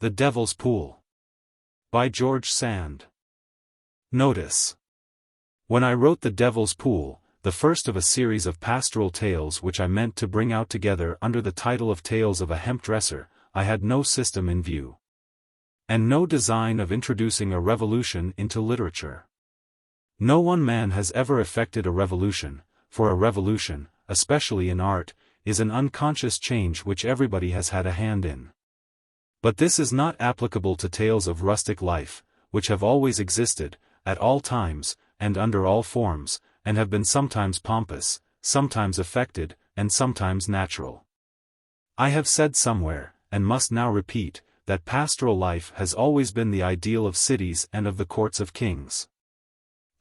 The Devil's Pool. By George Sand. Notice. When I wrote The Devil's Pool, the first of a series of pastoral tales which I meant to bring out together under the title of Tales of a Hemp-Dresser, I had no system in view. And no design of introducing a revolution into literature. No one man has ever effected a revolution, for a revolution, especially in art, is an unconscious change which everybody has had a hand in. But this is not applicable to tales of rustic life, which have always existed, at all times, and under all forms, and have been sometimes pompous, sometimes affected, and sometimes natural. I have said somewhere, and must now repeat, that pastoral life has always been the ideal of cities and of the courts of kings.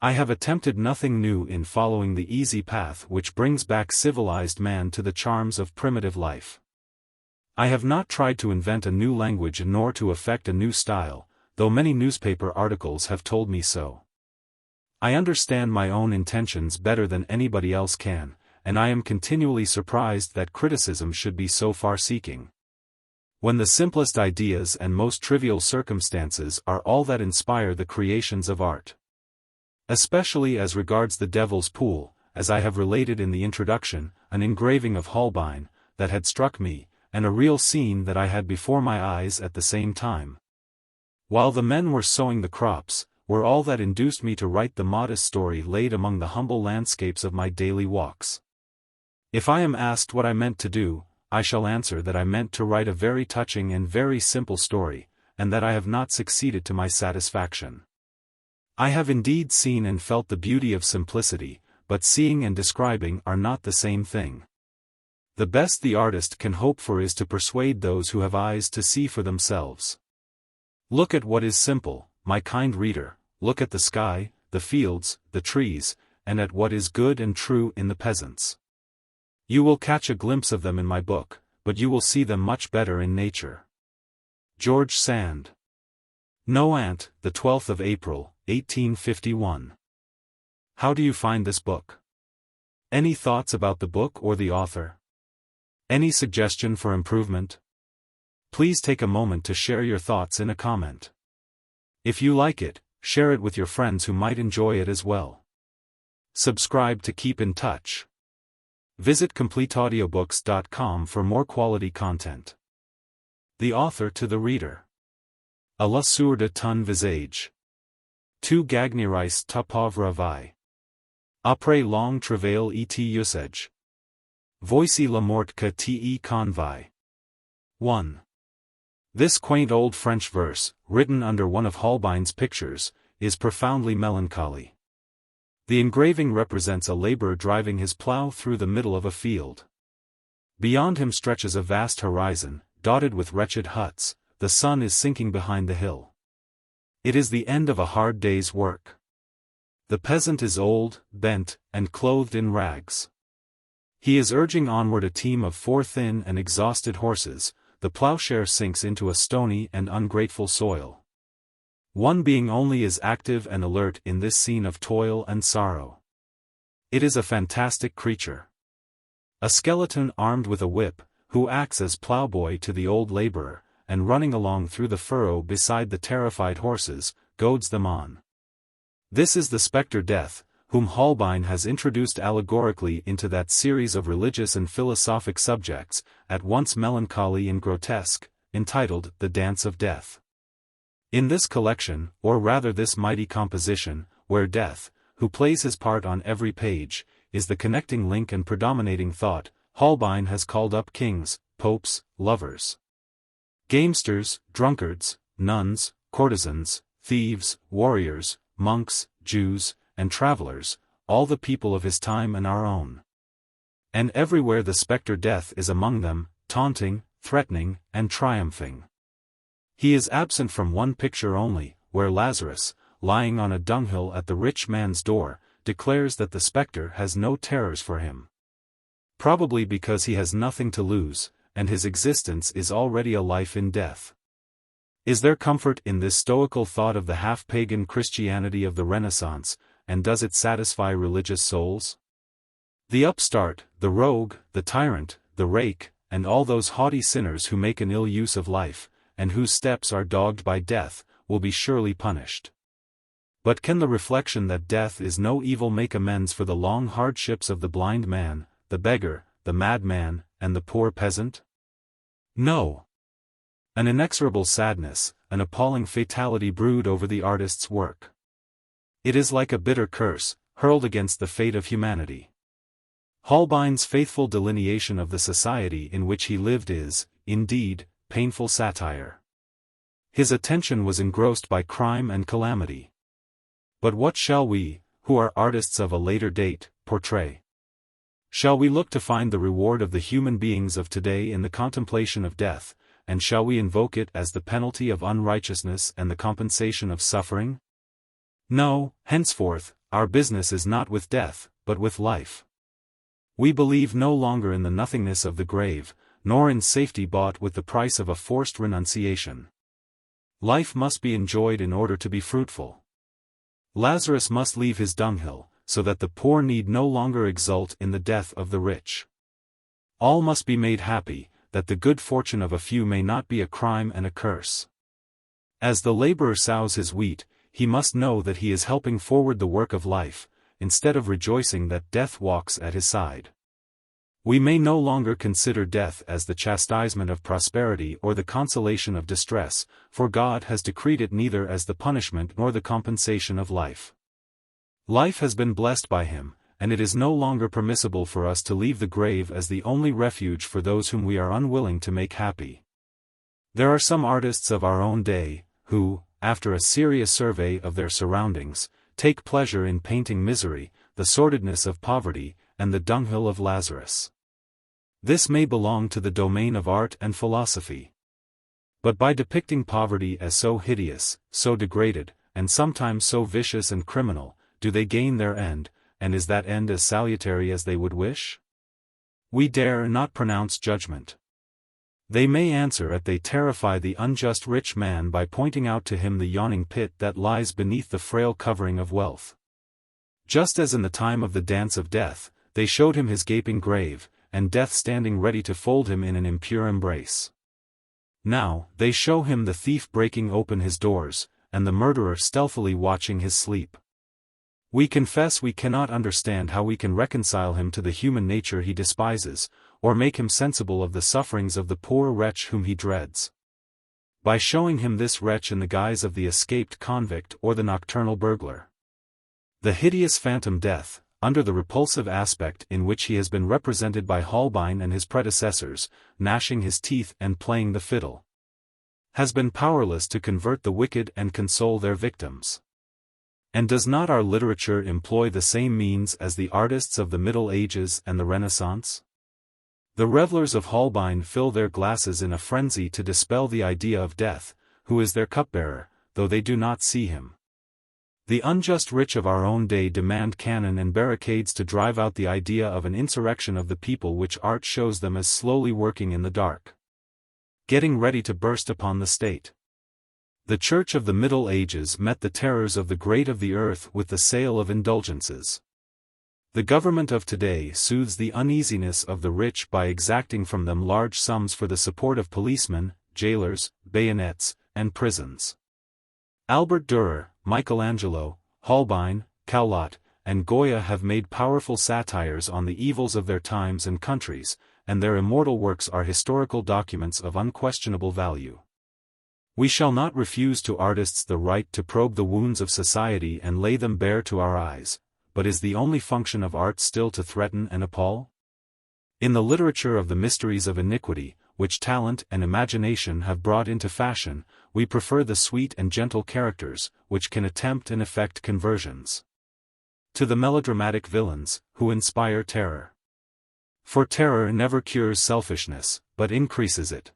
I have attempted nothing new in following the easy path which brings back civilized man to the charms of primitive life. I have not tried to invent a new language nor to affect a new style, though many newspaper articles have told me so. I understand my own intentions better than anybody else can, and I am continually surprised that criticism should be so far-seeking. When the simplest ideas and most trivial circumstances are all that inspire the creations of art. Especially as regards The Devil's Pool, as I have related in the introduction, an engraving of Holbein, that had struck me, and a real scene that I had before my eyes at the same time. While the men were sowing the crops, were all that induced me to write the modest story laid among the humble landscapes of my daily walks. If I am asked what I meant to do, I shall answer that I meant to write a very touching and very simple story, and that I have not succeeded to my satisfaction. I have indeed seen and felt the beauty of simplicity, but seeing and describing are not the same thing. The best the artist can hope for is to persuade those who have eyes to see for themselves. Look at what is simple, my kind reader, look at the sky, the fields, the trees, and at what is good and true in the peasants. You will catch a glimpse of them in my book, but you will see them much better in nature. George Sand. Nohant, the 12th of April, 1851. How do you find this book? Any thoughts about the book or the author? Any suggestion for improvement? Please take a moment to share your thoughts in a comment. If you like it, share it with your friends who might enjoy it as well. Subscribe to keep in touch. Visit CompleteAudiobooks.com for more quality content. The author to the reader. A la sourde ton visage. Tu gagnerais ta pauvre vie. Après long travail et usage. Voici la mort que te convie. 1. This quaint old French verse, written under one of Holbein's pictures, is profoundly melancholy. The engraving represents a laborer driving his plough through the middle of a field. Beyond him stretches a vast horizon, dotted with wretched huts. The sun is sinking behind the hill. It is the end of a hard day's work. The peasant is old, bent, and clothed in rags. He is urging onward a team of 4 thin and exhausted horses. The plowshare sinks into a stony and ungrateful soil. One being only is active and alert in this scene of toil and sorrow. It is a fantastic creature. A skeleton armed with a whip, who acts as plowboy to the old laborer, and running along through the furrow beside the terrified horses, goads them on. This is the spectre Death, whom Holbein has introduced allegorically into that series of religious and philosophic subjects, at once melancholy and grotesque, entitled The Dance of Death. In this collection, or rather this mighty composition, where Death, who plays his part on every page, is the connecting link and predominating thought, Holbein has called up kings, popes, lovers, gamesters, drunkards, nuns, courtesans, thieves, warriors, monks, Jews, and travelers, all the people of his time and our own. And everywhere the spectre Death is among them, taunting, threatening, and triumphing. He is absent from one picture only, where Lazarus, lying on a dunghill at the rich man's door, declares that the spectre has no terrors for him. Probably because he has nothing to lose, and his existence is already a life in death. Is there comfort in this stoical thought of the half-pagan Christianity of the Renaissance, and does it satisfy religious souls? The upstart, the rogue, the tyrant, the rake, and all those haughty sinners who make an ill use of life, and whose steps are dogged by death, will be surely punished. But can the reflection that death is no evil make amends for the long hardships of the blind man, the beggar, the madman, and the poor peasant? No. An inexorable sadness, an appalling fatality brood over the artist's work. It is like a bitter curse, hurled against the fate of humanity. Holbein's faithful delineation of the society in which he lived is, indeed, painful satire. His attention was engrossed by crime and calamity. But what shall we, who are artists of a later date, portray? Shall we look to find the reward of the human beings of today in the contemplation of death, and shall we invoke it as the penalty of unrighteousness and the compensation of suffering? No, henceforth, our business is not with death, but with life. We believe no longer in the nothingness of the grave, nor in safety bought with the price of a forced renunciation. Life must be enjoyed in order to be fruitful. Lazarus must leave his dunghill, so that the poor need no longer exult in the death of the rich. All must be made happy, that the good fortune of a few may not be a crime and a curse. As the laborer sows his wheat, he must know that he is helping forward the work of life, instead of rejoicing that death walks at his side. We may no longer consider death as the chastisement of prosperity or the consolation of distress, for God has decreed it neither as the punishment nor the compensation of life. Life has been blessed by him, and it is no longer permissible for us to leave the grave as the only refuge for those whom we are unwilling to make happy. There are some artists of our own day, who, after a serious survey of their surroundings, take pleasure in painting misery, the sordidness of poverty, and the dunghill of Lazarus. This may belong to the domain of art and philosophy. But by depicting poverty as so hideous, so degraded, and sometimes so vicious and criminal, do they gain their end, and is that end as salutary as they would wish? We dare not pronounce judgment. They may answer that they terrify the unjust rich man by pointing out to him the yawning pit that lies beneath the frail covering of wealth. Just as in the time of the dance of death, they showed him his gaping grave, and death standing ready to fold him in an impure embrace. Now, they show him the thief breaking open his doors, and the murderer stealthily watching his sleep. We confess we cannot understand how we can reconcile him to the human nature he despises, or make him sensible of the sufferings of the poor wretch whom he dreads. By showing him this wretch in the guise of the escaped convict or the nocturnal burglar. The hideous phantom death, under the repulsive aspect in which he has been represented by Holbein and his predecessors, gnashing his teeth and playing the fiddle, has been powerless to convert the wicked and console their victims. And does not our literature employ the same means as the artists of the Middle Ages and the Renaissance? The revelers of Holbein fill their glasses in a frenzy to dispel the idea of death, who is their cupbearer, though they do not see him. The unjust rich of our own day demand cannon and barricades to drive out the idea of an insurrection of the people which art shows them as slowly working in the dark, getting ready to burst upon the state. The Church of the Middle Ages met the terrors of the great of the earth with the sale of indulgences. The government of today soothes the uneasiness of the rich by exacting from them large sums for the support of policemen, jailers, bayonets, and prisons. Albert Dürer, Michelangelo, Holbein, Cowlot, and Goya have made powerful satires on the evils of their times and countries, and their immortal works are historical documents of unquestionable value. We shall not refuse to artists the right to probe the wounds of society and lay them bare to our eyes, but is the only function of art still to threaten and appall? In the literature of the mysteries of iniquity, which talent and imagination have brought into fashion, we prefer the sweet and gentle characters, which can attempt and effect conversions, to the melodramatic villains, who inspire terror. For terror never cures selfishness, but increases it.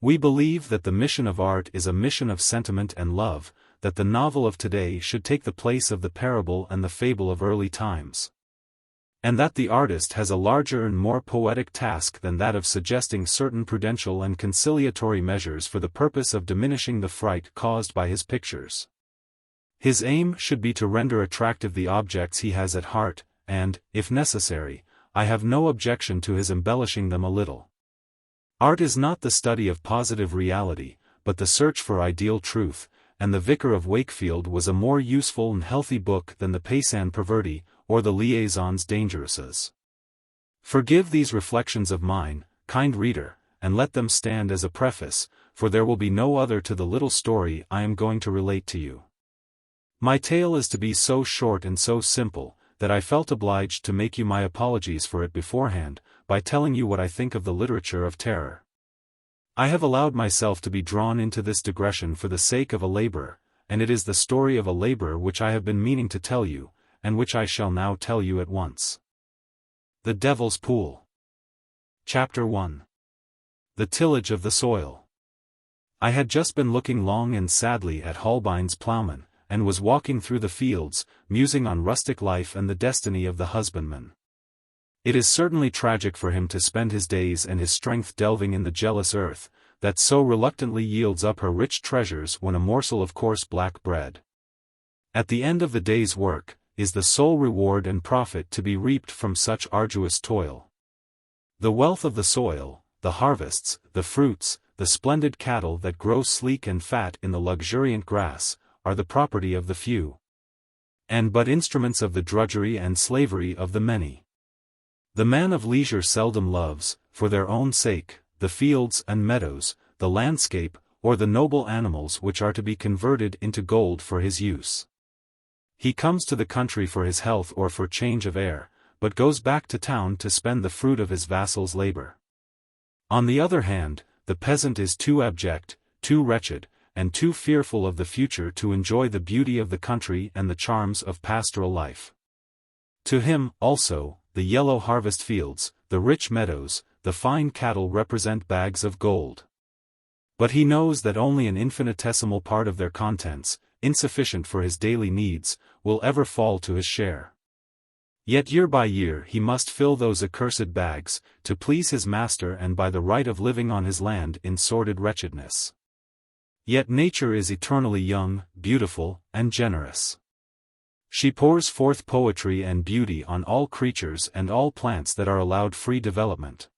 We believe that the mission of art is a mission of sentiment and love, that the novel of today should take the place of the parable and the fable of early times, and that the artist has a larger and more poetic task than that of suggesting certain prudential and conciliatory measures for the purpose of diminishing the fright caused by his pictures. His aim should be to render attractive the objects he has at heart, and, if necessary, I have no objection to his embellishing them a little. Art is not the study of positive reality, but the search for ideal truth, and the Vicar of Wakefield was a more useful and healthy book than the Paysanne Perverti, or the Liaisons Dangereuses. Forgive these reflections of mine, kind reader, and let them stand as a preface, for there will be no other to the little story I am going to relate to you. My tale is to be so short and so simple, that I felt obliged to make you my apologies for it beforehand, by telling you what I think of the literature of terror. I have allowed myself to be drawn into this digression for the sake of a laborer, and it is the story of a laborer which I have been meaning to tell you, and which I shall now tell you at once. The Devil's Pool. Chapter 1. The Tillage of the Soil. I had just been looking long and sadly at Holbein's ploughman, and was walking through the fields, musing on rustic life and the destiny of the husbandman. It is certainly tragic for him to spend his days and his strength delving in the jealous earth, that so reluctantly yields up her rich treasures when a morsel of coarse black bread. At the end of the day's work, is the sole reward and profit to be reaped from such arduous toil. The wealth of the soil, the harvests, the fruits, the splendid cattle that grow sleek and fat in the luxuriant grass, are the property of the few, and but instruments of the drudgery and slavery of the many. The man of leisure seldom loves, for their own sake, the fields and meadows, the landscape, or the noble animals which are to be converted into gold for his use. He comes to the country for his health or for change of air, but goes back to town to spend the fruit of his vassal's labor. On the other hand, the peasant is too abject, too wretched, and too fearful of the future to enjoy the beauty of the country and the charms of pastoral life. To him, also, the yellow harvest fields, the rich meadows, the fine cattle represent bags of gold. But he knows that only an infinitesimal part of their contents, insufficient for his daily needs, will ever fall to his share. Yet year by year he must fill those accursed bags, to please his master and by the right of living on his land in sordid wretchedness. Yet nature is eternally young, beautiful, and generous. She pours forth poetry and beauty on all creatures and all plants that are allowed free development.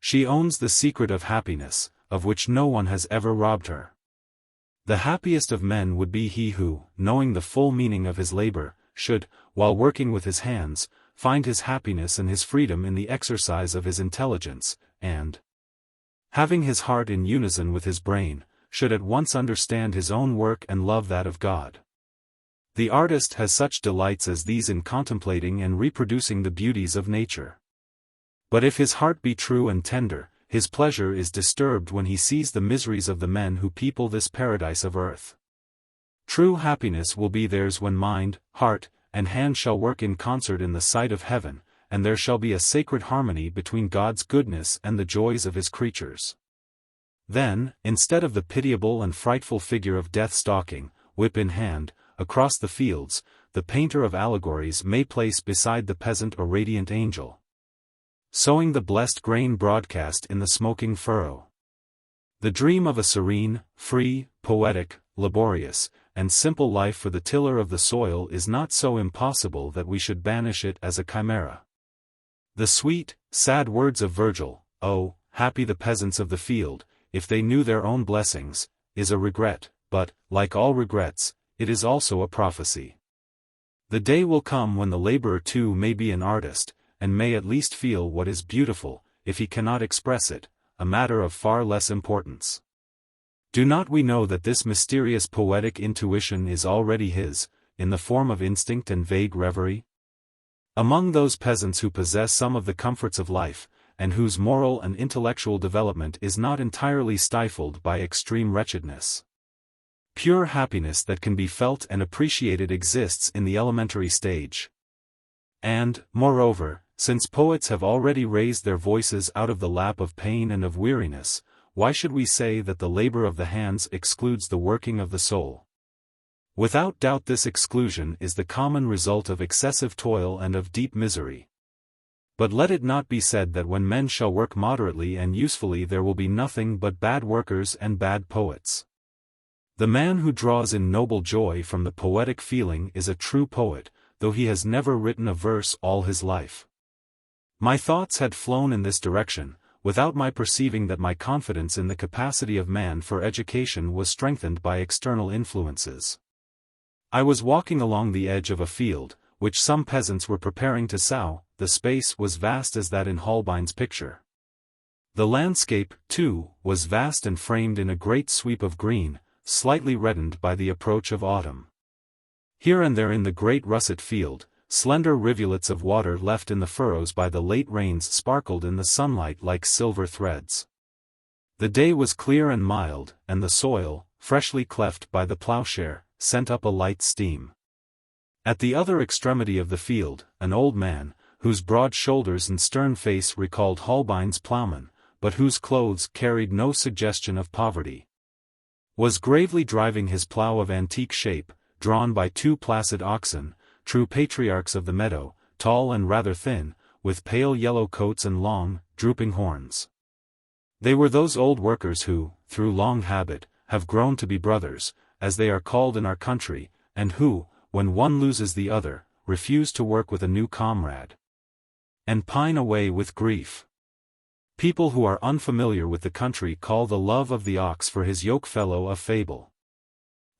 She owns the secret of happiness, of which no one has ever robbed her. The happiest of men would be he who, knowing the full meaning of his labor, should, while working with his hands, find his happiness and his freedom in the exercise of his intelligence, and, having his heart in unison with his brain, should at once understand his own work and love that of God. The artist has such delights as these in contemplating and reproducing the beauties of nature. But if his heart be true and tender, his pleasure is disturbed when he sees the miseries of the men who people this paradise of earth. True happiness will be theirs when mind, heart, and hand shall work in concert in the sight of heaven, and there shall be a sacred harmony between God's goodness and the joys of his creatures. Then, instead of the pitiable and frightful figure of death stalking, whip in hand, across the fields, the painter of allegories may place beside the peasant a radiant angel, sowing the blessed grain broadcast in the smoking furrow. The dream of a serene, free, poetic, laborious, and simple life for the tiller of the soil is not so impossible that we should banish it as a chimera. The sweet, sad words of Virgil, "Oh, happy the peasants of the field, if they knew their own blessings," is a regret, but, like all regrets, it is also a prophecy. The day will come when the laborer too may be an artist, and may at least feel what is beautiful, if he cannot express it, a matter of far less importance. Do not we know that this mysterious poetic intuition is already his, in the form of instinct and vague reverie? Among those peasants who possess some of the comforts of life, and whose moral and intellectual development is not entirely stifled by extreme wretchedness, pure happiness that can be felt and appreciated exists in the elementary stage. And, moreover, since poets have already raised their voices out of the lap of pain and of weariness, why should we say that the labor of the hands excludes the working of the soul? Without doubt this exclusion is the common result of excessive toil and of deep misery. But let it not be said that when men shall work moderately and usefully there will be nothing but bad workers and bad poets. The man who draws in noble joy from the poetic feeling is a true poet, though he has never written a verse all his life. My thoughts had flown in this direction, without my perceiving that my confidence in the capacity of man for education was strengthened by external influences. I was walking along the edge of a field, which some peasants were preparing to sow. The space was vast as that in Holbein's picture. The landscape, too, was vast and framed in a great sweep of green, slightly reddened by the approach of autumn. Here and there in the great russet field, slender rivulets of water left in the furrows by the late rains sparkled in the sunlight like silver threads. The day was clear and mild, and the soil, freshly cleft by the ploughshare, sent up a light steam. At the other extremity of the field, an old man, whose broad shoulders and stern face recalled Holbein's ploughman, but whose clothes carried no suggestion of poverty, was gravely driving his plough of antique shape, drawn by two placid oxen, true patriarchs of the meadow, tall and rather thin, with pale yellow coats and long, drooping horns. They were those old workers who, through long habit, have grown to be brothers, as they are called in our country, and who, when one loses the other, refuse to work with a new comrade, and pine away with grief. People who are unfamiliar with the country call the love of the ox for his yoke-fellow a fable.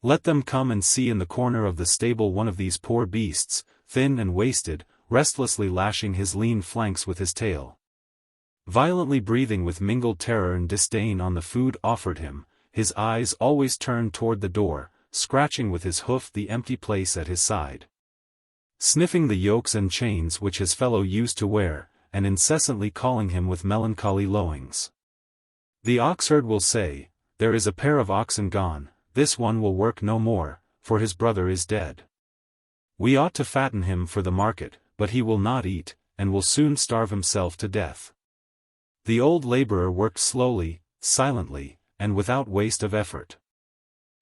Let them come and see in the corner of the stable one of these poor beasts, thin and wasted, restlessly lashing his lean flanks with his tail, violently breathing with mingled terror and disdain on the food offered him, his eyes always turned toward the door, scratching with his hoof the empty place at his side, sniffing the yokes and chains which his fellow used to wear, and incessantly calling him with melancholy lowings. The oxherd will say, "There is a pair of oxen gone, this one will work no more, for his brother is dead. We ought to fatten him for the market, but he will not eat, and will soon starve himself to death." The old laborer worked slowly, silently, and without waste of effort.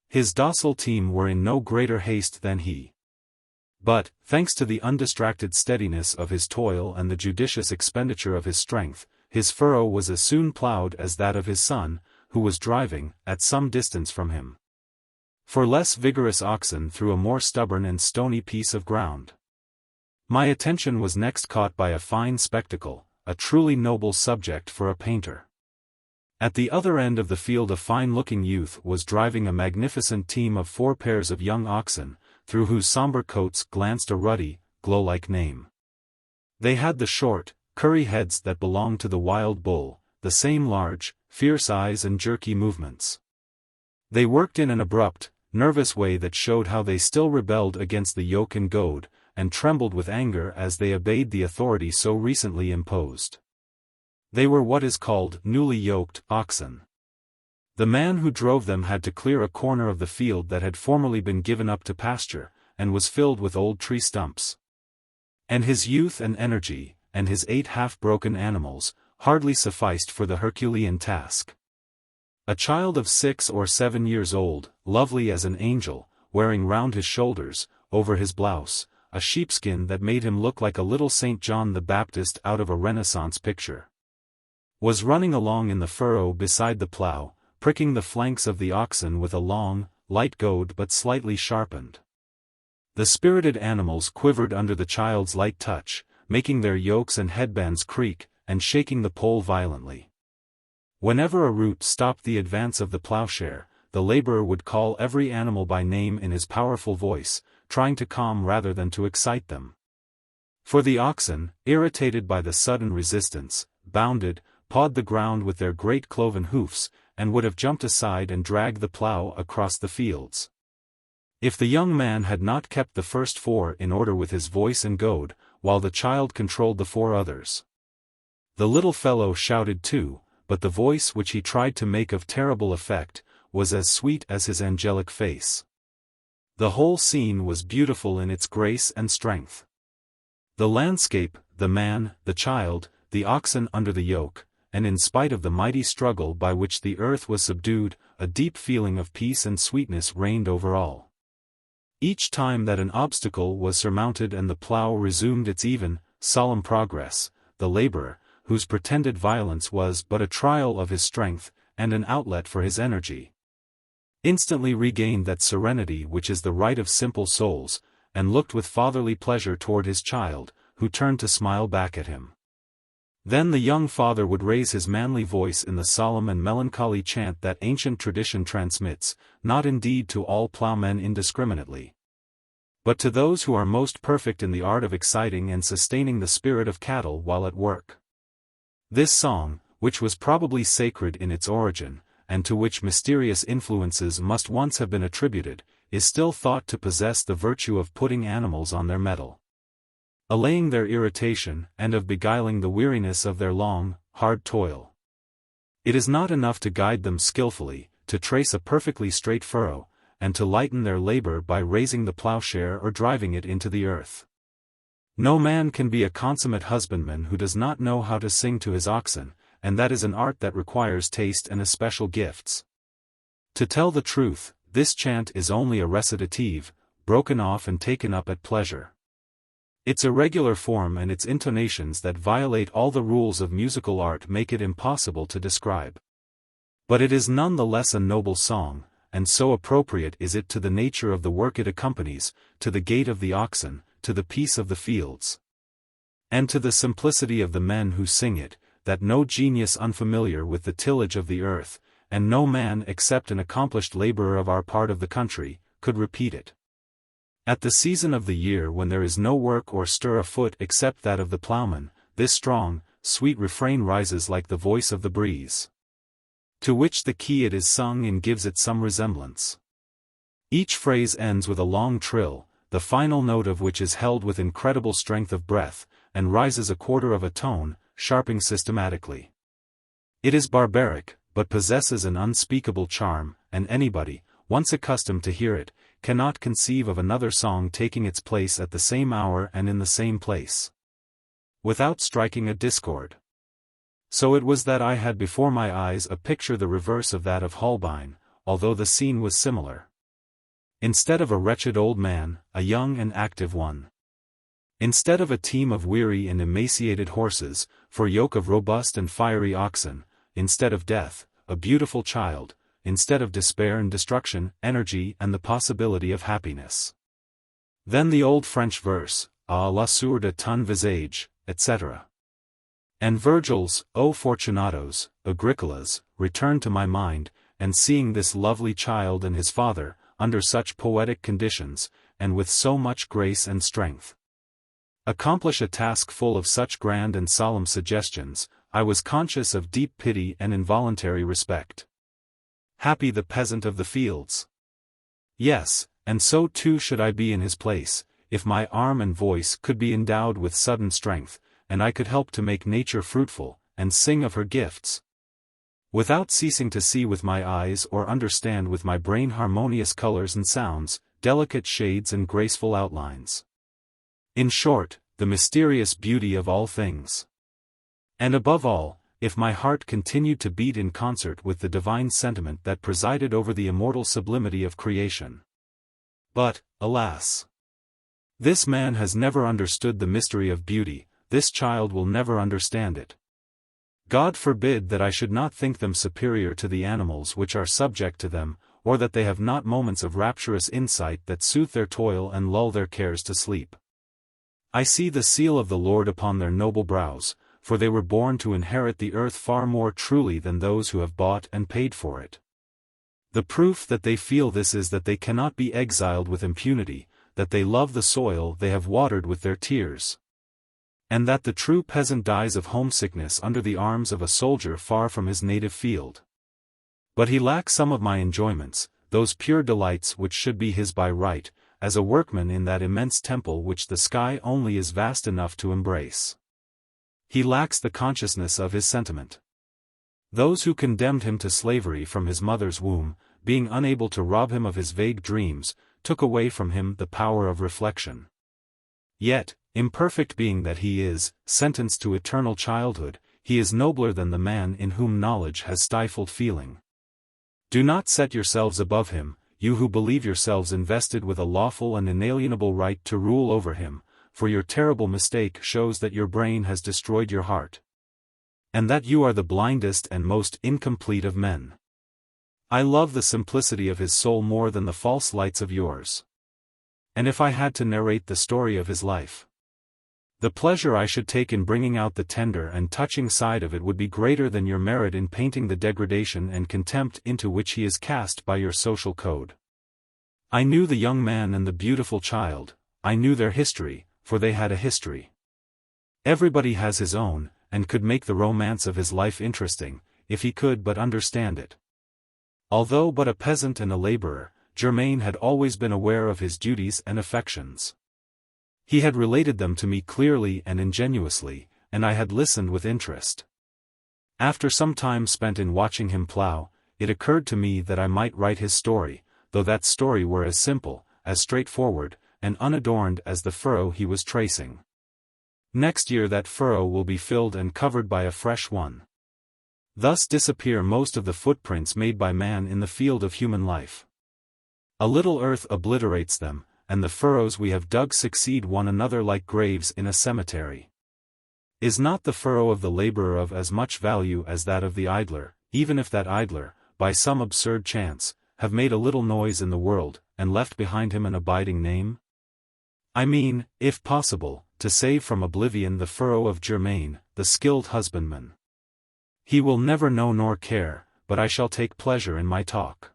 His docile team were in no greater haste than he. But, thanks to the undistracted steadiness of his toil and the judicious expenditure of his strength, his furrow was as soon ploughed as that of his son, who was driving, at some distance from him, for less vigorous oxen through a more stubborn and stony piece of ground. My attention was next caught by a fine spectacle, a truly noble subject for a painter. At the other end of the field a fine-looking youth was driving a magnificent team of 4 pairs of young oxen, through whose somber coats glanced a ruddy, glow-like name. They had the short, curry heads that belonged to the wild bull, the same large, fierce eyes and jerky movements. They worked in an abrupt, nervous way that showed how they still rebelled against the yoke and goad, and trembled with anger as they obeyed the authority so recently imposed. They were what is called newly yoked oxen. The man who drove them had to clear a corner of the field that had formerly been given up to pasture, and was filled with old tree stumps. And his youth and energy, and his 8 half-broken animals, hardly sufficed for the Herculean task. A child of 6 or 7 years old, lovely as an angel, wearing round his shoulders, over his blouse, a sheepskin that made him look like a little St. John the Baptist out of a Renaissance picture, was running along in the furrow beside the plough, pricking the flanks of the oxen with a long, light goad but slightly sharpened. The spirited animals quivered under the child's light touch, making their yokes and headbands creak, and shaking the pole violently. Whenever a root stopped the advance of the ploughshare, the laborer would call every animal by name in his powerful voice, trying to calm rather than to excite them. For the oxen, irritated by the sudden resistance, bounded, pawed the ground with their great cloven hoofs, and would have jumped aside and dragged the plough across the fields, if the young man had not kept the first 4 in order with his voice and goad, while the child controlled the 4 others. The little fellow shouted too, but the voice which he tried to make of terrible effect, was as sweet as his angelic face. The whole scene was beautiful in its grace and strength. The landscape, the man, the child, the oxen under the yoke, and in spite of the mighty struggle by which the earth was subdued, a deep feeling of peace and sweetness reigned over all. Each time that an obstacle was surmounted and the plough resumed its even, solemn progress, the laborer, whose pretended violence was but a trial of his strength, and an outlet for his energy, instantly regained that serenity which is the right of simple souls, and looked with fatherly pleasure toward his child, who turned to smile back at him. Then the young father would raise his manly voice in the solemn and melancholy chant that ancient tradition transmits, not indeed to all ploughmen indiscriminately, but to those who are most perfect in the art of exciting and sustaining the spirit of cattle while at work. This song, which was probably sacred in its origin, and to which mysterious influences must once have been attributed, is still thought to possess the virtue of putting animals on their mettle, allaying their irritation, and of beguiling the weariness of their long, hard toil. It is not enough to guide them skillfully, to trace a perfectly straight furrow, and to lighten their labor by raising the plowshare or driving it into the earth. No man can be a consummate husbandman who does not know how to sing to his oxen, and that is an art that requires taste and especial gifts. To tell the truth, this chant is only a recitative, broken off and taken up at pleasure. Its irregular form and its intonations that violate all the rules of musical art make it impossible to describe. But it is none the less a noble song, and so appropriate is it to the nature of the work it accompanies, to the gait of the oxen, to the peace of the fields, and to the simplicity of the men who sing it, that no genius unfamiliar with the tillage of the earth, and no man except an accomplished laborer of our part of the country, could repeat it. At the season of the year when there is no work or stir afoot except that of the ploughman, this strong, sweet refrain rises like the voice of the breeze, to which the key it is sung in gives it some resemblance. Each phrase ends with a long trill, the final note of which is held with incredible strength of breath, and rises a quarter of a tone, sharping systematically. It is barbaric, but possesses an unspeakable charm, and anybody, once accustomed to hear it, cannot conceive of another song taking its place at the same hour and in the same place, without striking a discord. So it was that I had before my eyes a picture the reverse of that of Holbein, although the scene was similar. Instead of a wretched old man, a young and active one. Instead of a team of weary and emaciated horses, for yoke of robust and fiery oxen, instead of death, a beautiful child, instead of despair and destruction, energy and the possibility of happiness. Then the old French verse, "Ah la sourde ton visage," etc. And Virgil's, "O Fortunatos, Agricolas," returned to my mind, and seeing this lovely child and his father, under such poetic conditions, and with so much grace and strength, accomplish a task full of such grand and solemn suggestions, I was conscious of deep pity and involuntary respect. Happy the peasant of the fields! Yes, and so too should I be in his place, if my arm and voice could be endowed with sudden strength, and I could help to make nature fruitful, and sing of her gifts, without ceasing to see with my eyes or understand with my brain harmonious colors and sounds, delicate shades and graceful outlines. In short, the mysterious beauty of all things. And above all, if my heart continued to beat in concert with the divine sentiment that presided over the immortal sublimity of creation. But, alas! This man has never understood the mystery of beauty, this child will never understand it. God forbid that I should not think them superior to the animals which are subject to them, or that they have not moments of rapturous insight that soothe their toil and lull their cares to sleep. I see the seal of the Lord upon their noble brows, for they were born to inherit the earth far more truly than those who have bought and paid for it. The proof that they feel this is that they cannot be exiled with impunity, that they love the soil they have watered with their tears, and that the true peasant dies of homesickness under the arms of a soldier far from his native field. But he lacks some of my enjoyments, those pure delights which should be his by right, as a workman in that immense temple which the sky only is vast enough to embrace. He lacks the consciousness of his sentiment. Those who condemned him to slavery from his mother's womb, being unable to rob him of his vague dreams, took away from him the power of reflection. Yet, imperfect being that he is, sentenced to eternal childhood, he is nobler than the man in whom knowledge has stifled feeling. Do not set yourselves above him, you who believe yourselves invested with a lawful and inalienable right to rule over him, for your terrible mistake shows that your brain has destroyed your heart, and that you are the blindest and most incomplete of men. I love the simplicity of his soul more than the false lights of yours. And if I had to narrate the story of his life, The pleasure I should take in bringing out the tender and touching side of it would be greater than your merit in painting the degradation and contempt into which he is cast by your social code. I knew the young man and the beautiful child, I knew their history, for they had a history. Everybody has his own, and could make the romance of his life interesting, if he could but understand it. Although but a peasant and a laborer, Germain had always been aware of his duties and affections. He had related them to me clearly and ingenuously, and I had listened with interest. After some time spent in watching him plough, it occurred to me that I might write his story, though that story were as simple, as straightforward, and unadorned as the furrow he was tracing. Next year that furrow will be filled and covered by a fresh one. Thus disappear most of the footprints made by man in the field of human life. A little earth obliterates them, and the furrows we have dug succeed one another like graves in a cemetery. Is not the furrow of the laborer of as much value as that of the idler, even if that idler, by some absurd chance, have made a little noise in the world, and left behind him an abiding name? I mean, if possible, to save from oblivion the furrow of Germain, the skilled husbandman. He will never know nor care, but I shall take pleasure in my talk.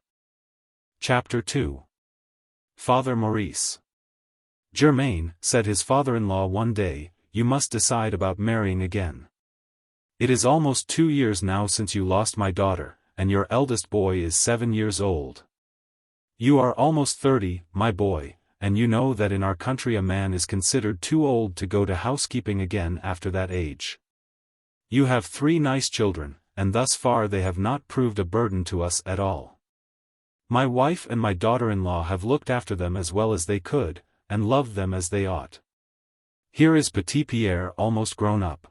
Chapter 2. Father Maurice. Germain, said his father-in-law one day, you must decide about marrying again. It is almost 2 years now since you lost my daughter, and your eldest boy is 7 years old. You are almost 30, my boy, and you know that in our country a man is considered too old to go to housekeeping again after that age. You have 3 nice children, and thus far they have not proved a burden to us at all. My wife and my daughter-in-law have looked after them as well as they could, and loved them as they ought. Here is Petit-Pierre almost grown up.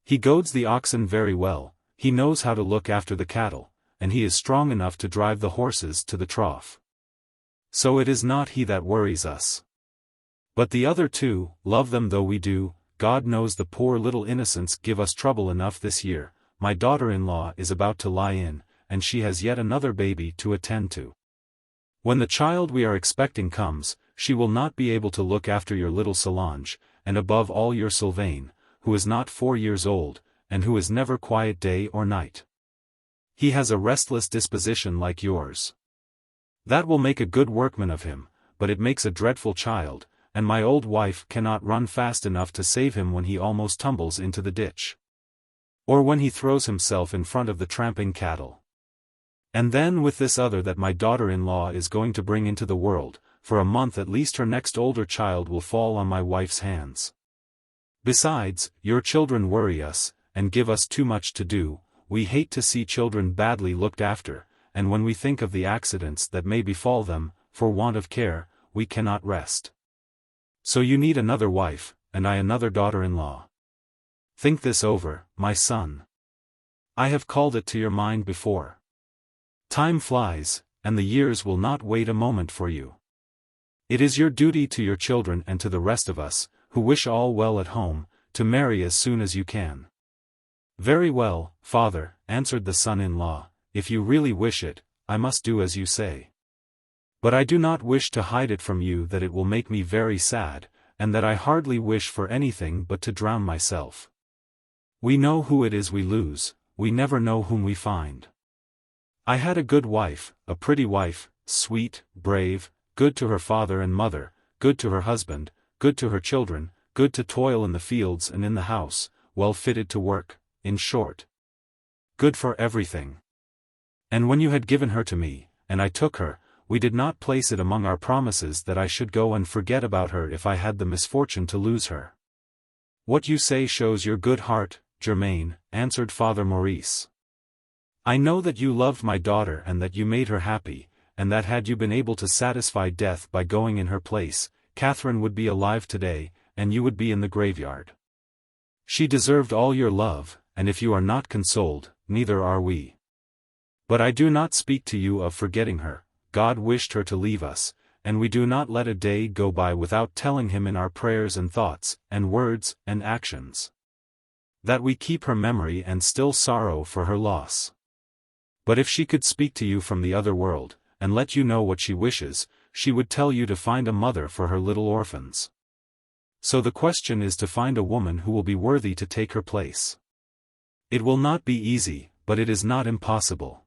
He goads the oxen very well, he knows how to look after the cattle, and he is strong enough to drive the horses to the trough. So it is not he that worries us. But the other 2, love them though we do, God knows the poor little innocents give us trouble enough this year. My daughter-in-law is about to lie in, and she has yet another baby to attend to. When the child we are expecting comes, she will not be able to look after your little Solange, and above all your Sylvain, who is not 4 years old, and who is never quiet day or night. He has a restless disposition like yours. That will make a good workman of him, but it makes a dreadful child, and my old wife cannot run fast enough to save him when he almost tumbles into the ditch. Or when he throws himself in front of the tramping cattle. And then with this other that my daughter-in-law is going to bring into the world, for a month at least her next older child will fall on my wife's hands. Besides, your children worry us, and give us too much to do. We hate to see children badly looked after, and when we think of the accidents that may befall them, for want of care, we cannot rest. So you need another wife, and I another daughter-in-law. Think this over, my son. I have called it to your mind before. Time flies, and the years will not wait a moment for you. It is your duty to your children and to the rest of us, who wish all well at home, to marry as soon as you can. Very well, father, answered the son-in-law, if you really wish it, I must do as you say. But I do not wish to hide it from you that it will make me very sad, and that I hardly wish for anything but to drown myself. We know who it is we lose, we never know whom we find. I had a good wife, a pretty wife, sweet, brave, good to her father and mother, good to her husband, good to her children, good to toil in the fields and in the house, well fitted to work, in short. Good for everything. And when you had given her to me, and I took her, we did not place it among our promises that I should go and forget about her if I had the misfortune to lose her. What you say shows your good heart, Germain, answered Father Maurice. I know that you loved my daughter and that you made her happy, and that had you been able to satisfy death by going in her place, Catherine would be alive today, and you would be in the graveyard. She deserved all your love, and if you are not consoled, neither are we. But I do not speak to you of forgetting her. God wished her to leave us, and we do not let a day go by without telling him in our prayers and thoughts, and words, and actions, that we keep her memory and still sorrow for her loss. But if she could speak to you from the other world, and let you know what she wishes, she would tell you to find a mother for her little orphans. So the question is to find a woman who will be worthy to take her place. It will not be easy, but it is not impossible.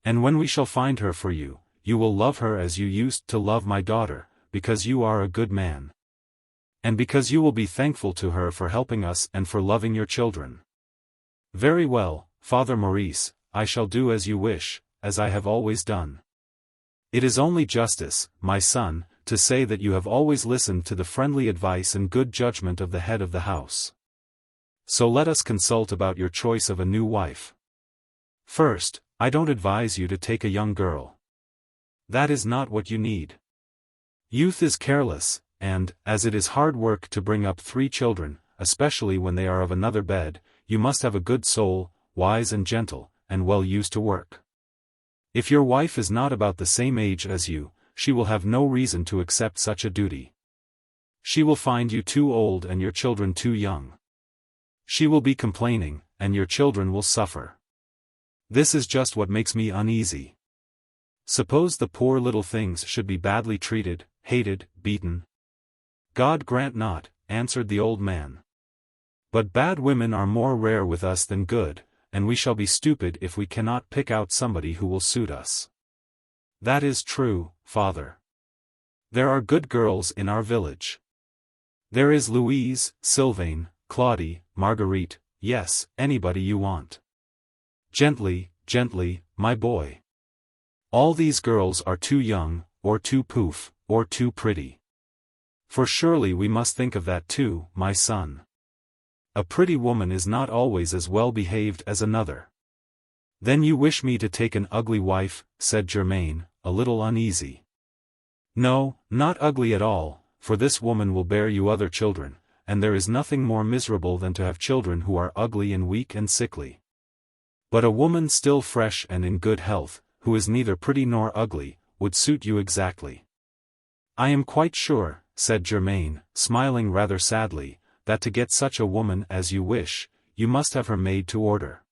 And when we shall find her for you, you will love her as you used to love my daughter, because you are a good man. And because you will be thankful to her for helping us and for loving your children. Very well, Father Maurice, I shall do as you wish, as I have always done. It is only justice, my son, to say that you have always listened to the friendly advice and good judgment of the head of the house. So let us consult about your choice of a new wife. First, I don't advise you to take a young girl. That is not what you need. Youth is careless, and, as it is hard work to bring up 3 children, especially when they are of another bed, you must have a good soul, wise and gentle, and well used to work. If your wife is not about the same age as you, she will have no reason to accept such a duty. She will find you too old and your children too young. She will be complaining, and your children will suffer. This is just what makes me uneasy. Suppose the poor little things should be badly treated, hated, beaten. God grant not, answered the old man. But bad women are more rare with us than good, and we shall be stupid if we cannot pick out somebody who will suit us. That is true, father. There are good girls in our village. There is Louise, Sylvain, Claudie, Marguerite, yes, anybody you want. Gently, gently, my boy. All these girls are too young, or too poof, or too pretty. For surely we must think of that too, my son. A pretty woman is not always as well behaved as another. Then you wish me to take an ugly wife, said Germain, a little uneasy. No, not ugly at all, for this woman will bear you other children, and there is nothing more miserable than to have children who are ugly and weak and sickly. But a woman still fresh and in good health, who is neither pretty nor ugly, would suit you exactly. I am quite sure, said Germain, smiling rather sadly, that to get such a woman as you wish, you must have her made to order.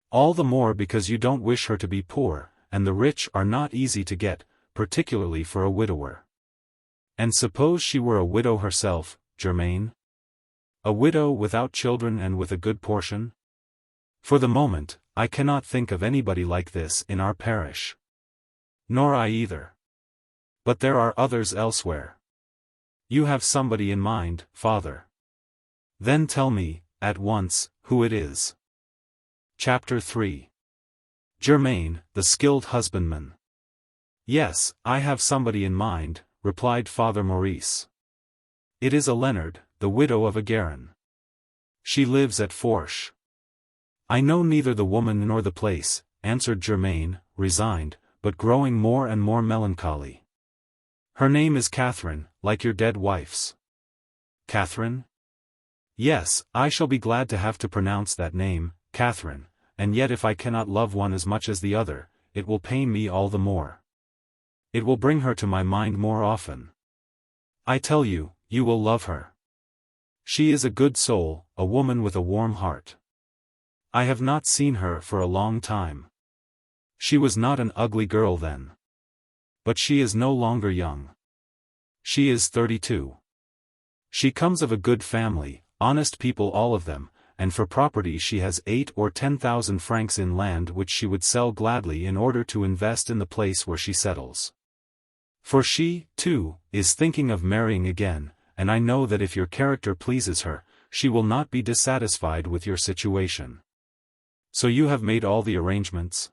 All the more because you don't wish her to be poor, and the rich are not easy to get, particularly for a widower. And suppose she were a widow herself, Germain? A widow without children and with a good portion? For the moment, I cannot think of anybody like this in our parish. Nor I either. But there are others elsewhere. You have somebody in mind, father. Then tell me, at once, who it is. Chapter 3. Germain, the skilled husbandman. Yes, I have somebody in mind, replied Father Maurice. It is a Leonard, the widow of a Guerin. She lives at Fourche. I know neither the woman nor the place, answered Germain, resigned, but growing more and more melancholy. Her name is Catherine, like your dead wife's. Catherine? Yes, I shall be glad to have to pronounce that name, Catherine, and yet if I cannot love one as much as the other, it will pain me all the more. It will bring her to my mind more often. I tell you, you will love her. She is a good soul, a woman with a warm heart. I have not seen her for a long time. She was not an ugly girl then. But she is no longer young. She is 32. She comes of a good family, honest people all of them, and for property she has 8 or 10,000 francs in land which she would sell gladly in order to invest in the place where she settles. For she, too, is thinking of marrying again, and I know that if your character pleases her, she will not be dissatisfied with your situation. So you have made all the arrangements?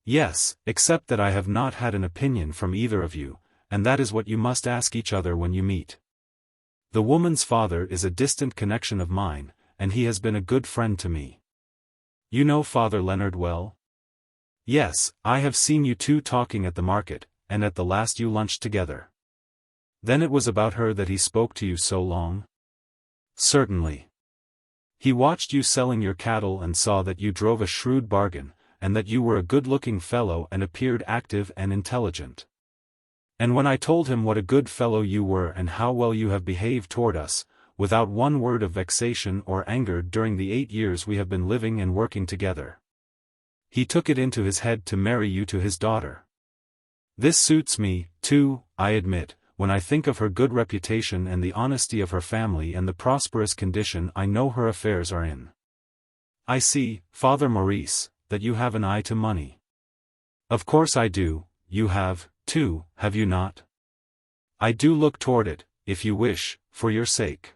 Yes, except that I have not had an opinion from either of you, and that is what you must ask each other when you meet. The woman's father is a distant connection of mine, and he has been a good friend to me. You know Father Leonard well? Yes, I have seen you two talking at the market, and at the last you lunched together. Then it was about her that he spoke to you so long? Certainly. He watched you selling your cattle and saw that you drove a shrewd bargain, and that you were a good-looking fellow and appeared active and intelligent. And when I told him what a good fellow you were and how well you have behaved toward us, without one word of vexation or anger during the 8 years we have been living and working together, he took it into his head to marry you to his daughter. This suits me, too, I admit, when I think of her good reputation and the honesty of her family and the prosperous condition I know her affairs are in. I see, Father Maurice, that you have an eye to money. Of course I do, you have, too, have you not? I do look toward it, if you wish, for your sake.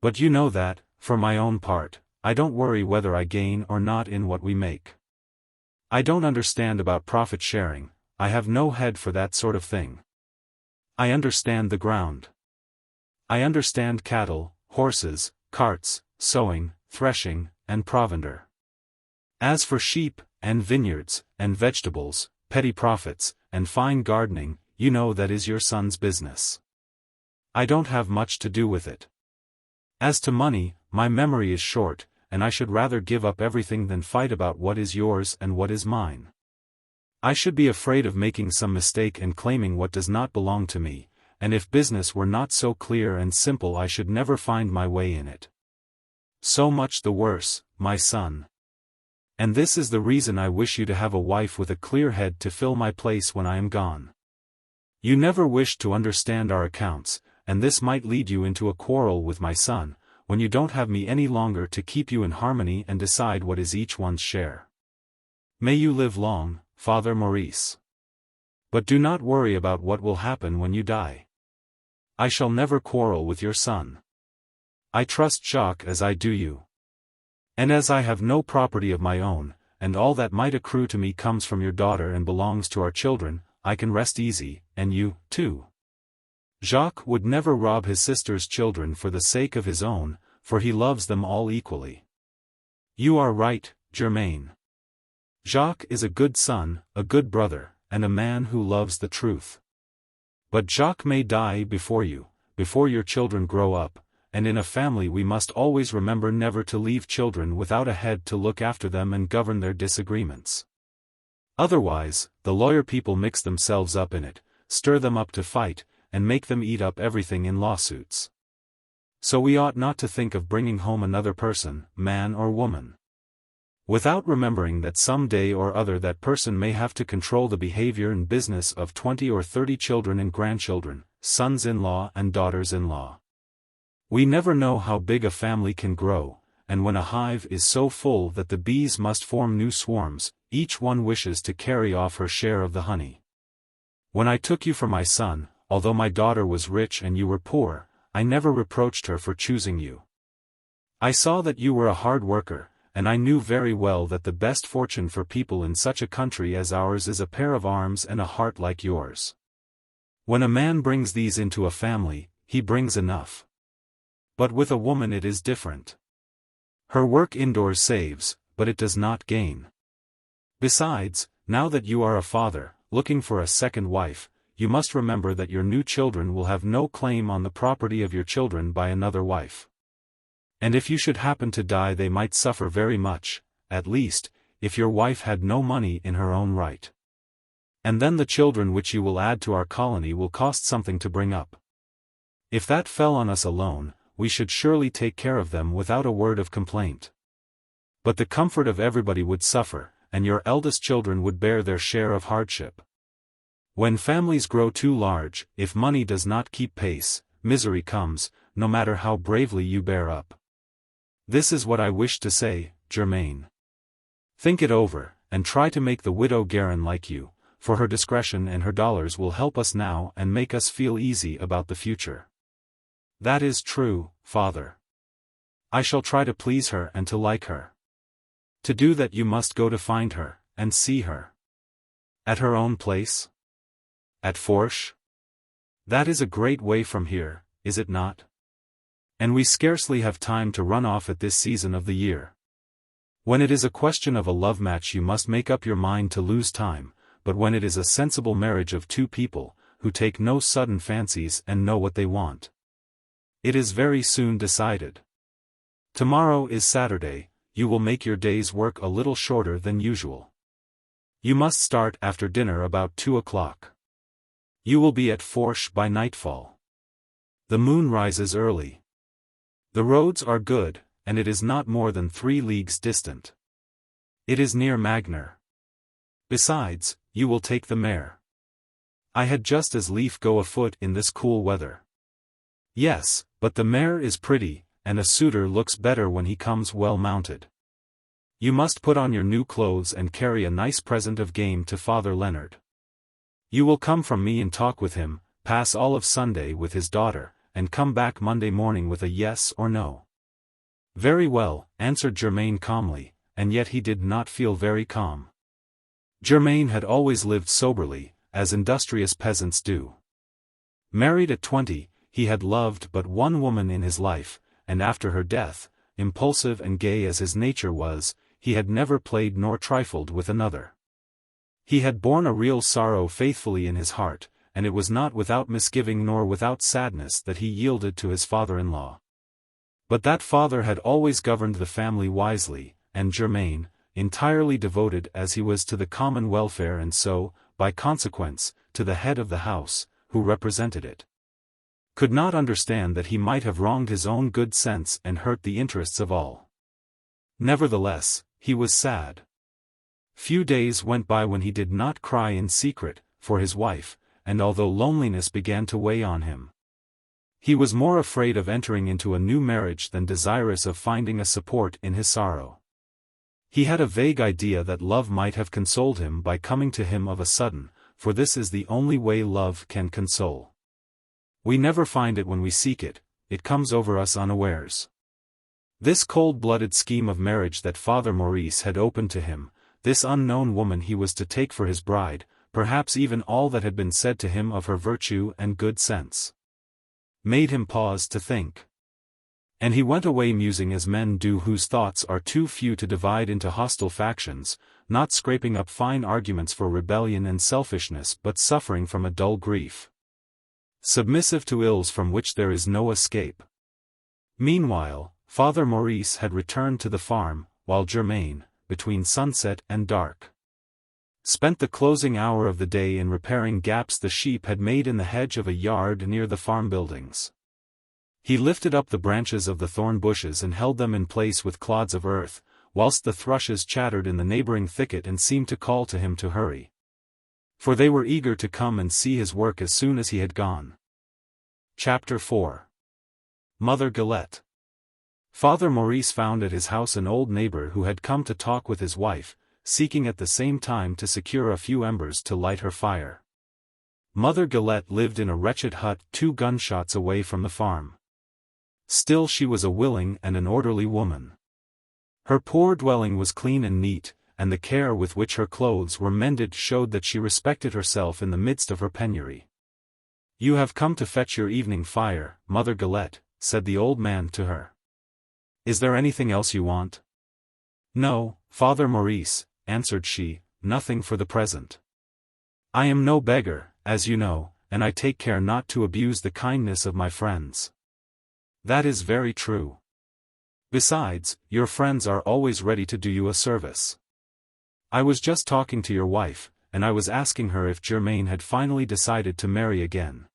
But you know that, for my own part, I don't worry whether I gain or not in what we make. I don't understand about profit sharing, I have no head for that sort of thing. I understand the ground. I understand cattle, horses, carts, sowing, threshing, and provender. As for sheep, and vineyards, and vegetables, petty profits, and fine gardening, you know that is your son's business. I don't have much to do with it. As to money, my memory is short, and I should rather give up everything than fight about what is yours and what is mine. I should be afraid of making some mistake and claiming what does not belong to me, and if business were not so clear and simple I should never find my way in it. So much the worse, my son. And this is the reason I wish you to have a wife with a clear head to fill my place when I am gone. You never wished to understand our accounts, and this might lead you into a quarrel with my son, when you don't have me any longer to keep you in harmony and decide what is each one's share. May you live long, Father Maurice. But do not worry about what will happen when you die. I shall never quarrel with your son. I trust Jacques as I do you. And as I have no property of my own, and all that might accrue to me comes from your daughter and belongs to our children, I can rest easy, and you, too. Jacques would never rob his sister's children for the sake of his own, for he loves them all equally. You are right, Germain. Jacques is a good son, a good brother, and a man who loves the truth. But Jacques may die before you, before your children grow up, and in a family we must always remember never to leave children without a head to look after them and govern their disagreements. Otherwise, the lawyer people mix themselves up in it, stir them up to fight, and make them eat up everything in lawsuits. So we ought not to think of bringing home another person, man or woman, without remembering that some day or other that person may have to control the behavior and business of 20 or 30 children and grandchildren, sons-in-law and daughters-in-law. We never know how big a family can grow, and when a hive is so full that the bees must form new swarms, each one wishes to carry off her share of the honey. When I took you for my son, although my daughter was rich and you were poor, I never reproached her for choosing you. I saw that you were a hard worker, and I knew very well that the best fortune for people in such a country as ours is a pair of arms and a heart like yours. When a man brings these into a family, he brings enough. But with a woman it is different. Her work indoors saves, but it does not gain. Besides, now that you are a father, looking for a second wife, you must remember that your new children will have no claim on the property of your children by another wife. And if you should happen to die they might suffer very much, at least, if your wife had no money in her own right. And then the children which you will add to our colony will cost something to bring up. If that fell on us alone, we should surely take care of them without a word of complaint. But the comfort of everybody would suffer, and your eldest children would bear their share of hardship. When families grow too large, if money does not keep pace, misery comes, no matter how bravely you bear up. This is what I wish to say, Germain. Think it over, and try to make the widow Guerin like you, for her discretion and her dollars will help us now and make us feel easy about the future. That is true, Father. I shall try to please her and to like her. To do that you must go to find her, and see her. At her own place? At Fourche? That is a great way from here, is it not? And we scarcely have time to run off at this season of the year. When it is a question of a love match you must make up your mind to lose time, but when it is a sensible marriage of two people, who take no sudden fancies and know what they want, it is very soon decided. Tomorrow is Saturday, you will make your day's work a little shorter than usual. You must start after dinner about 2 o'clock. You will be at Fourche by nightfall. The moon rises early. The roads are good, and it is not more than 3 leagues distant. It is near Mare. Besides, you will take the Mare. I had just as lief go afoot in this cool weather. Yes, but the mare is pretty, and a suitor looks better when he comes well mounted. You must put on your new clothes and carry a nice present of game to Father Leonard. You will come from me and talk with him, pass all of Sunday with his daughter, and come back Monday morning with a yes or no." "Very well," answered Germain calmly, and yet he did not feel very calm. Germain had always lived soberly, as industrious peasants do. Married at 20, he had loved but one woman in his life, and after her death, impulsive and gay as his nature was, he had never played nor trifled with another. He had borne a real sorrow faithfully in his heart, and it was not without misgiving nor without sadness that he yielded to his father-in-law. But that father had always governed the family wisely, and Germain, entirely devoted as he was to the common welfare and so, by consequence, to the head of the house, who represented it, could not understand that he might have wronged his own good sense and hurt the interests of all. Nevertheless, he was sad. Few days went by when he did not cry in secret for his wife, and although loneliness began to weigh on him, he was more afraid of entering into a new marriage than desirous of finding a support in his sorrow. He had a vague idea that love might have consoled him by coming to him of a sudden, for this is the only way love can console. We never find it when we seek it, it comes over us unawares. This cold-blooded scheme of marriage that Father Maurice had opened to him, this unknown woman he was to take for his bride, perhaps even all that had been said to him of her virtue and good sense, made him pause to think. And he went away musing as men do whose thoughts are too few to divide into hostile factions, not scraping up fine arguments for rebellion and selfishness but suffering from a dull grief, submissive to ills from which there is no escape. Meanwhile, Father Maurice had returned to the farm, while Germain, between sunset and dark, spent the closing hour of the day in repairing gaps the sheep had made in the hedge of a yard near the farm buildings. He lifted up the branches of the thorn bushes and held them in place with clods of earth, whilst the thrushes chattered in the neighboring thicket and seemed to call to him to hurry, for they were eager to come and see his work as soon as he had gone. Chapter 4. Mother Guillette. Father Maurice found at his house an old neighbor who had come to talk with his wife, seeking at the same time to secure a few embers to light her fire. Mother Guillette lived in a wretched hut 2 gunshots away from the farm. Still she was a willing and an orderly woman. Her poor dwelling was clean and neat, and the care with which her clothes were mended showed that she respected herself in the midst of her penury. "You have come to fetch your evening fire, Mother Guillette," said the old man to her. "Is there anything else you want?" "No, Father Maurice," answered she, "nothing for the present. I am no beggar, as you know, and I take care not to abuse the kindness of my friends." "That is very true. Besides, your friends are always ready to do you a service. I was just talking to your wife, and I was asking her if Germain had finally decided to marry again."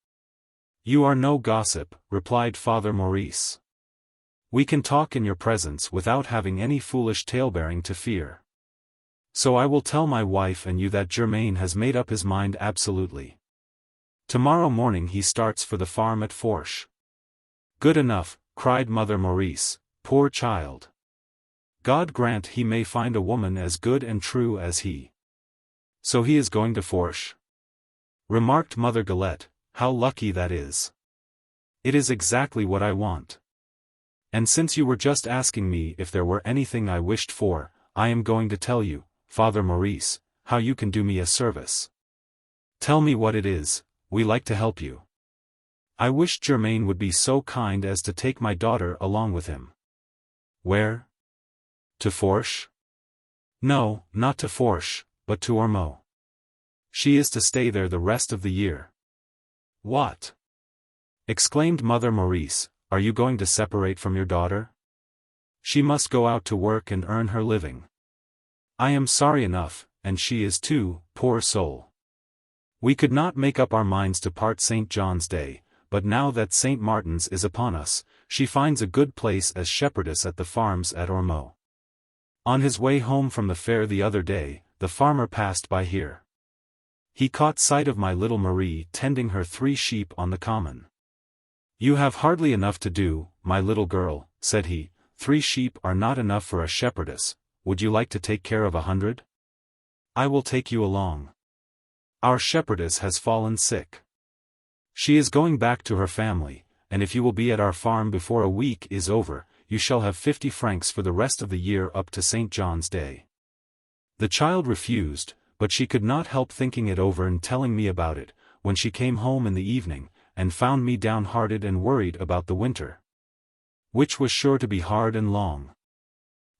"You are no gossip," replied Father Maurice. "We can talk in your presence without having any foolish tale-bearing to fear. So I will tell my wife and you that Germain has made up his mind absolutely. Tomorrow morning he starts for the farm at Fourche." "Good enough," cried Mother Maurice, "poor child. God grant he may find a woman as good and true as he." "So he is going to Fourche?" remarked Mother Guillette. "How lucky that is. It is exactly what I want. And since you were just asking me if there were anything I wished for, I am going to tell you, Father Maurice, how you can do me a service." "Tell me what it is, we like to help you." "I wish Germain would be so kind as to take my daughter along with him." "Where? To Fourche?" "No, not to Fourche, but to Ormeaux. She is to stay there the rest of the year." "What?" exclaimed Mother Maurice, "are you going to separate from your daughter? She must go out to work and earn her living." "I am sorry enough, and she is too, poor soul. We could not make up our minds to part St. John's Day, but now that St. Martin's is upon us, she finds a good place as shepherdess at the farms at Ormeaux. On his way home from the fair the other day, the farmer passed by here. he caught sight of my little Marie tending her 3 sheep on the common. "You have hardly enough to do, my little girl," said he. "3 sheep are not enough for a shepherdess. Would you like to take care of 100? I will take you along. Our shepherdess has fallen sick. She is going back to her family, and if you will be at our farm before a week is over, you shall have 50 francs for the rest of the year up to St. John's Day." The child refused, but she could not help thinking it over and telling me about it, when she came home in the evening, and found me downhearted and worried about the winter, which was sure to be hard and long.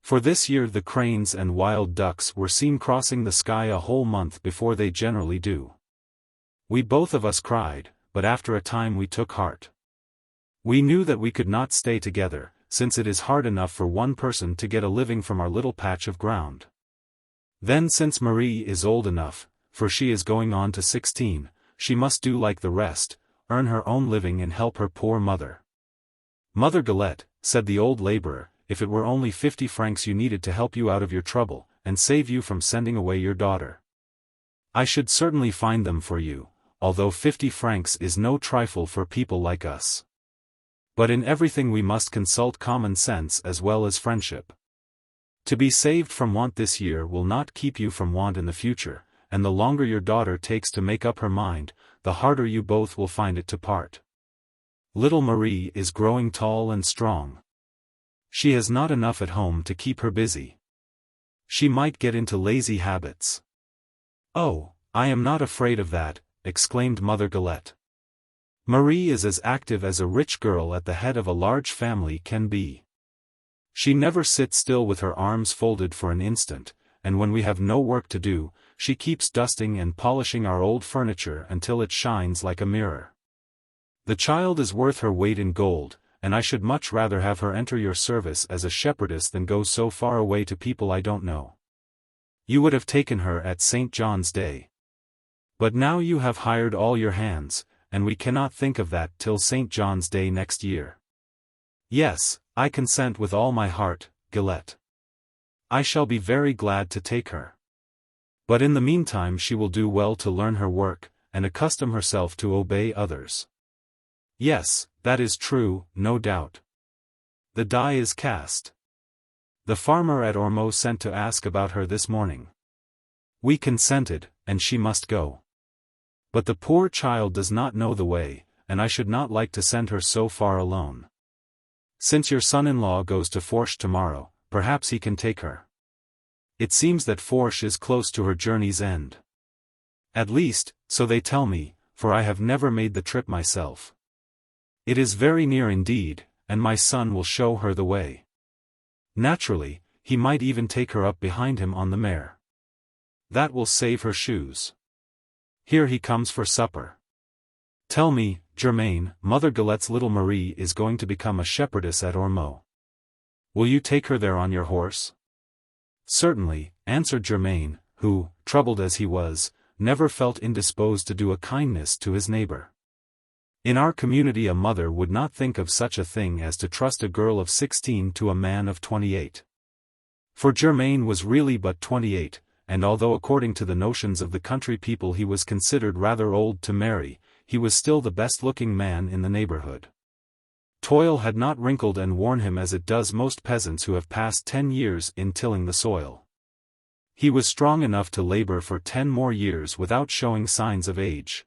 For this year the cranes and wild ducks were seen crossing the sky a whole month before they generally do. We both of us cried, but after a time we took heart. We knew that we could not stay together, since it is hard enough for one person to get a living from our little patch of ground. Then since Marie is old enough, for she is going on to 16, she must do like the rest, earn her own living and help her poor mother. "Mother Guillette," said the old laborer, "if it were only 50 francs you needed to help you out of your trouble, and save you from sending away your daughter, I should certainly find them for you, although 50 francs is no trifle for people like us. But in everything we must consult common sense as well as friendship. To be saved from want this year will not keep you from want in the future, and the longer your daughter takes to make up her mind, the harder you both will find it to part. Little Marie is growing tall and strong. She has not enough at home to keep her busy. She might get into lazy habits." "Oh, I am not afraid of that," exclaimed Mother Guillette. "Marie is as active as a rich girl at the head of a large family can be. She never sits still with her arms folded for an instant, and when we have no work to do, she keeps dusting and polishing our old furniture until it shines like a mirror. The child is worth her weight in gold, and I should much rather have her enter your service as a shepherdess than go so far away to people I don't know. You would have taken her at St. John's Day. But now you have hired all your hands, and we cannot think of that till St. John's Day next year." "Yes, I consent with all my heart, Guillette. I shall be very glad to take her. But in the meantime she will do well to learn her work, and accustom herself to obey others." "Yes, that is true, no doubt. The die is cast. The farmer at Ormeaux sent to ask about her this morning. We consented, and she must go. But the poor child does not know the way, and I should not like to send her so far alone. Since your son-in-law goes to Fourche tomorrow, perhaps he can take her. It seems that Fourche is close to her journey's end. At least, so they tell me, for I have never made the trip myself. It is very near indeed, and my son will show her the way. Naturally, he might even take her up behind him on the mare. That will save her shoes. Here he comes for supper. Tell me, Germain, Mother Guillette's little Marie is going to become a shepherdess at Ormeaux. Will you take her there on your horse?" "Certainly," answered Germain, who, troubled as he was, never felt indisposed to do a kindness to his neighbor. In our community a mother would not think of such a thing as to trust a girl of 16 to a man of 28. For Germain was really but 28, and although according to the notions of the country people he was considered rather old to marry, he was still the best-looking man in the neighborhood. Toil had not wrinkled and worn him as it does most peasants who have passed 10 years in tilling the soil. He was strong enough to labor for 10 more years without showing signs of age.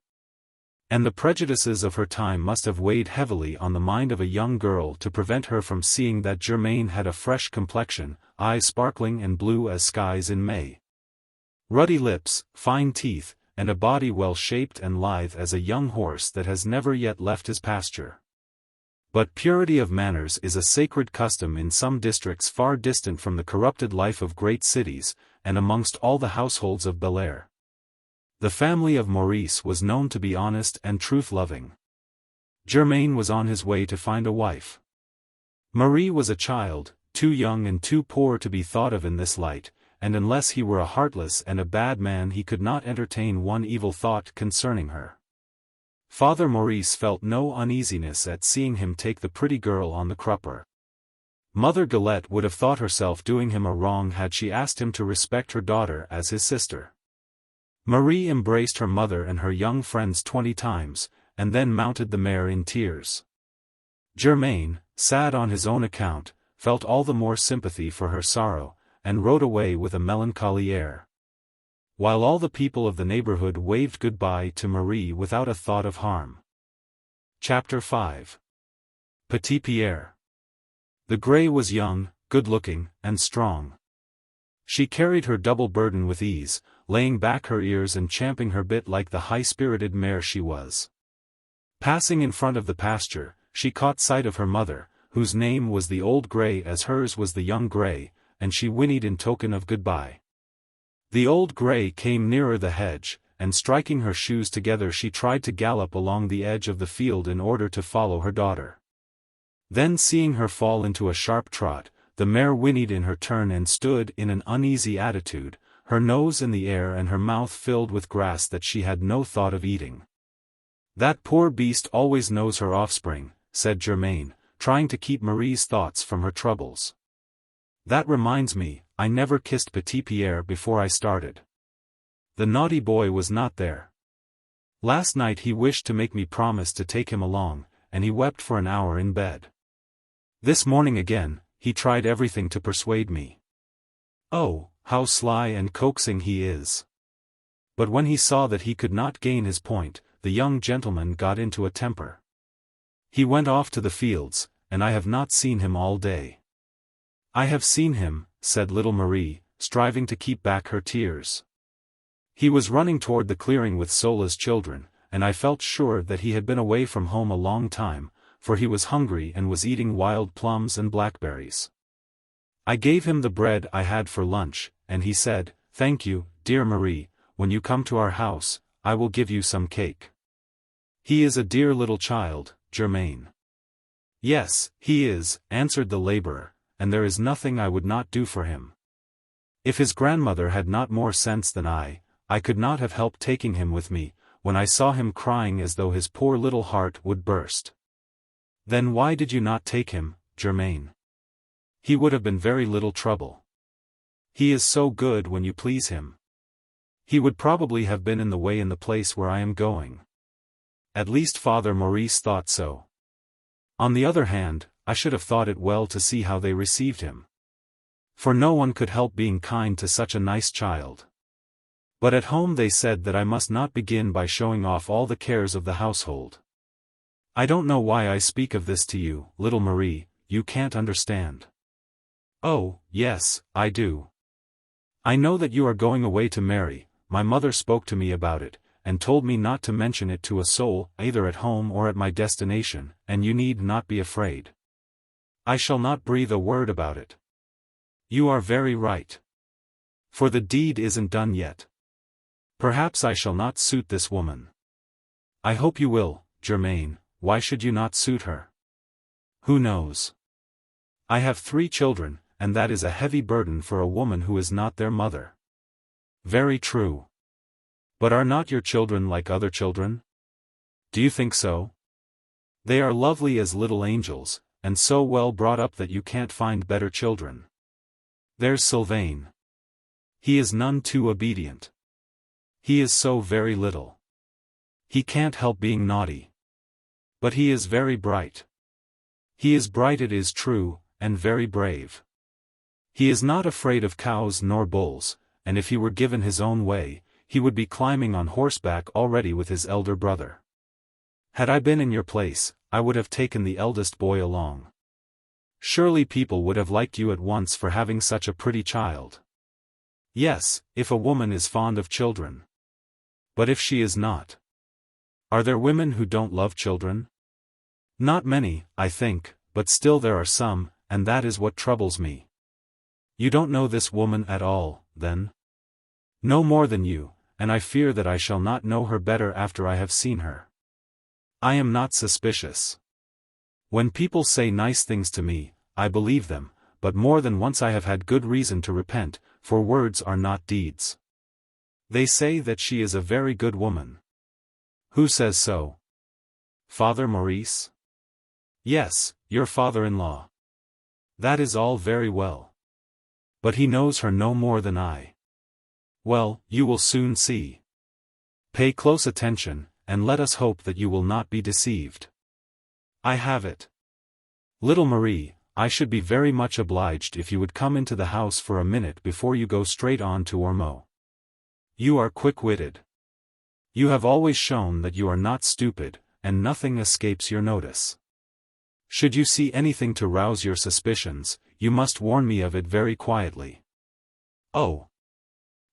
And the prejudices of her time must have weighed heavily on the mind of a young girl to prevent her from seeing that Germain had a fresh complexion, eyes sparkling and blue as skies in May, ruddy lips, fine teeth, and a body well shaped and lithe as a young horse that has never yet left his pasture. But purity of manners is a sacred custom in some districts far distant from the corrupted life of great cities, and amongst all the households of Bel-Air. The family of Maurice was known to be honest and truth-loving. Germain was on his way to find a wife. Marie was a child, too young and too poor to be thought of in this light, and unless he were a heartless and a bad man he could not entertain one evil thought concerning her. Father Maurice felt no uneasiness at seeing him take the pretty girl on the crupper. Mother Guillette would have thought herself doing him a wrong had she asked him to respect her daughter as his sister. Marie embraced her mother and her young friends 20 times, and then mounted the mare in tears. Germain, sad on his own account, felt all the more sympathy for her sorrow, and rode away with a melancholy air. While all the people of the neighborhood waved goodbye to Marie without a thought of harm. Chapter 5. Petit-Pierre. The grey was young, good-looking, and strong. She carried her double burden with ease, laying back her ears and champing her bit like the high-spirited mare she was. Passing in front of the pasture, she caught sight of her mother, whose name was the old grey as hers was the young grey, and she whinnied in token of goodbye. The old grey came nearer the hedge, and striking her shoes together she tried to gallop along the edge of the field in order to follow her daughter. Then seeing her fall into a sharp trot, the mare whinnied in her turn and stood in an uneasy attitude, her nose in the air and her mouth filled with grass that she had no thought of eating. "That poor beast always knows her offspring," said Germain, trying to keep Marie's thoughts from her troubles. "That reminds me, I never kissed Petit-Pierre before I started. The naughty boy was not there. Last night he wished to make me promise to take him along, and he wept for an hour in bed. This morning again, he tried everything to persuade me. Oh, how sly and coaxing he is!" But when he saw that he could not gain his point, the young gentleman got into a temper. He went off to the fields, and I have not seen him all day. "I have seen him," said little Marie, striving to keep back her tears. "He was running toward the clearing with Sola's children, and I felt sure that he had been away from home a long time, for he was hungry and was eating wild plums and blackberries. I gave him the bread I had for lunch, and he said, 'Thank you, dear Marie, when you come to our house, I will give you some cake.' He is a dear little child, Germain." "Yes, he is," answered the laborer, "and there is nothing I would not do for him. If his grandmother had not more sense than I could not have helped taking him with me, when I saw him crying as though his poor little heart would burst." "Then why did you not take him, Germain? He would have been very little trouble. He is so good when you please him. He would probably have been in the way in the place where I am going." At least Father Maurice thought so. On the other hand, I should have thought it well to see how they received him. For no one could help being kind to such a nice child. But at home they said that I must not begin by showing off all the cares of the household. I don't know why I speak of this to you, little Marie, you can't understand. Oh, yes, I do. I know that you are going away to marry. My mother spoke to me about it, and told me not to mention it to a soul, either at home or at my destination, and you need not be afraid. I shall not breathe a word about it. You are very right. For the deed isn't done yet. Perhaps I shall not suit this woman. I hope you will, Germain. Why should you not suit her? Who knows? I have 3 children, and that is a heavy burden for a woman who is not their mother. Very true. But are not your children like other children? Do you think so? They are lovely as little angels, and so well brought up that you can't find better children. There's Sylvain. He is none too obedient. He is so very little. He can't help being naughty. But he is very bright. He is bright, it is true, and very brave. He is not afraid of cows nor bulls, and if he were given his own way, he would be climbing on horseback already with his elder brother. Had I been in your place, I would have taken the eldest boy along. Surely people would have liked you at once for having such a pretty child. Yes, if a woman is fond of children. But if she is not? Are there women who don't love children? Not many, I think, but still there are some, and that is what troubles me. You don't know this woman at all, then? No more than you, and I fear that I shall not know her better after I have seen her. I am not suspicious. When people say nice things to me, I believe them, but more than once I have had good reason to repent, for words are not deeds. They say that she is a very good woman. Who says so? Father Maurice? Yes, your father-in-law. That is all very well. But he knows her no more than I. Well, you will soon see. Pay close attention, and let us hope that you will not be deceived. I have it. Little Marie, I should be very much obliged if you would come into the house for a minute before you go straight on to Ormeaux. You are quick-witted. You have always shown that you are not stupid, and nothing escapes your notice. Should you see anything to rouse your suspicions, you must warn me of it very quietly. Oh.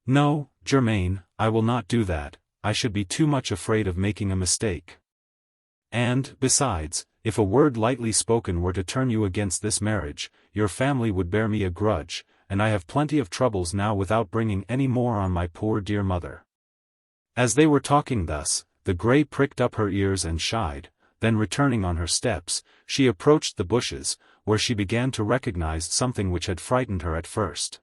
No, Germain, I will not do that. I should be too much afraid of making a mistake. And, besides, if a word lightly spoken were to turn you against this marriage, your family would bear me a grudge, and I have plenty of troubles now without bringing any more on my poor dear mother. As they were talking thus, the grey pricked up her ears and shied, then returning on her steps, she approached the bushes, where she began to recognize something which had frightened her at first.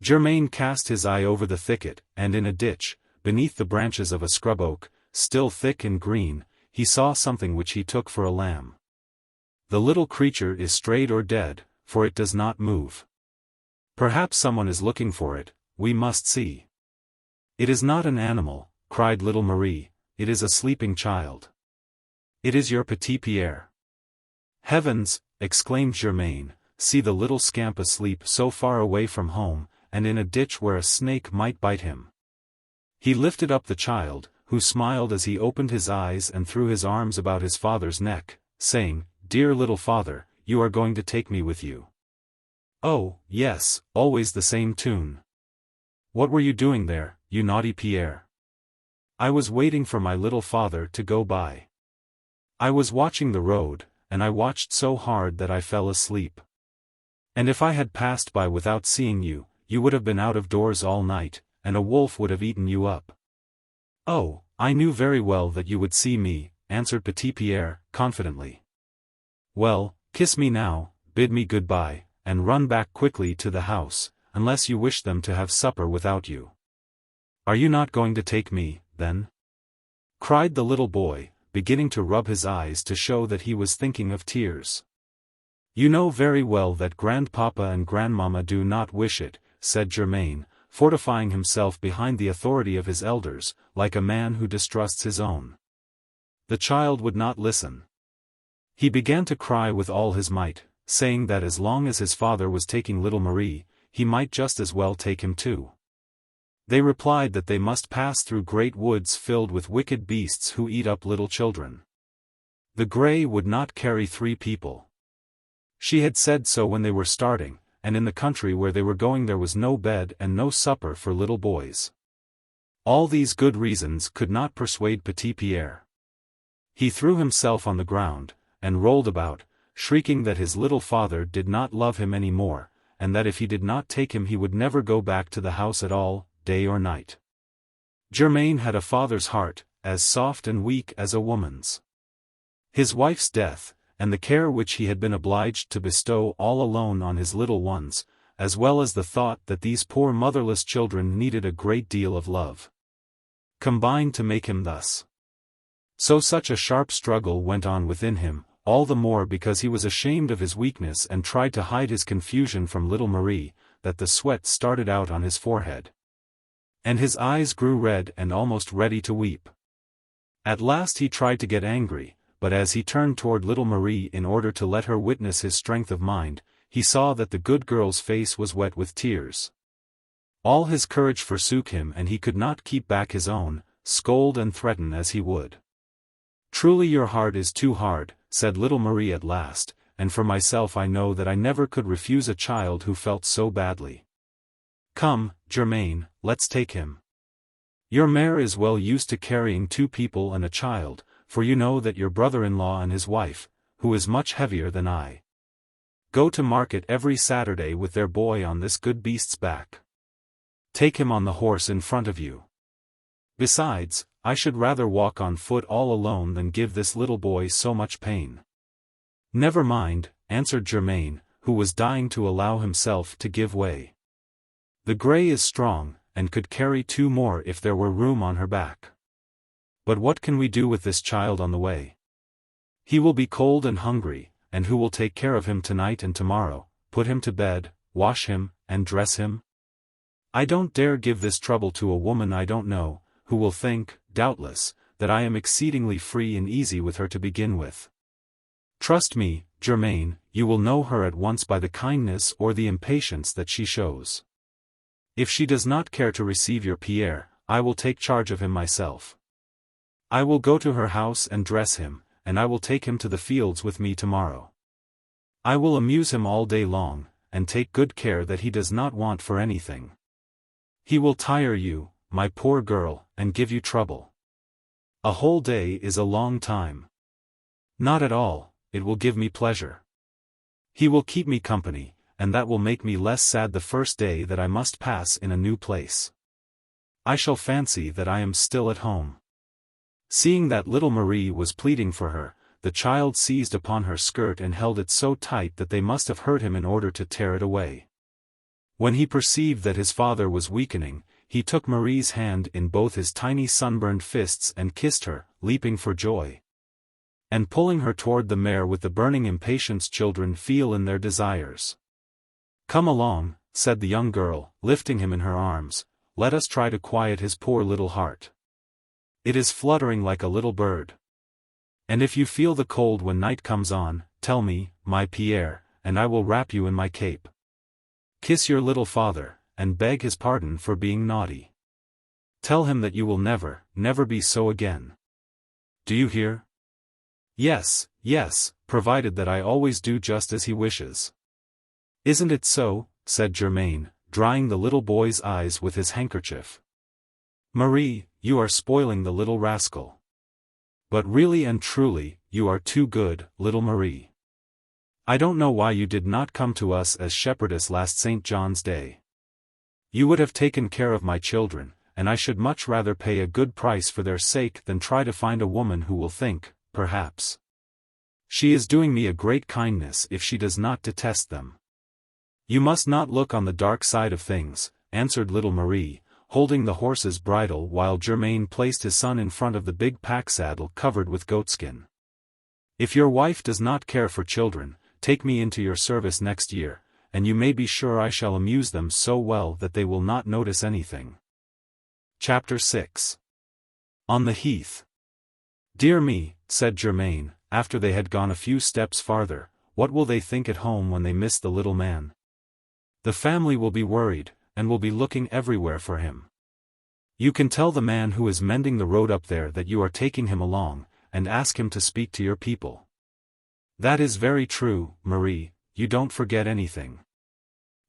Germain cast his eye over the thicket, and in a ditch, beneath the branches of a scrub oak, still thick and green, he saw something which he took for a lamb. The little creature is strayed or dead, for it does not move. Perhaps someone is looking for it, we must see. It is not an animal, cried little Marie, it is a sleeping child. It is your Petit-Pierre. Heavens, exclaimed Germain, see the little scamp asleep so far away from home, and in a ditch where a snake might bite him. He lifted up the child, who smiled as he opened his eyes and threw his arms about his father's neck, saying, Dear little father, you are going to take me with you. Oh, yes, always the same tune. What were you doing there, you naughty Pierre? I was waiting for my little father to go by. I was watching the road, and I watched so hard that I fell asleep. And if I had passed by without seeing you, you would have been out of doors all night, and a wolf would have eaten you up. Oh, I knew very well that you would see me, answered Petit-Pierre, confidently. Well, kiss me now, bid me goodbye, and run back quickly to the house, unless you wish them to have supper without you. Are you not going to take me, then? Cried the little boy, beginning to rub his eyes to show that he was thinking of tears. You know very well that grandpapa and grandmamma do not wish it, said Germain, fortifying himself behind the authority of his elders, like a man who distrusts his own. The child would not listen. He began to cry with all his might, saying that as long as his father was taking little Marie, he might just as well take him too. They replied that they must pass through great woods filled with wicked beasts who eat up little children. The grey would not carry 3 people. She had said so when they were starting, and in the country where they were going there was no bed and no supper for little boys. All these good reasons could not persuade Petit-Pierre. He threw himself on the ground, and rolled about, shrieking that his little father did not love him any more, and that if he did not take him he would never go back to the house at all, day or night. Germain had a father's heart, as soft and weak as a woman's. His wife's death, and the care which he had been obliged to bestow all alone on his little ones, as well as the thought that these poor motherless children needed a great deal of love, combined to make him thus. So such a sharp struggle went on within him, all the more because he was ashamed of his weakness and tried to hide his confusion from little Marie, that the sweat started out on his forehead. And his eyes grew red and almost ready to weep. At last he tried to get angry, but as he turned toward little Marie in order to let her witness his strength of mind, he saw that the good girl's face was wet with tears. All his courage forsook him and he could not keep back his own, scold and threaten as he would. Truly your heart is too hard, said little Marie at last, and for myself I know that I never could refuse a child who felt so badly. Come, Germain, let's take him. Your mare is well used to carrying 2 people and a child, for you know that your brother-in-law and his wife, who is much heavier than I, go to market every Saturday with their boy on this good beast's back. Take him on the horse in front of you. Besides, I should rather walk on foot all alone than give this little boy so much pain. Never mind, answered Germain, who was dying to allow himself to give way. The grey is strong, and could carry 2 more if there were room on her back. But what can we do with this child on the way? He will be cold and hungry, and who will take care of him tonight and tomorrow, put him to bed, wash him, and dress him? I don't dare give this trouble to a woman I don't know, who will think, doubtless, that I am exceedingly free and easy with her to begin with. Trust me, Germain, you will know her at once by the kindness or the impatience that she shows. If she does not care to receive your Pierre, I will take charge of him myself. I will go to her house and dress him, and I will take him to the fields with me tomorrow. I will amuse him all day long, and take good care that he does not want for anything. He will tire you, my poor girl, and give you trouble. A whole day is a long time. Not at all, it will give me pleasure. He will keep me company, and that will make me less sad the first day that I must pass in a new place. I shall fancy that I am still at home. Seeing that little Marie was pleading for her, the child seized upon her skirt and held it so tight that they must have hurt him in order to tear it away. When he perceived that his father was weakening, he took Marie's hand in both his tiny sunburned fists and kissed her, leaping for joy. And pulling her toward the mare with the burning impatience children feel in their desires. "Come along," said the young girl, lifting him in her arms, "let us try to quiet his poor little heart. It is fluttering like a little bird. And if you feel the cold when night comes on, tell me, my Pierre, and I will wrap you in my cape. Kiss your little father, and beg his pardon for being naughty. Tell him that you will never, never be so again. Do you hear?" "Yes, yes, provided that I always do just as he wishes." "Isn't it so?" said Germain, drying the little boy's eyes with his handkerchief. "Marie, you are spoiling the little rascal. But really and truly, you are too good, little Marie. I don't know why you did not come to us as shepherdess last St. John's Day. You would have taken care of my children, and I should much rather pay a good price for their sake than try to find a woman who will think, perhaps. She is doing me a great kindness if she does not detest them." "You must not look on the dark side of things," answered little Marie, holding the horse's bridle while Germain placed his son in front of the big pack saddle covered with goatskin. "If your wife does not care for children, take me into your service next year, and you may be sure I shall amuse them so well that they will not notice anything." Chapter 6. On the Heath. "Dear me," said Germain, after they had gone a few steps farther, "what will they think at home when they miss the little man? The family will be worried, and will be looking everywhere for him. You can tell the man who is mending the road up there that you are taking him along, and ask him to speak to your people." "That is very true, Marie, you don't forget anything.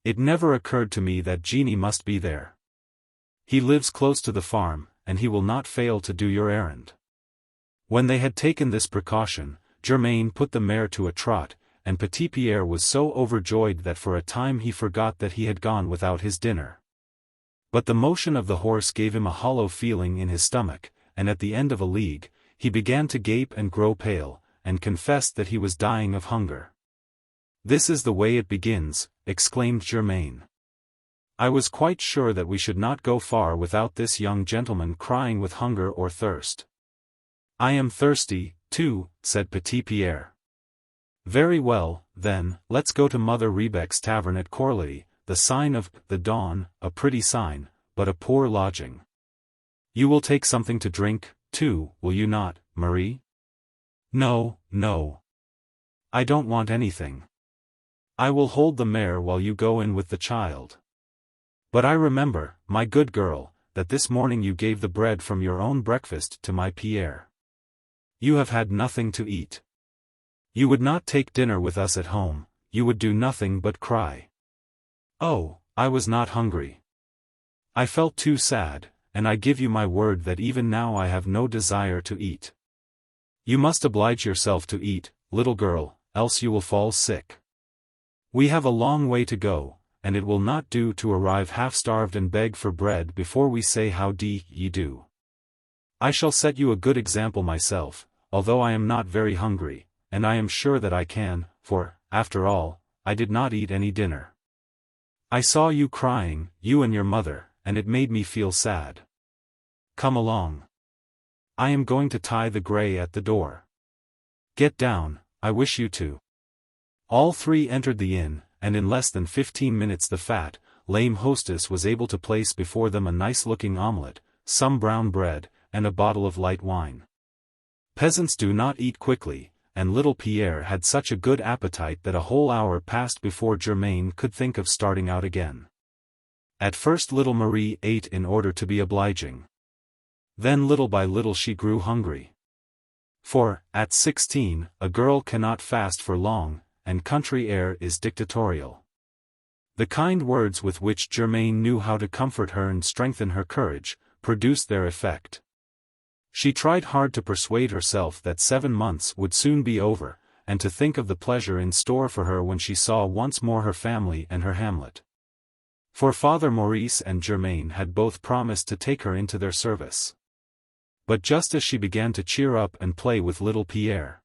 It never occurred to me that Jeannie must be there. He lives close to the farm, and he will not fail to do your errand." When they had taken this precaution, Germain put the mare to a trot, and Petit-Pierre was so overjoyed that for a time he forgot that he had gone without his dinner. But the motion of the horse gave him a hollow feeling in his stomach, and at the end of a league, he began to gape and grow pale, and confessed that he was dying of hunger. "This is the way it begins," exclaimed Germain. "I was quite sure that we should not go far without this young gentleman crying with hunger or thirst." "I am thirsty, too," said Petit-Pierre. "Very well, then, let's go to Mother Rebec's tavern at Corley, the sign of the Dawn, a pretty sign, but a poor lodging. You will take something to drink, too, will you not, Marie?" "No, no. I don't want anything. I will hold the mare while you go in with the child. But I remember, my good girl, that this morning you gave the bread from your own breakfast to my Pierre. You have had nothing to eat. You would not take dinner with us at home, you would do nothing but cry." "Oh, I was not hungry. I felt too sad, and I give you my word that even now I have no desire to eat." "You must oblige yourself to eat, little girl, else you will fall sick. We have a long way to go, and it will not do to arrive half-starved and beg for bread before we say how ye do. I shall set you a good example myself, although I am not very hungry, and I am sure that I can, for, after all, I did not eat any dinner. I saw you crying, you and your mother, and it made me feel sad. Come along. I am going to tie the gray at the door. Get down, I wish you to." All three entered the inn, and in less than 15 minutes the fat, lame hostess was able to place before them a nice-looking omelette, some brown bread, and a bottle of light wine. Peasants do not eat quickly, and little Pierre had such a good appetite that a whole hour passed before Germain could think of starting out again. At first little Marie ate in order to be obliging. Then little by little she grew hungry. For, at 16, a girl cannot fast for long, and country air is dictatorial. The kind words with which Germain knew how to comfort her and strengthen her courage, produced their effect. She tried hard to persuade herself that 7 months would soon be over, and to think of the pleasure in store for her when she saw once more her family and her hamlet. For Father Maurice and Germain had both promised to take her into their service. But just as she began to cheer up and play with little Pierre,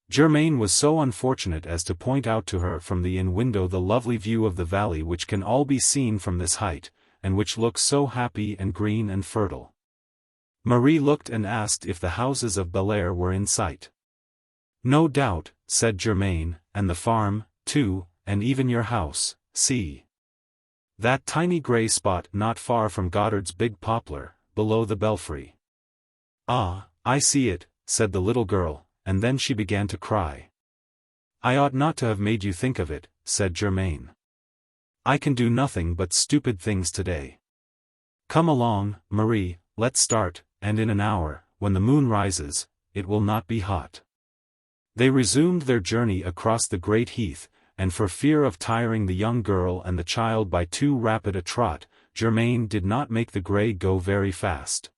Germain was so unfortunate as to point out to her from the inn window the lovely view of the valley which can all be seen from this height, and which looks so happy and green and fertile. Marie looked and asked if the houses of Belle were in sight. "No doubt," said Germain, "and the farm, too, and even your house, see. That tiny grey spot not far from Goddard's big poplar, below the belfry." "Ah, I see it," said the little girl, and then she began to cry. "I ought not to have made you think of it," said Germain. "I can do nothing but stupid things today. Come along, Marie, let's start, and in an hour, when the moon rises, it will not be hot." They resumed their journey across the great heath, and for fear of tiring the young girl and the child by too rapid a trot, Germain did not make the grey go very fast.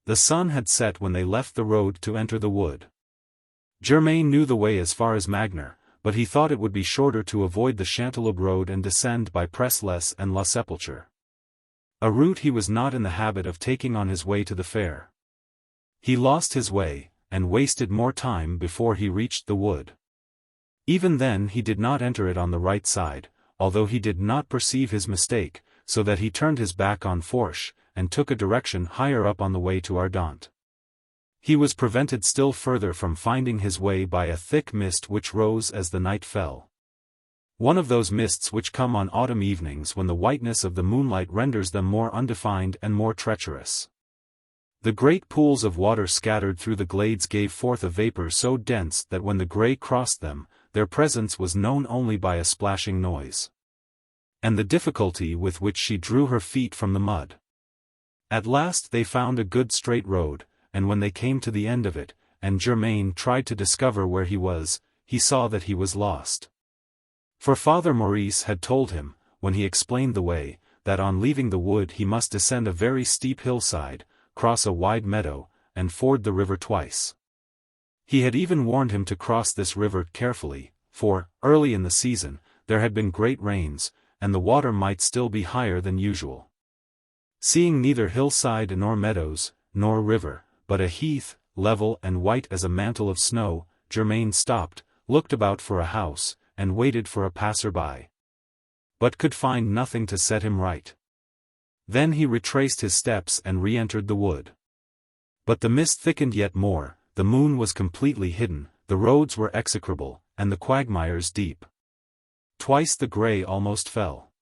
The sun had set when they left the road to enter the wood. Germain knew the way as far as Magner, but he thought it would be shorter to avoid the Chanteloube road and descend by Presles and La Sepulchre. A route he was not in the habit of taking on his way to the fair. He lost his way, and wasted more time before he reached the wood. Even then he did not enter it on the right side, although he did not perceive his mistake, so that he turned his back on Fourche, and took a direction higher up on the way to Ardentes. He was prevented still further from finding his way by a thick mist which rose as the night fell. One of those mists which come on autumn evenings when the whiteness of the moonlight renders them more undefined and more treacherous. The great pools of water scattered through the glades gave forth a vapor so dense that when the grey crossed them, their presence was known only by a splashing noise. And the difficulty with which she drew her feet from the mud. At last they found a good straight road, and when they came to the end of it, and Germain tried to discover where he was, he saw that he was lost. For Father Maurice had told him, when he explained the way, that on leaving the wood he must descend a very steep hillside, cross a wide meadow, and ford the river twice. He had even warned him to cross this river carefully, for, early in the season, there had been great rains, and the water might still be higher than usual. Seeing neither hillside nor meadows, nor river, but a heath, level and white as a mantle of snow, Germain stopped, looked about for a house, and waited for a passer-by. But could find nothing to set him right. Then he retraced his steps and re-entered the wood. But the mist thickened yet more, the moon was completely hidden, the roads were execrable, and the quagmires deep. Twice the grey almost fell.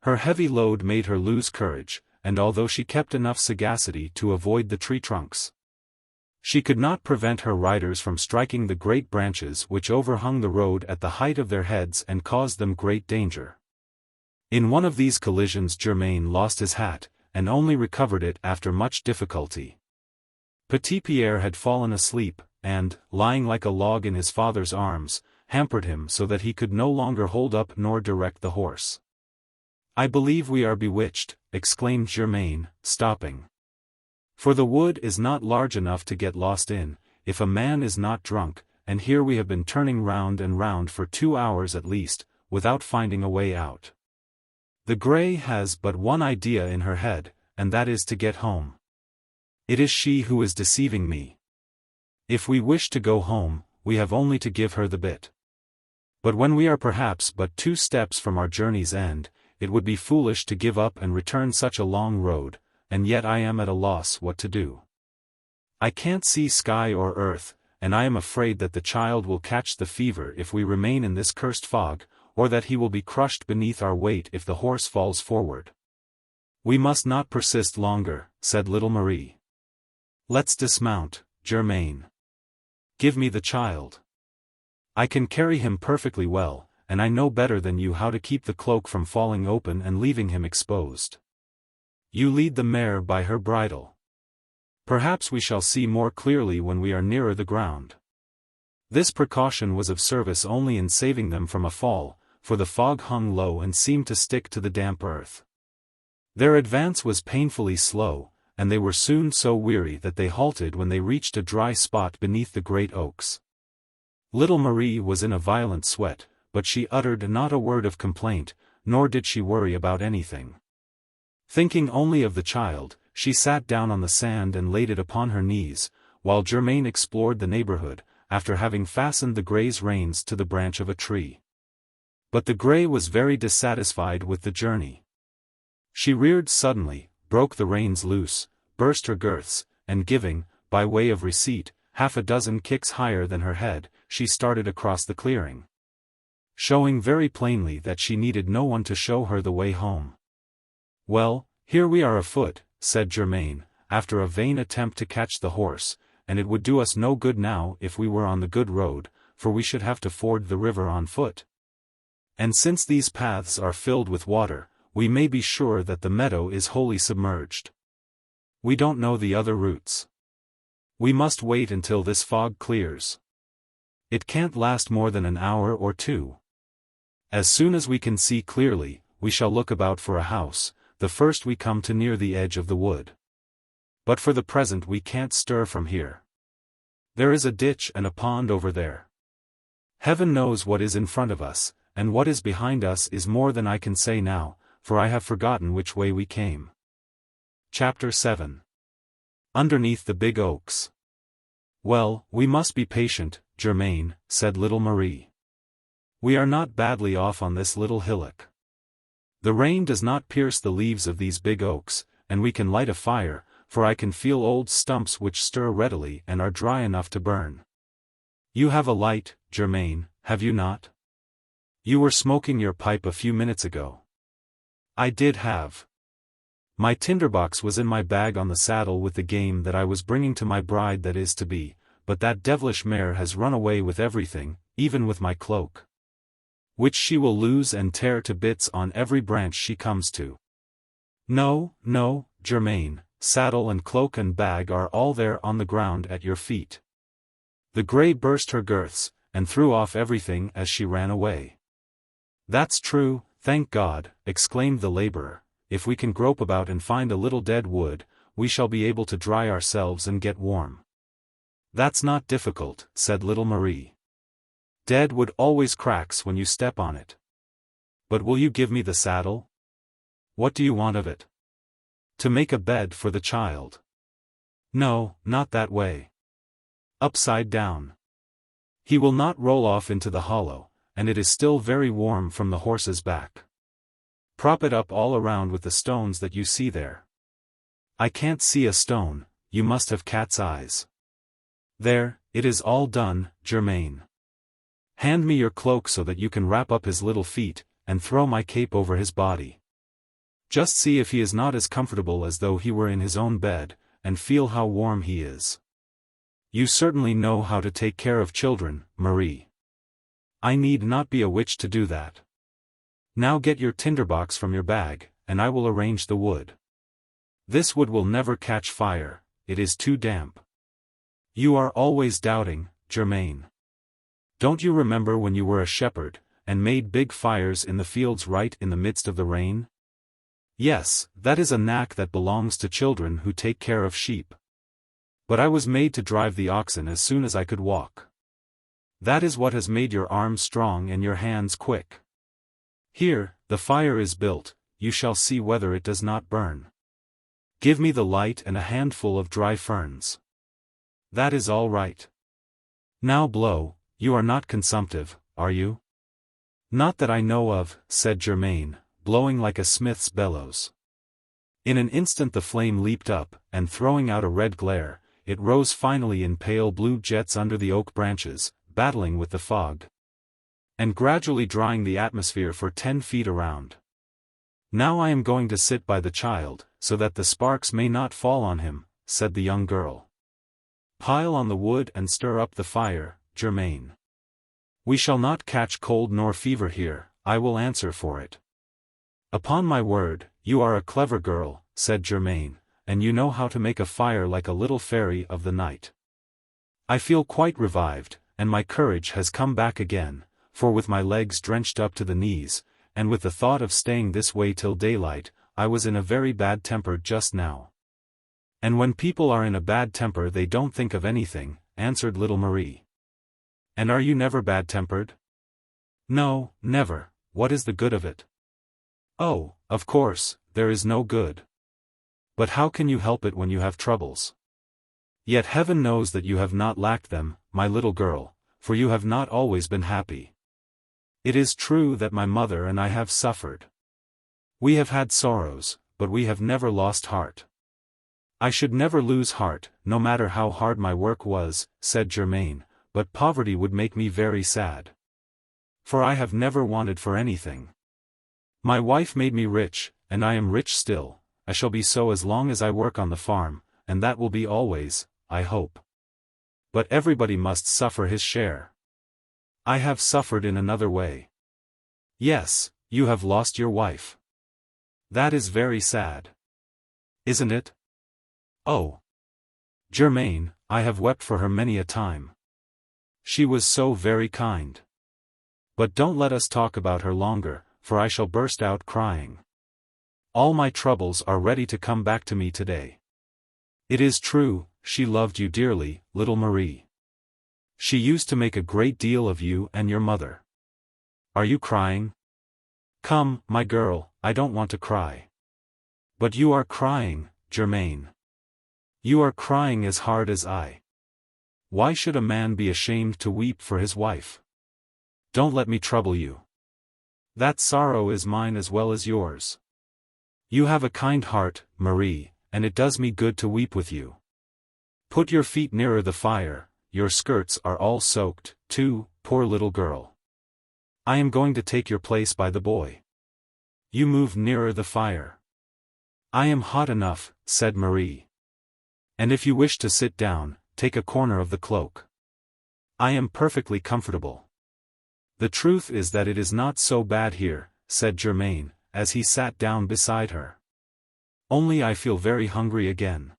Her heavy load made her lose courage, and although she kept enough sagacity to avoid the tree trunks, she could not prevent her riders from striking the great branches which overhung the road at the height of their heads and caused them great danger. In one of these collisions Germain lost his hat, and only recovered it after much difficulty. Petit-Pierre had fallen asleep, and, lying like a log in his father's arms, hampered him so that he could no longer hold up nor direct the horse. "I believe we are bewitched," exclaimed Germain, stopping. "For the wood is not large enough to get lost in, if a man is not drunk, and here we have been turning round and round for 2 hours at least, without finding a way out. The grey has but one idea in her head, and that is to get home. It is she who is deceiving me. If we wish to go home, we have only to give her the bit. But when we are perhaps but 2 steps from our journey's end, it would be foolish to give up and return such a long road, and yet I am at a loss what to do. I can't see sky or earth, and I am afraid that the child will catch the fever if we remain in this cursed fog, or that he will be crushed beneath our weight if the horse falls forward. We must not persist longer, said little Marie. Let's dismount, Germain. Give me the child. I can carry him perfectly well, and I know better than you how to keep the cloak from falling open and leaving him exposed. You lead the mare by her bridle. Perhaps we shall see more clearly when we are nearer the ground. This precaution was of service only in saving them from a fall, for the fog hung low and seemed to stick to the damp earth. Their advance was painfully slow, and they were soon so weary that they halted when they reached a dry spot beneath the great oaks. Little Marie was in a violent sweat, but she uttered not a word of complaint, nor did she worry about anything. Thinking only of the child, she sat down on the sand and laid it upon her knees, while Germain explored the neighborhood, after having fastened the grey's reins to the branch of a tree. But the grey was very dissatisfied with the journey. She reared suddenly, broke the reins loose, burst her girths, and giving, by way of receipt, half a dozen kicks higher than her head, she started across the clearing, showing very plainly that she needed no one to show her the way home. "Well, here we are afoot," said Germain, after a vain attempt to catch the horse, "and it would do us no good now if we were on the good road, for we should have to ford the river on foot. And since these paths are filled with water, we may be sure that the meadow is wholly submerged. We don't know the other routes. We must wait until this fog clears. It can't last more than an hour or two. As soon as we can see clearly, we shall look about for a house, the first we come to near the edge of the wood. But for the present we can't stir from here. There is a ditch and a pond over there. Heaven knows what is in front of us, and what is behind us is more than I can say now, for I have forgotten which way we came." Chapter 7. Underneath the big oaks. "Well, we must be patient, Germain," said little Marie. "We are not badly off on this little hillock. The rain does not pierce the leaves of these big oaks, and we can light a fire, for I can feel old stumps which stir readily and are dry enough to burn. You have a light, Germain, have you not? You were smoking your pipe a few minutes ago." "I did have. My tinderbox was in my bag on the saddle with the game that I was bringing to my bride that is to be, but that devilish mare has run away with everything, even with my cloak, which she will lose and tear to bits on every branch she comes to. No, no, Germain, saddle and cloak and bag are all there on the ground at your feet." The grey burst her girths, and threw off everything as she ran away. "That's true, thank God," exclaimed the laborer. "If we can grope about and find a little dead wood, we shall be able to dry ourselves and get warm." "That's not difficult," said little Marie. "Dead wood always cracks when you step on it. But will you give me the saddle? What do you want of it?" "To make a bed for the child." "No, not that way. Upside down. He will not roll off into the hollow, and it is still very warm from the horse's back. Prop it up all around with the stones that you see there." "I can't see a stone, you must have cat's eyes." "There, it is all done, Germain. Hand me your cloak so that you can wrap up his little feet, and throw my cape over his body. Just see if he is not as comfortable as though he were in his own bed, and feel how warm he is. You certainly know how to take care of children, Marie. I need not be a witch to do that. Now get your tinderbox from your bag, and I will arrange the wood. This wood will never catch fire, it is too damp. You are always doubting, Germain. Don't you remember when you were a shepherd, and made big fires in the fields right in the midst of the rain? Yes, that is a knack that belongs to children who take care of sheep. But I was made to drive the oxen as soon as I could walk. That is what has made your arms strong and your hands quick. Here, the fire is built, you shall see whether it does not burn. Give me the light and a handful of dry ferns. That is all right. Now blow, you are not consumptive, are you?" "Not that I know of," said Germain, blowing like a smith's bellows. In an instant the flame leaped up, and throwing out a red glare, it rose finally in pale blue jets under the oak branches, battling with the fog, and gradually drying the atmosphere for 10 feet around. "Now I am going to sit by the child, so that the sparks may not fall on him," said the young girl. "Pile on the wood and stir up the fire, Germain. We shall not catch cold nor fever here, I will answer for it." "Upon my word, you are a clever girl," said Germain, "and you know how to make a fire like a little fairy of the night. I feel quite revived, and my courage has come back again, for with my legs drenched up to the knees, and with the thought of staying this way till daylight, I was in a very bad temper just now." "And when people are in a bad temper they don't think of anything," answered little Marie. "And are you never bad-tempered?" "No, never. What is the good of it?" "Oh, of course, there is no good. But how can you help it when you have troubles? Yet heaven knows that you have not lacked them, my little girl, for you have not always been happy. It is true that my mother and I have suffered. We have had sorrows, but we have never lost heart." "I should never lose heart, no matter how hard my work was," said Germain, "but poverty would make me very sad. For I have never wanted for anything. My wife made me rich, and I am rich still. I shall be so as long as I work on the farm, and that will be always, I hope. But everybody must suffer his share. I have suffered in another way." "Yes, you have lost your wife. That is very sad. Isn't it?" "Oh, Germain, I have wept for her many a time. She was so very kind. But don't let us talk about her longer, for I shall burst out crying. All my troubles are ready to come back to me today. It is true, she loved you dearly, little Marie. She used to make a great deal of you and your mother. Are you crying?" "Come, my girl, I don't want to cry." "But you are crying, Germain. You are crying as hard as I. Why should a man be ashamed to weep for his wife? Don't let me trouble you. That sorrow is mine as well as yours. You have a kind heart, Marie, and it does me good to weep with you. Put your feet nearer the fire, your skirts are all soaked, too, poor little girl. I am going to take your place by the boy. You move nearer the fire." "I am hot enough," said Marie. "And if you wish to sit down, take a corner of the cloak. I am perfectly comfortable." "The truth is that it is not so bad here," said Germain, as he sat down beside her. "Only I feel very hungry again.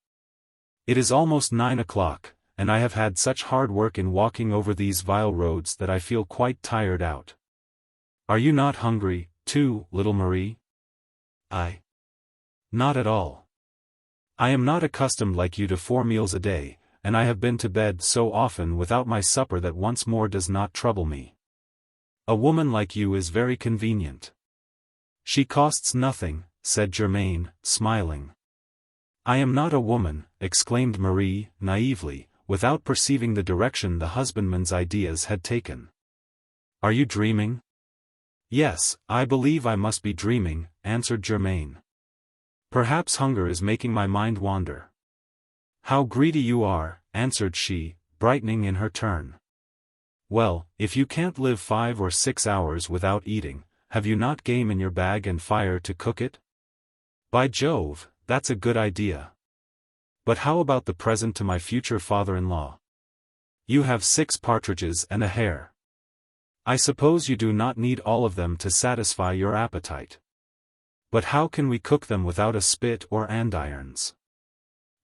It is almost 9 o'clock, and I have had such hard work in walking over these vile roads that I feel quite tired out. Are you not hungry, too, little Marie?" "Not at all. I am not accustomed like you to 4 meals a day, and I have been to bed so often without my supper that once more does not trouble me. A woman like you is very convenient." "She costs nothing," said Germain, smiling. "I am not a woman," exclaimed Marie, naively, without perceiving the direction the husbandman's ideas had taken. "Are you dreaming?" "Yes, I believe I must be dreaming," answered Germain. "Perhaps hunger is making my mind wander." "How greedy you are," answered she, brightening in her turn. "Well, if you can't live 5 or 6 hours without eating, have you not game in your bag and fire to cook it? By Jove, that's a good idea. But how about the present to my future father-in-law? You have 6 partridges and a hare. I suppose you do not need all of them to satisfy your appetite. But how can we cook them without a spit or andirons?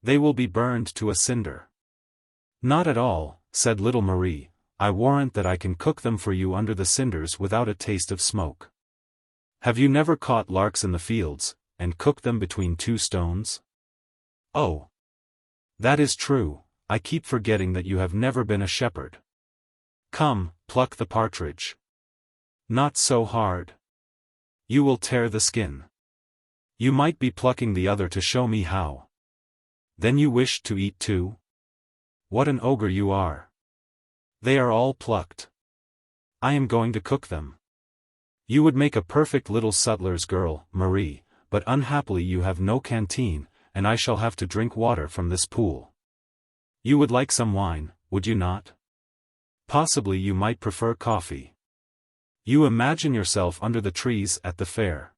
They will be burned to a cinder." "Not at all," said little Marie, "I warrant that I can cook them for you under the cinders without a taste of smoke. Have you never caught larks in the fields, and cooked them between 2 stones? Oh! That is true, I keep forgetting that you have never been a shepherd. Come, pluck the partridge. Not so hard. You will tear the skin. You might be plucking the other to show me how. Then you wish to eat too? What an ogre you are. They are all plucked. I am going to cook them. You would make a perfect little sutler's girl, Marie, but unhappily you have no canteen, and I shall have to drink water from this pool. You would like some wine, would you not? Possibly you might prefer coffee. You imagine yourself under the trees at the fair.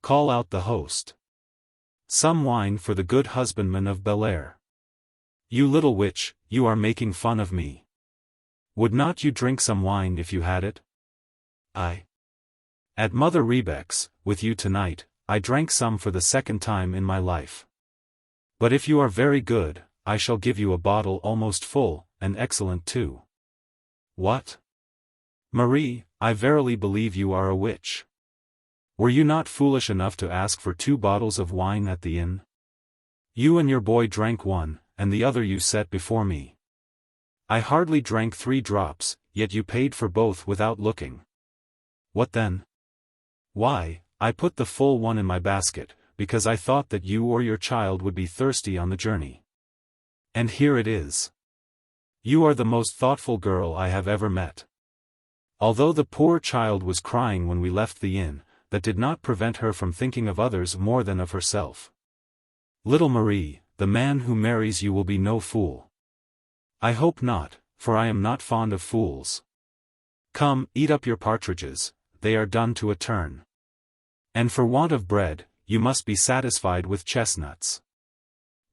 Call out the host. Some wine for the good husbandman of Bel. You little witch, you are making fun of me. Would not you drink some wine if you had it? At Mother Rebecca's, with you tonight, I drank some for the second time in my life. But if you are very good, I shall give you a bottle almost full, and excellent too. What? Marie, I verily believe you are a witch. Were you not foolish enough to ask for 2 bottles of wine at the inn? You and your boy drank one, and the other you set before me. I hardly drank 3 drops, yet you paid for both without looking. What then? Why, I put the full one in my basket, because I thought that you or your child would be thirsty on the journey. And here it is. You are the most thoughtful girl I have ever met. Although the poor child was crying when we left the inn, that did not prevent her from thinking of others more than of herself. Little Marie, the man who marries you will be no fool. I hope not, for I am not fond of fools. Come, eat up your partridges, they are done to a turn. And for want of bread, you must be satisfied with chestnuts.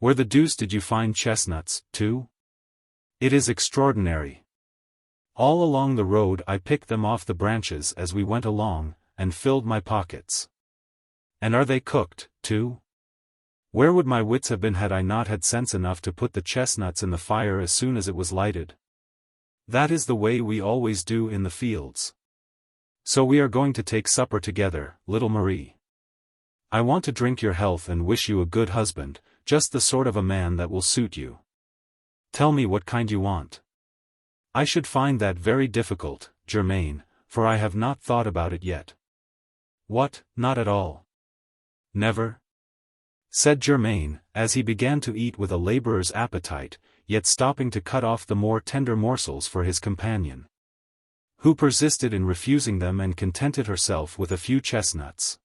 Where the deuce did you find chestnuts, too? It is extraordinary. All along the road I picked them off the branches as we went along, and filled my pockets. And are they cooked, too? Where would my wits have been had I not had sense enough to put the chestnuts in the fire as soon as it was lighted? That is the way we always do in the fields. So we are going to take supper together, little Marie. I want to drink your health and wish you a good husband, just the sort of a man that will suit you. Tell me what kind you want. I should find that very difficult, Germain, for I have not thought about it yet. What, not at all? Never? Said Germain, as he began to eat with a laborer's appetite, yet stopping to cut off the more tender morsels for his companion, who persisted in refusing them and contented herself with a few chestnuts.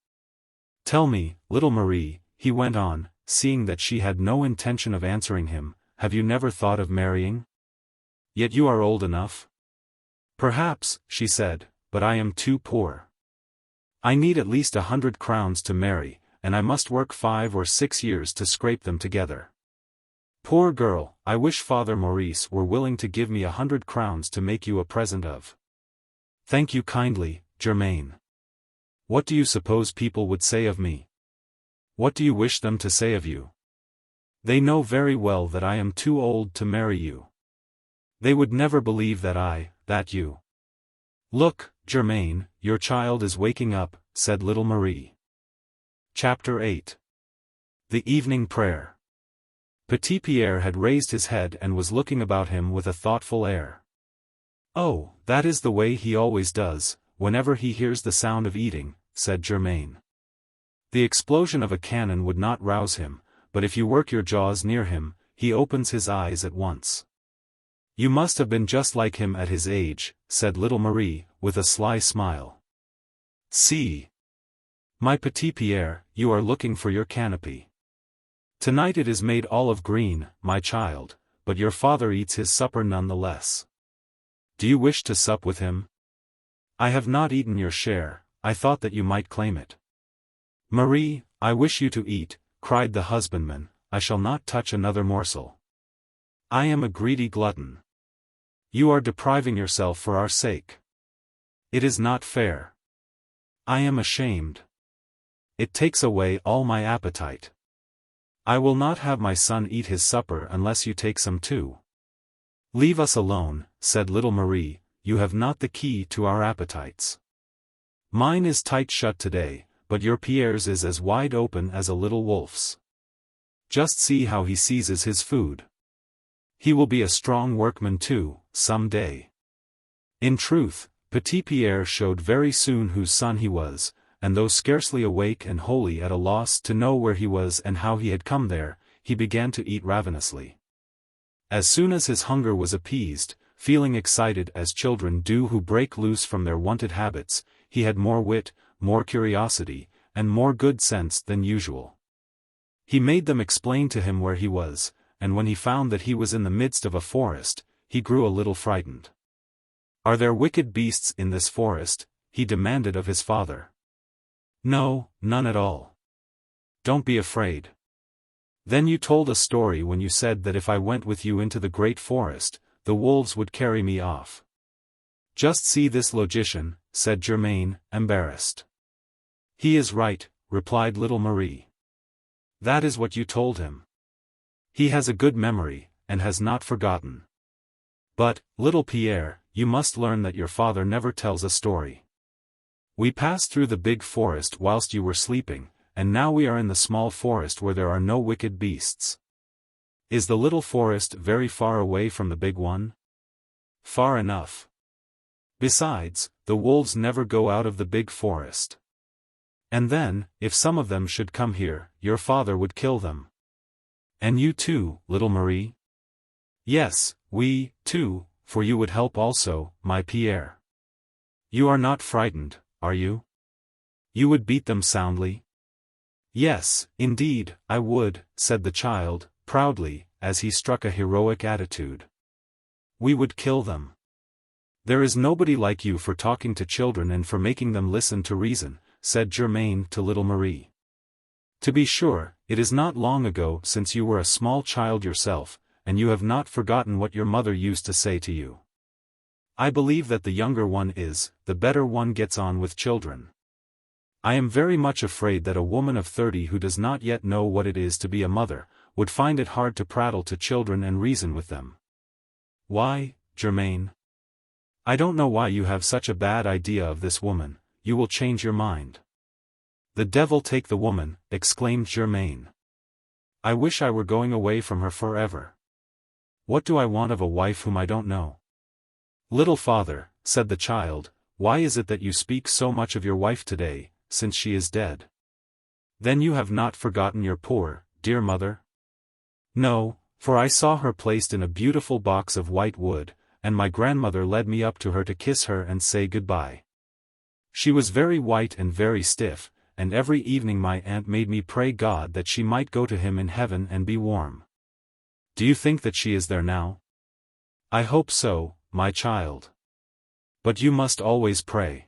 Tell me, little Marie, he went on, seeing that she had no intention of answering him, have you never thought of marrying? Yet you are old enough. Perhaps, she said, but I am too poor. I need at least 100 crowns to marry, and I must work 5 or 6 years to scrape them together. Poor girl, I wish Father Maurice were willing to give me 100 crowns to make you a present of. Thank you kindly, Germain. What do you suppose people would say of me? What do you wish them to say of you? They know very well that I am too old to marry you. They would never believe that you. Look, Germain, your child is waking up, said little Marie. Chapter 8. The Evening Prayer. Petit-Pierre had raised his head and was looking about him with a thoughtful air. Oh, that is the way he always does, whenever he hears the sound of eating, said Germain. The explosion of a cannon would not rouse him, but if you work your jaws near him, he opens his eyes at once. You must have been just like him at his age, said little Marie, with a sly smile. See. My Petit-Pierre, you are looking for your canopy. Tonight it is made olive green, my child, but your father eats his supper none the less. Do you wish to sup with him? I have not eaten your share, I thought that you might claim it. Marie, I wish you to eat, cried the husbandman, I shall not touch another morsel. I am a greedy glutton. You are depriving yourself for our sake. It is not fair. I am ashamed. It takes away all my appetite. I will not have my son eat his supper unless you take some too. Leave us alone, said little Marie, you have not the key to our appetites. Mine is tight shut today, but your Pierre's is as wide open as a little wolf's. Just see how he seizes his food. He will be a strong workman too, some day. In truth, Petit-Pierre showed very soon whose son he was, and though scarcely awake and wholly at a loss to know where he was and how he had come there, he began to eat ravenously. As soon as his hunger was appeased, feeling excited as children do who break loose from their wonted habits, he had more wit, more curiosity, and more good sense than usual. He made them explain to him where he was, and when he found that he was in the midst of a forest, he grew a little frightened. Are there wicked beasts in this forest? He demanded of his father. No, none at all. Don't be afraid. Then you told a story when you said that if I went with you into the great forest, the wolves would carry me off. Just see this logician, said Germain, embarrassed. He is right, replied little Marie. That is what you told him. He has a good memory, and has not forgotten. But, little Pierre, you must learn that your father never tells a story. We passed through the big forest whilst you were sleeping, and now we are in the small forest where there are no wicked beasts. Is the little forest very far away from the big one? Far enough. Besides, the wolves never go out of the big forest. And then, if some of them should come here, your father would kill them. And you too, little Marie? Yes, we, too, for you would help also, my Pierre. You are not frightened, are you? You would beat them soundly? Yes, indeed, I would, said the child, proudly, as he struck a heroic attitude. We would kill them. There is nobody like you for talking to children and for making them listen to reason, said Germain to little Marie. To be sure, it is not long ago since you were a small child yourself, and you have not forgotten what your mother used to say to you. I believe that the younger one is, the better one gets on with children. I am very much afraid that a woman of 30 who does not yet know what it is to be a mother, would find it hard to prattle to children and reason with them. Why, Germain? I don't know why you have such a bad idea of this woman. You will change your mind. The devil take the woman, exclaimed Germain. I wish I were going away from her forever. What do I want of a wife whom I don't know? Little father, said the child, why is it that you speak so much of your wife today, since she is dead? Then you have not forgotten your poor, dear mother? No, for I saw her placed in a beautiful box of white wood, and my grandmother led me up to her to kiss her and say goodbye. She was very white and very stiff, and every evening my aunt made me pray God that she might go to him in heaven and be warm. Do you think that she is there now? I hope so, my child. But you must always pray.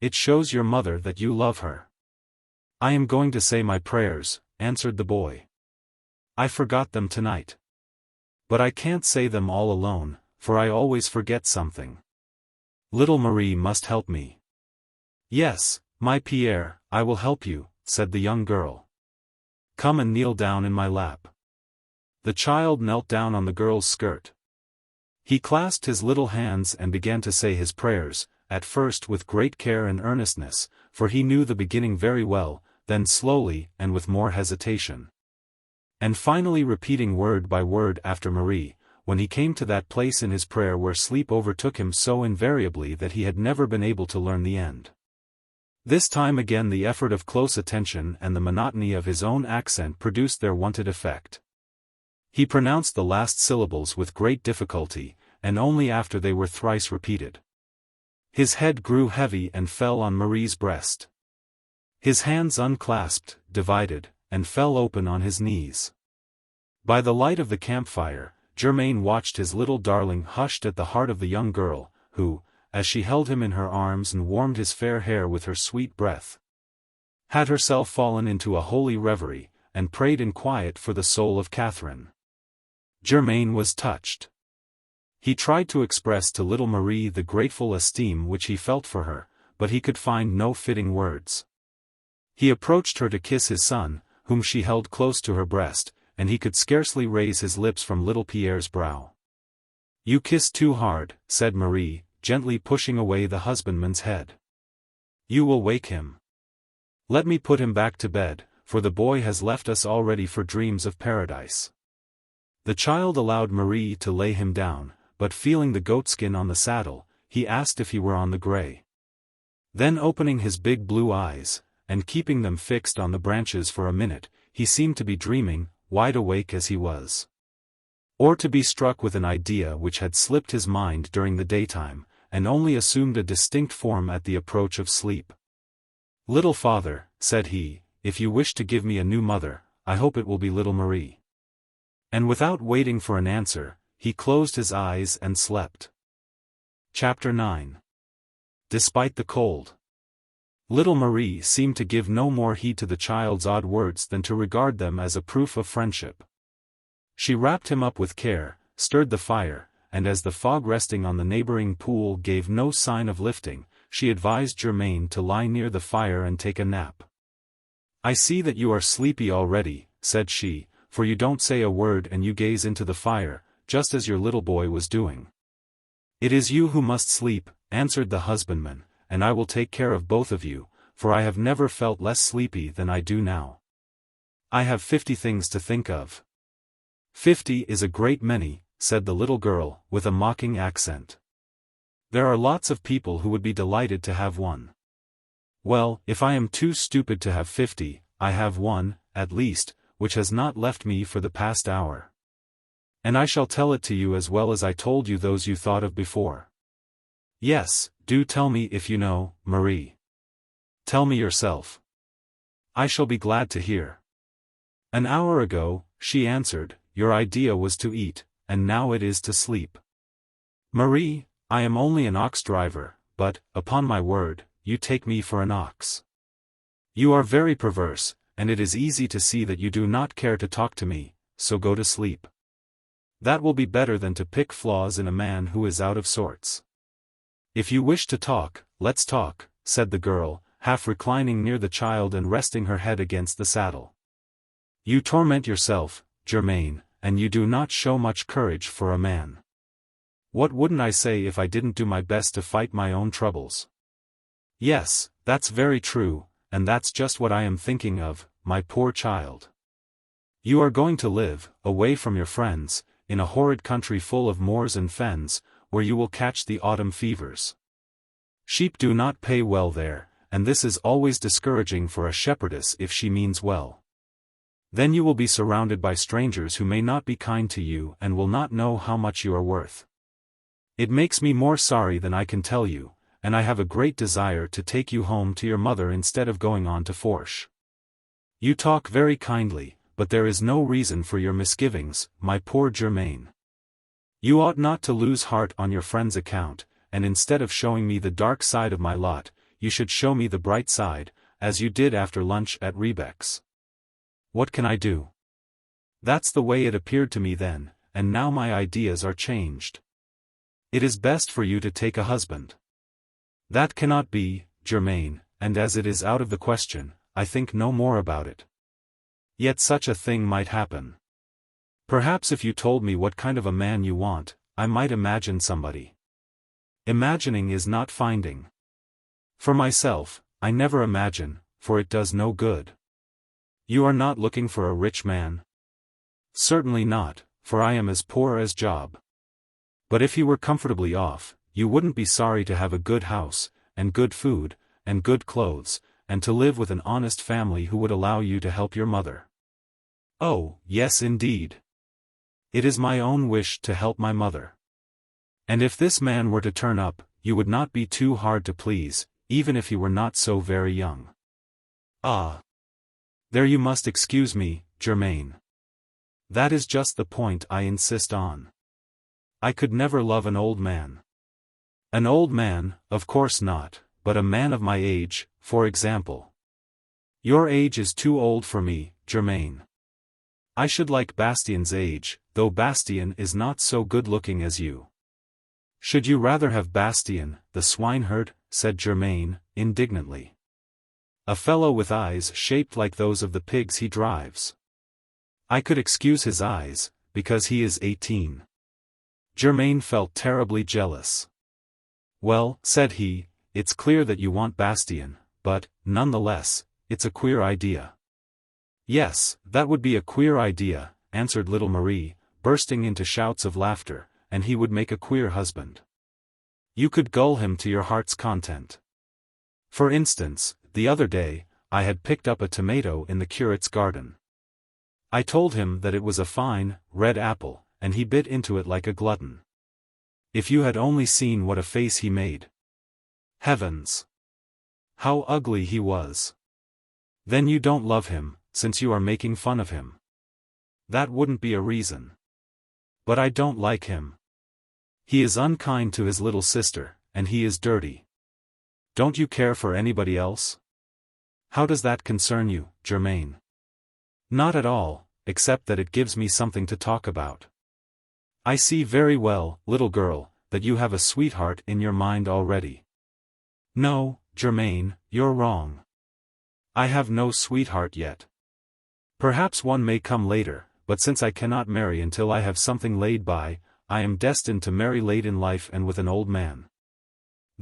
It shows your mother that you love her. I am going to say my prayers, answered the boy. I forgot them tonight. But I can't say them all alone, for I always forget something. Little Marie must help me. Yes, my Pierre, I will help you, said the young girl. Come and kneel down in my lap. The child knelt down on the girl's skirt. He clasped his little hands and began to say his prayers, at first with great care and earnestness, for he knew the beginning very well, then slowly and with more hesitation. And finally repeating word by word after Marie, when he came to that place in his prayer where sleep overtook him so invariably that he had never been able to learn the end. This time again the effort of close attention and the monotony of his own accent produced their wonted effect. He pronounced the last syllables with great difficulty, and only after they were thrice repeated. His head grew heavy and fell on Marie's breast. His hands unclasped, divided, and fell open on his knees. By the light of the campfire, Germain watched his little darling hushed at the heart of the young girl, who, as she held him in her arms and warmed his fair hair with her sweet breath, had herself fallen into a holy reverie, and prayed in quiet for the soul of Catherine. Germain was touched. He tried to express to little Marie the grateful esteem which he felt for her, but he could find no fitting words. He approached her to kiss his son, whom she held close to her breast, and he could scarcely raise his lips from little Pierre's brow. You kiss too hard, said Marie, gently pushing away the husbandman's head. You will wake him. Let me put him back to bed, for the boy has left us already for dreams of paradise. The child allowed Marie to lay him down, but feeling the goatskin on the saddle, he asked if he were on the gray. Then opening his big blue eyes, and keeping them fixed on the branches for a minute, he seemed to be dreaming, wide awake as he was. Or to be struck with an idea which had slipped his mind during the daytime, and only assumed a distinct form at the approach of sleep. Little father, said he, if you wish to give me a new mother, I hope it will be little Marie. And without waiting for an answer, he closed his eyes and slept. Chapter 9. Despite the cold. Little Marie seemed to give no more heed to the child's odd words than to regard them as a proof of friendship. She wrapped him up with care, stirred the fire, and as the fog resting on the neighboring pool gave no sign of lifting, she advised Germain to lie near the fire and take a nap. "I see that you are sleepy already," said she, "for you don't say a word and you gaze into the fire, just as your little boy was doing." "It is you who must sleep," answered the husbandman, "and I will take care of both of you, for I have never felt less sleepy than I do now. I have 50 things to think of." "50 is a great many," said the little girl, with a mocking accent. "There are lots of people who would be delighted to have one." "Well, if I am too stupid to have 50, I have one, at least, which has not left me for the past hour. And I shall tell it to you as well as I told you those you thought of before." "Yes, do tell me if you know, Marie. Tell me yourself. I shall be glad to hear." "An hour ago," she answered, "your idea was to eat, and now it is to sleep. Marie, I am only an ox driver, but, upon my word, you take me for an ox. You are very perverse, and it is easy to see that you do not care to talk to me, so go to sleep. That will be better than to pick flaws in a man who is out of sorts." "If you wish to talk, let's talk," said the girl, half reclining near the child and resting her head against the saddle. "You torment yourself, Germain, and you do not show much courage for a man. What wouldn't I say if I didn't do my best to fight my own troubles?" "Yes, that's very true, and that's just what I am thinking of, my poor child. You are going to live, away from your friends, in a horrid country full of moors and fens, where you will catch the autumn fevers. Sheep do not pay well there, and this is always discouraging for a shepherdess if she means well. Then you will be surrounded by strangers who may not be kind to you and will not know how much you are worth. It makes me more sorry than I can tell you, and I have a great desire to take you home to your mother instead of going on to Fourche. You talk very kindly, but there is no reason for your misgivings, my poor Germain. You ought not to lose heart on your friend's account, and instead of showing me the dark side of my lot, you should show me the bright side, as you did after lunch at Rebec's. What can I do? That's the way it appeared to me then, and now my ideas are changed. It is best for you to take a husband." "That cannot be, Germain, and as it is out of the question, I think no more about it. Yet such a thing might happen. Perhaps if you told me what kind of a man you want, I might imagine somebody." "Imagining is not finding. For myself, I never imagine, for it does no good." "You are not looking for a rich man?" "Certainly not, for I am as poor as Job. But if he were comfortably off, you wouldn't be sorry to have a good house, and good food, and good clothes, and to live with an honest family who would allow you to help your mother." "Oh, yes indeed. It is my own wish to help my mother. And if this man were to turn up, you would not be too hard to please, even if he were not so very young." "Ah! There you must excuse me, Germain. That is just the point I insist on. I could never love an old man. An old man, of course not, but a man of my age, for example. Your age is too old for me, Germain. I should like Bastien's age, though Bastien is not so good-looking as you." "Should you rather have Bastien, the swineherd?" said Germain, indignantly. "A fellow with eyes shaped like those of the pigs he drives." "I could excuse his eyes, because he is 18. Germain felt terribly jealous. "Well," said he, "it's clear that you want Bastien, but, nonetheless, it's a queer idea." "Yes, that would be a queer idea," answered little Marie, bursting into shouts of laughter, "and he would make a queer husband. You could gull him to your heart's content. For instance, the other day, I had picked up a tomato in the curate's garden. I told him that it was a fine, red apple, and he bit into it like a glutton. If you had only seen what a face he made. Heavens! How ugly he was! Then you don't love him, since you are making fun of him. That wouldn't be a reason. But I don't like him. He is unkind to his little sister, and he is dirty. Don't you care for anybody else? How does that concern you, Germain? Not at all, except that it gives me something to talk about. I see very well, little girl, that you have a sweetheart in your mind already. No, Germain, you're wrong. I have no sweetheart yet. Perhaps one may come later, but since I cannot marry until I have something laid by, I am destined to marry late in life and with an old man.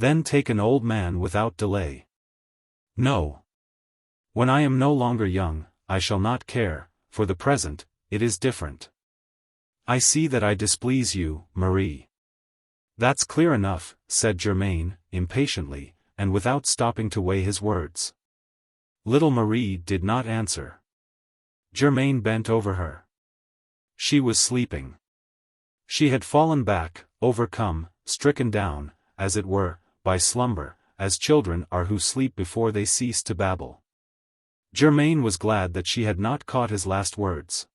Then take an old man without delay. No. When I am no longer young, I shall not care. For the present, it is different. I see that I displease you, Marie. That's clear enough, said Germain, impatiently, and without stopping to weigh his words. Little Marie did not answer. Germain bent over her. She was sleeping. She had fallen back, overcome, stricken down, as it were, by slumber, as children are who sleep before they cease to babble. Germain was glad that she had not caught his last words.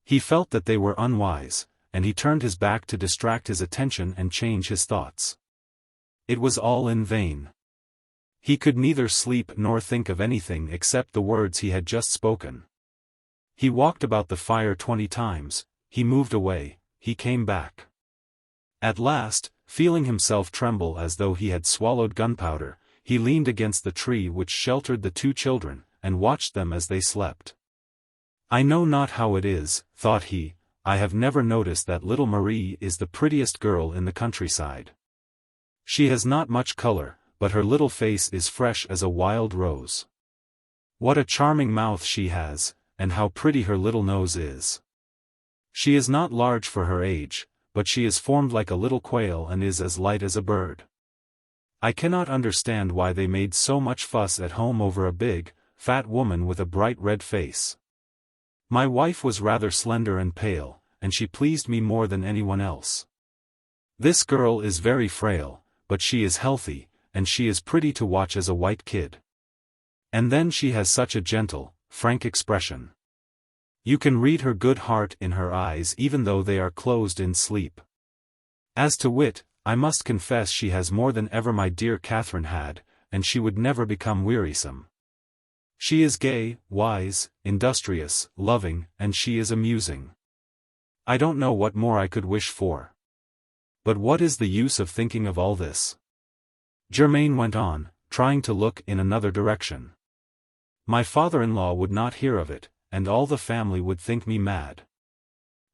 He felt that they were unwise, and he turned his back to distract his attention and change his thoughts. It was all in vain. He could neither sleep nor think of anything except the words he had just spoken. He walked about the fire 20 times, he moved away, he came back. At last, feeling himself tremble as though he had swallowed gunpowder, he leaned against the tree which sheltered the 2 children, and watched them as they slept. I know not how it is, thought he, I have never noticed that little Marie is the prettiest girl in the countryside. She has not much color, but her little face is fresh as a wild rose. What a charming mouth she has, and how pretty her little nose is. She is not large for her age, but she is formed like a little quail and is as light as a bird. I cannot understand why they made so much fuss at home over a big, fat woman with a bright red face. My wife was rather slender and pale, and she pleased me more than anyone else. This girl is very frail, but she is healthy, and she is pretty to watch as a white kid. And then she has such a gentle, frank expression. You can read her good heart in her eyes even though they are closed in sleep. As to wit, I must confess she has more than ever my dear Catherine had, and she would never become wearisome. She is gay, wise, industrious, loving, and she is amusing. I don't know what more I could wish for. But what is the use of thinking of all this? Germain went on, trying to look in another direction. My father-in-law would not hear of it, and all the family would think me mad.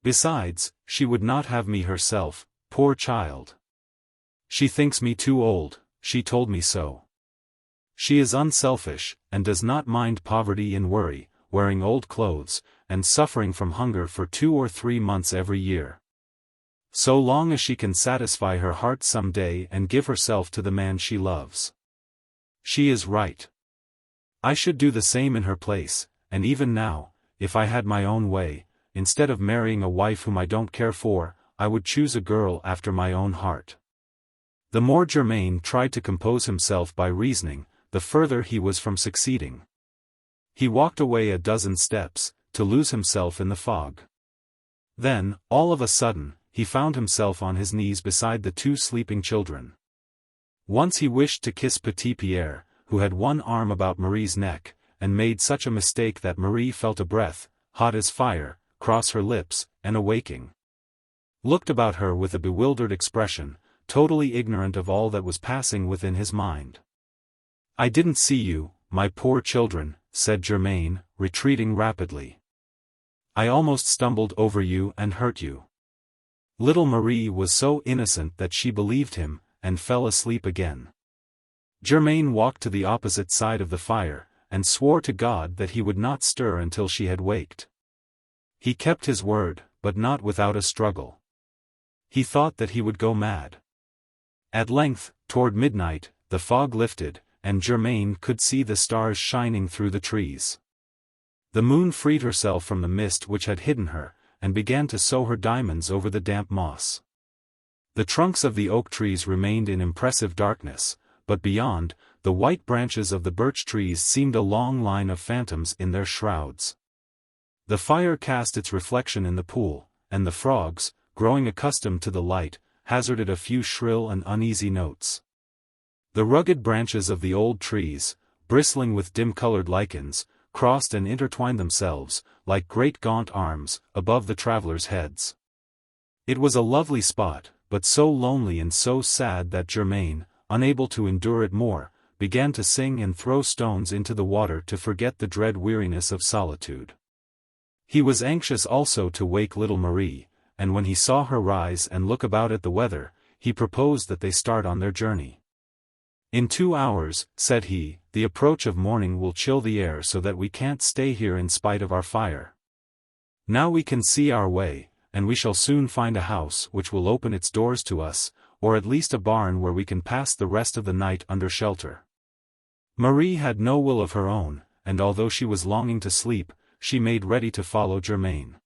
Besides, she would not have me herself, poor child. She thinks me too old, she told me so. She is unselfish, and does not mind poverty and worry, wearing old clothes, and suffering from hunger for 2 or 3 months every year. So long as she can satisfy her heart some day and give herself to the man she loves. She is right. I should do the same in her place, and even now, if I had my own way, instead of marrying a wife whom I don't care for, I would choose a girl after my own heart. The more Germain tried to compose himself by reasoning, the further he was from succeeding. He walked away a dozen steps, to lose himself in the fog. Then, all of a sudden, he found himself on his knees beside the 2 sleeping children. Once he wished to kiss Petit-Pierre, who had one arm about Marie's neck, and made such a mistake that Marie felt a breath, hot as fire, cross her lips, and awaking, looked about her with a bewildered expression, totally ignorant of all that was passing within his mind. I didn't see you, my poor children, said Germain, retreating rapidly. I almost stumbled over you and hurt you. Little Marie was so innocent that she believed him, and fell asleep again. Germain walked to the opposite side of the fire, and swore to God that he would not stir until she had waked. He kept his word, but not without a struggle. He thought that he would go mad. At length, toward midnight, the fog lifted, and Germain could see the stars shining through the trees. The moon freed herself from the mist which had hidden her, and began to sow her diamonds over the damp moss. The trunks of the oak trees remained in impressive darkness, but beyond, the white branches of the birch trees seemed a long line of phantoms in their shrouds. The fire cast its reflection in the pool, and the frogs, growing accustomed to the light, hazarded a few shrill and uneasy notes. The rugged branches of the old trees, bristling with dim-colored lichens, crossed and intertwined themselves, like great gaunt arms, above the travelers' heads. It was a lovely spot, but so lonely and so sad that Germain, unable to endure it more, began to sing and throw stones into the water to forget the dread weariness of solitude. He was anxious also to wake little Marie, and when he saw her rise and look about at the weather, he proposed that they start on their journey. "In 2 hours," said he, "the approach of morning will chill the air so that we can't stay here in spite of our fire. Now we can see our way, and we shall soon find a house which will open its doors to us, or at least a barn where we can pass the rest of the night under shelter." Marie had no will of her own, and although she was longing to sleep, she made ready to follow Germain.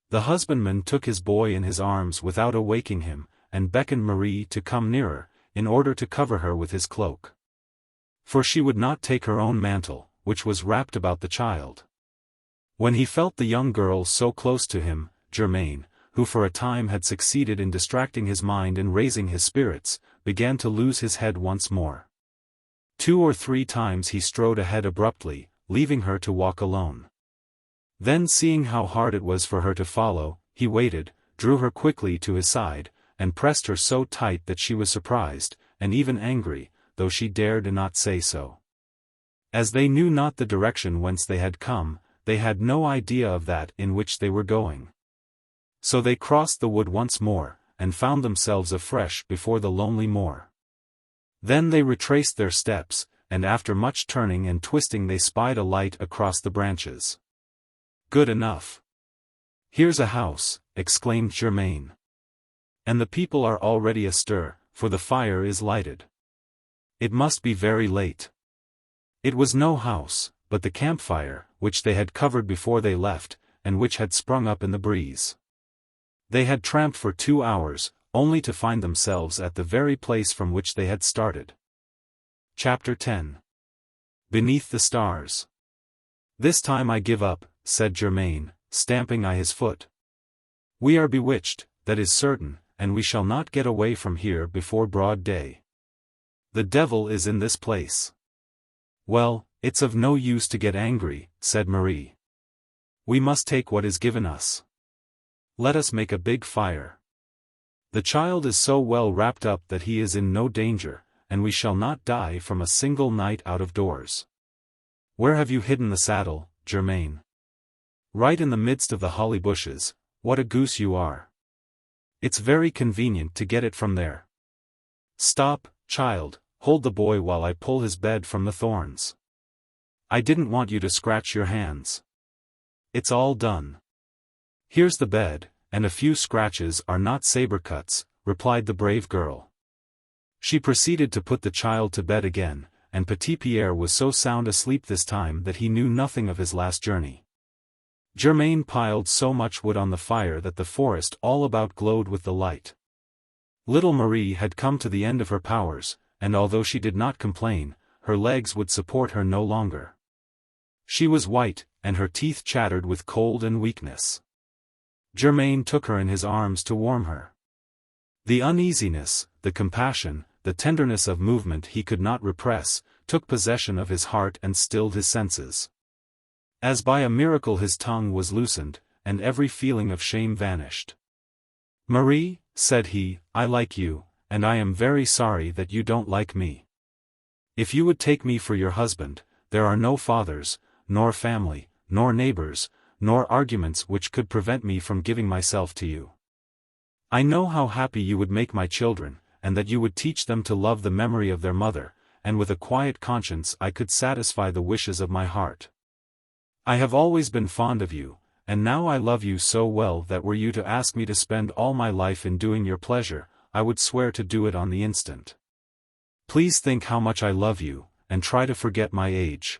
The husbandman took his boy in his arms without awaking him, and beckoned Marie to come nearer, in order to cover her with his cloak. For she would not take her own mantle, which was wrapped about the child. When he felt the young girl so close to him, Germain, who for a time had succeeded in distracting his mind and raising his spirits, began to lose his head once more. 2 or 3 times he strode ahead abruptly, leaving her to walk alone. Then, seeing how hard it was for her to follow, he waited, drew her quickly to his side, and pressed her so tight that she was surprised, and even angry, though she dared not say so. As they knew not the direction whence they had come, they had no idea of that in which they were going. So they crossed the wood once more, and found themselves afresh before the lonely moor. Then they retraced their steps, and after much turning and twisting they spied a light across the branches. "Good enough. Here's a house," exclaimed Germain. "And the people are already astir, for the fire is lighted. It must be very late." It was no house, but the campfire, which they had covered before they left, and which had sprung up in the breeze. They had tramped for 2 hours, only to find themselves at the very place from which they had started. Chapter 10. Beneath the Stars. "This time I give up," said Germain, stamping his foot. "We are bewitched, that is certain, and we shall not get away from here before broad day. The devil is in this place." "Well, it's of no use to get angry," said Marie. "We must take what is given us. Let us make a big fire. The child is so well wrapped up that he is in no danger, and we shall not die from a single night out of doors. Where have you hidden the saddle, Germain?" "Right in the midst of the holly bushes. What a goose you are. It's very convenient to get it from there." "Stop, child, hold the boy while I pull his bed from the thorns. I didn't want you to scratch your hands. It's all done. Here's the bed, and a few scratches are not saber cuts," replied the brave girl. She proceeded to put the child to bed again, and Petit-Pierre was so sound asleep this time that he knew nothing of his last journey. Germain piled so much wood on the fire that the forest all about glowed with the light. Little Marie had come to the end of her powers, and although she did not complain, her legs would support her no longer. She was white, and her teeth chattered with cold and weakness. Germain took her in his arms to warm her. The uneasiness, the compassion, the tenderness of movement he could not repress, took possession of his heart and stilled his senses. As by a miracle his tongue was loosened, and every feeling of shame vanished. "Marie," said he, "I like you, and I am very sorry that you don't like me. If you would take me for your husband, there are no fathers, nor family, nor neighbors, nor arguments which could prevent me from giving myself to you. I know how happy you would make my children, and that you would teach them to love the memory of their mother, and with a quiet conscience I could satisfy the wishes of my heart. I have always been fond of you, and now I love you so well that were you to ask me to spend all my life in doing your pleasure, I would swear to do it on the instant. Please think how much I love you, and try to forget my age.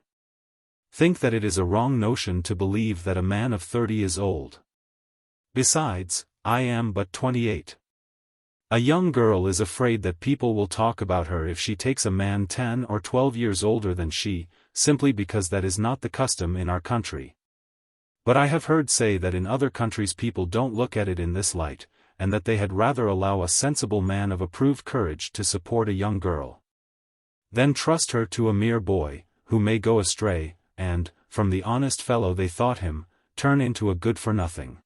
Think that it is a wrong notion to believe that a man of 30 is old. Besides, I am but 28. A young girl is afraid that people will talk about her if she takes a man 10 or 12 years older than she, simply because that is not the custom in our country. But I have heard say that in other countries people don't look at it in this light, and that they had rather allow a sensible man of approved courage to support a young girl. Then trust her to a mere boy, who may go astray, and, from the honest fellow they thought him, turn into a good-for-nothing.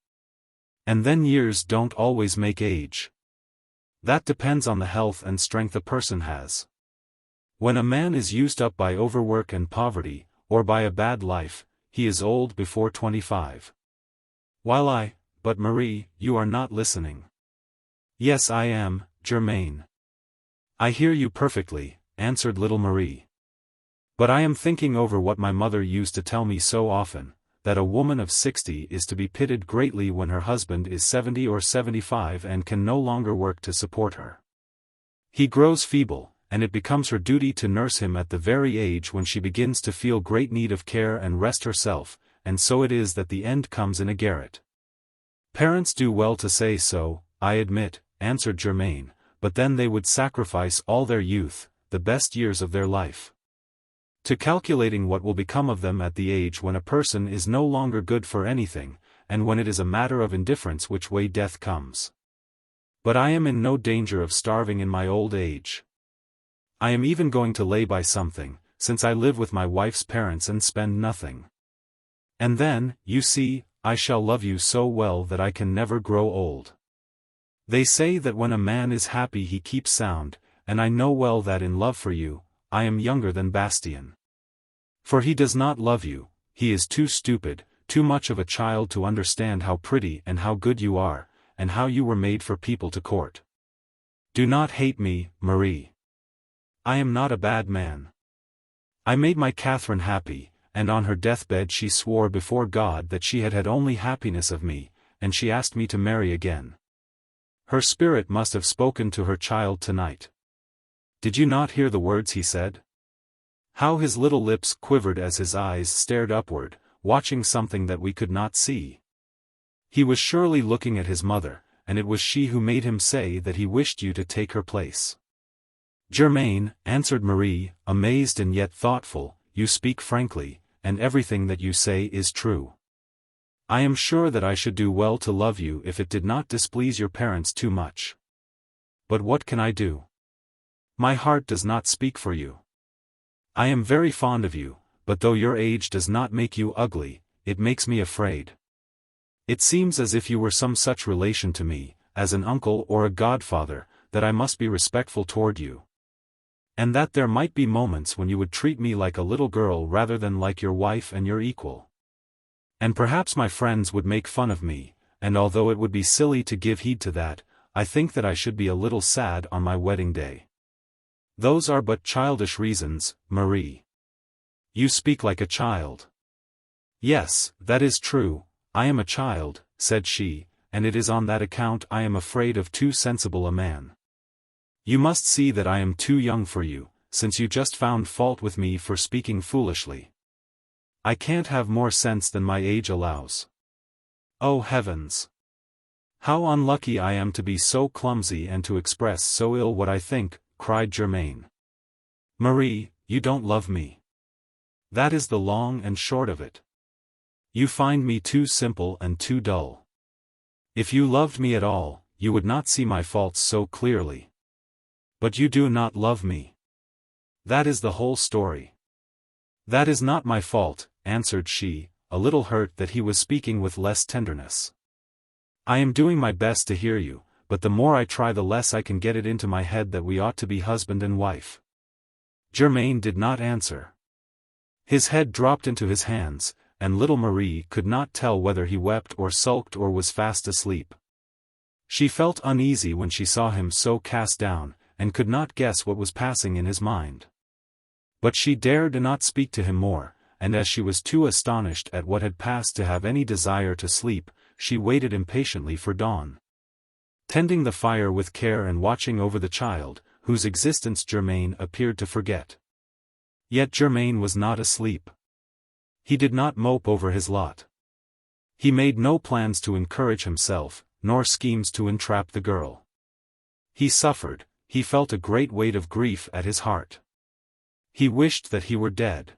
And then years don't always make age. That depends on the health and strength a person has. When a man is used up by overwork and poverty, or by a bad life, he is old before 25. But Marie, you are not listening. Yes, I am, Germain. I hear you perfectly, answered little Marie. But I am thinking over what my mother used to tell me so often, that a woman of 60 is to be pitied greatly when her husband is 70 or 75 and can no longer work to support her. He grows feeble, and it becomes her duty to nurse him at the very age when she begins to feel great need of care and rest herself, and so it is that the end comes in a garret. Parents do well to say so, I admit, answered Germain, but then they would sacrifice all their youth, the best years of their life, to calculating what will become of them at the age when a person is no longer good for anything, and when it is a matter of indifference which way death comes. But I am in no danger of starving in my old age. I am even going to lay by something, since I live with my wife's parents and spend nothing. And then, you see, I shall love you so well that I can never grow old. They say that when a man is happy he keeps sound, and I know well that in love for you, I am younger than Bastien. For he does not love you, he is too stupid, too much of a child to understand how pretty and how good you are, and how you were made for people to court. Do not hate me, Marie. I am not a bad man. I made my Catherine happy, and on her deathbed she swore before God that she had had only happiness of me, and she asked me to marry again. Her spirit must have spoken to her child tonight. Did you not hear the words he said? How his little lips quivered as his eyes stared upward, watching something that we could not see. He was surely looking at his mother, and it was she who made him say that he wished you to take her place. Germain, answered Marie, amazed and yet thoughtful, you speak frankly, and everything that you say is true. I am sure that I should do well to love you if it did not displease your parents too much. But what can I do? My heart does not speak for you. I am very fond of you, but though your age does not make you ugly, it makes me afraid. It seems as if you were some such relation to me, as an uncle or a godfather, that I must be respectful toward you. And that there might be moments when you would treat me like a little girl rather than like your wife and your equal. And perhaps my friends would make fun of me, and although it would be silly to give heed to that, I think that I should be a little sad on my wedding day. Those are but childish reasons, Marie. You speak like a child. Yes, that is true, I am a child, said she, and it is on that account I am afraid of too sensible a man. You must see that I am too young for you, since you just found fault with me for speaking foolishly. I can't have more sense than my age allows. Oh heavens! How unlucky I am to be so clumsy and to express so ill what I think, cried Germain. Marie, you don't love me. That is the long and short of it. You find me too simple and too dull. If you loved me at all, you would not see my faults so clearly. But you do not love me. That is the whole story. That is not my fault, answered she, a little hurt that he was speaking with less tenderness. I am doing my best to hear you, but the more I try the less I can get it into my head that we ought to be husband and wife. Germain did not answer. His head dropped into his hands, and little Marie could not tell whether he wept or sulked or was fast asleep. She felt uneasy when she saw him so cast down, and could not guess what was passing in his mind. But she dared not speak to him more, and as she was too astonished at what had passed to have any desire to sleep, she waited impatiently for dawn. Tending the fire with care and watching over the child, whose existence Germain appeared to forget. Yet Germain was not asleep. He did not mope over his lot. He made no plans to encourage himself, nor schemes to entrap the girl. He suffered, he felt a great weight of grief at his heart. He wished that he were dead.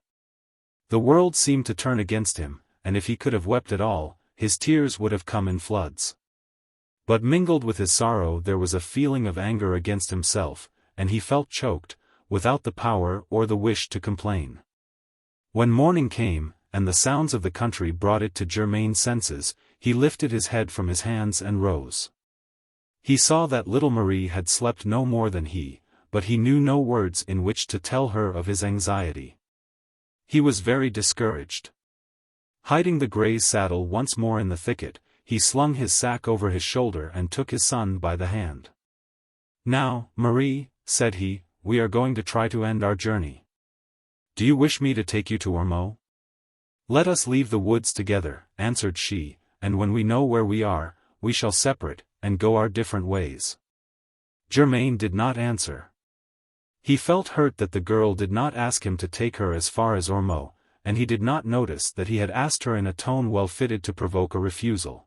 The world seemed to turn against him, and if he could have wept at all, his tears would have come in floods. But mingled with his sorrow there was a feeling of anger against himself, and he felt choked, without the power or the wish to complain. When morning came, and the sounds of the country brought it to Germain's senses, he lifted his head from his hands and rose. He saw that little Marie had slept no more than he, but he knew no words in which to tell her of his anxiety. He was very discouraged. Hiding the grey's saddle once more in the thicket, he slung his sack over his shoulder and took his son by the hand. "Now, Marie," said he, "we are going to try to end our journey. Do you wish me to take you to Ormeaux?" "Let us leave the woods together," answered she, "and when we know where we are, we shall separate, and go our different ways." Germain did not answer. He felt hurt that the girl did not ask him to take her as far as Ormeaux, and he did not notice that he had asked her in a tone well fitted to provoke a refusal.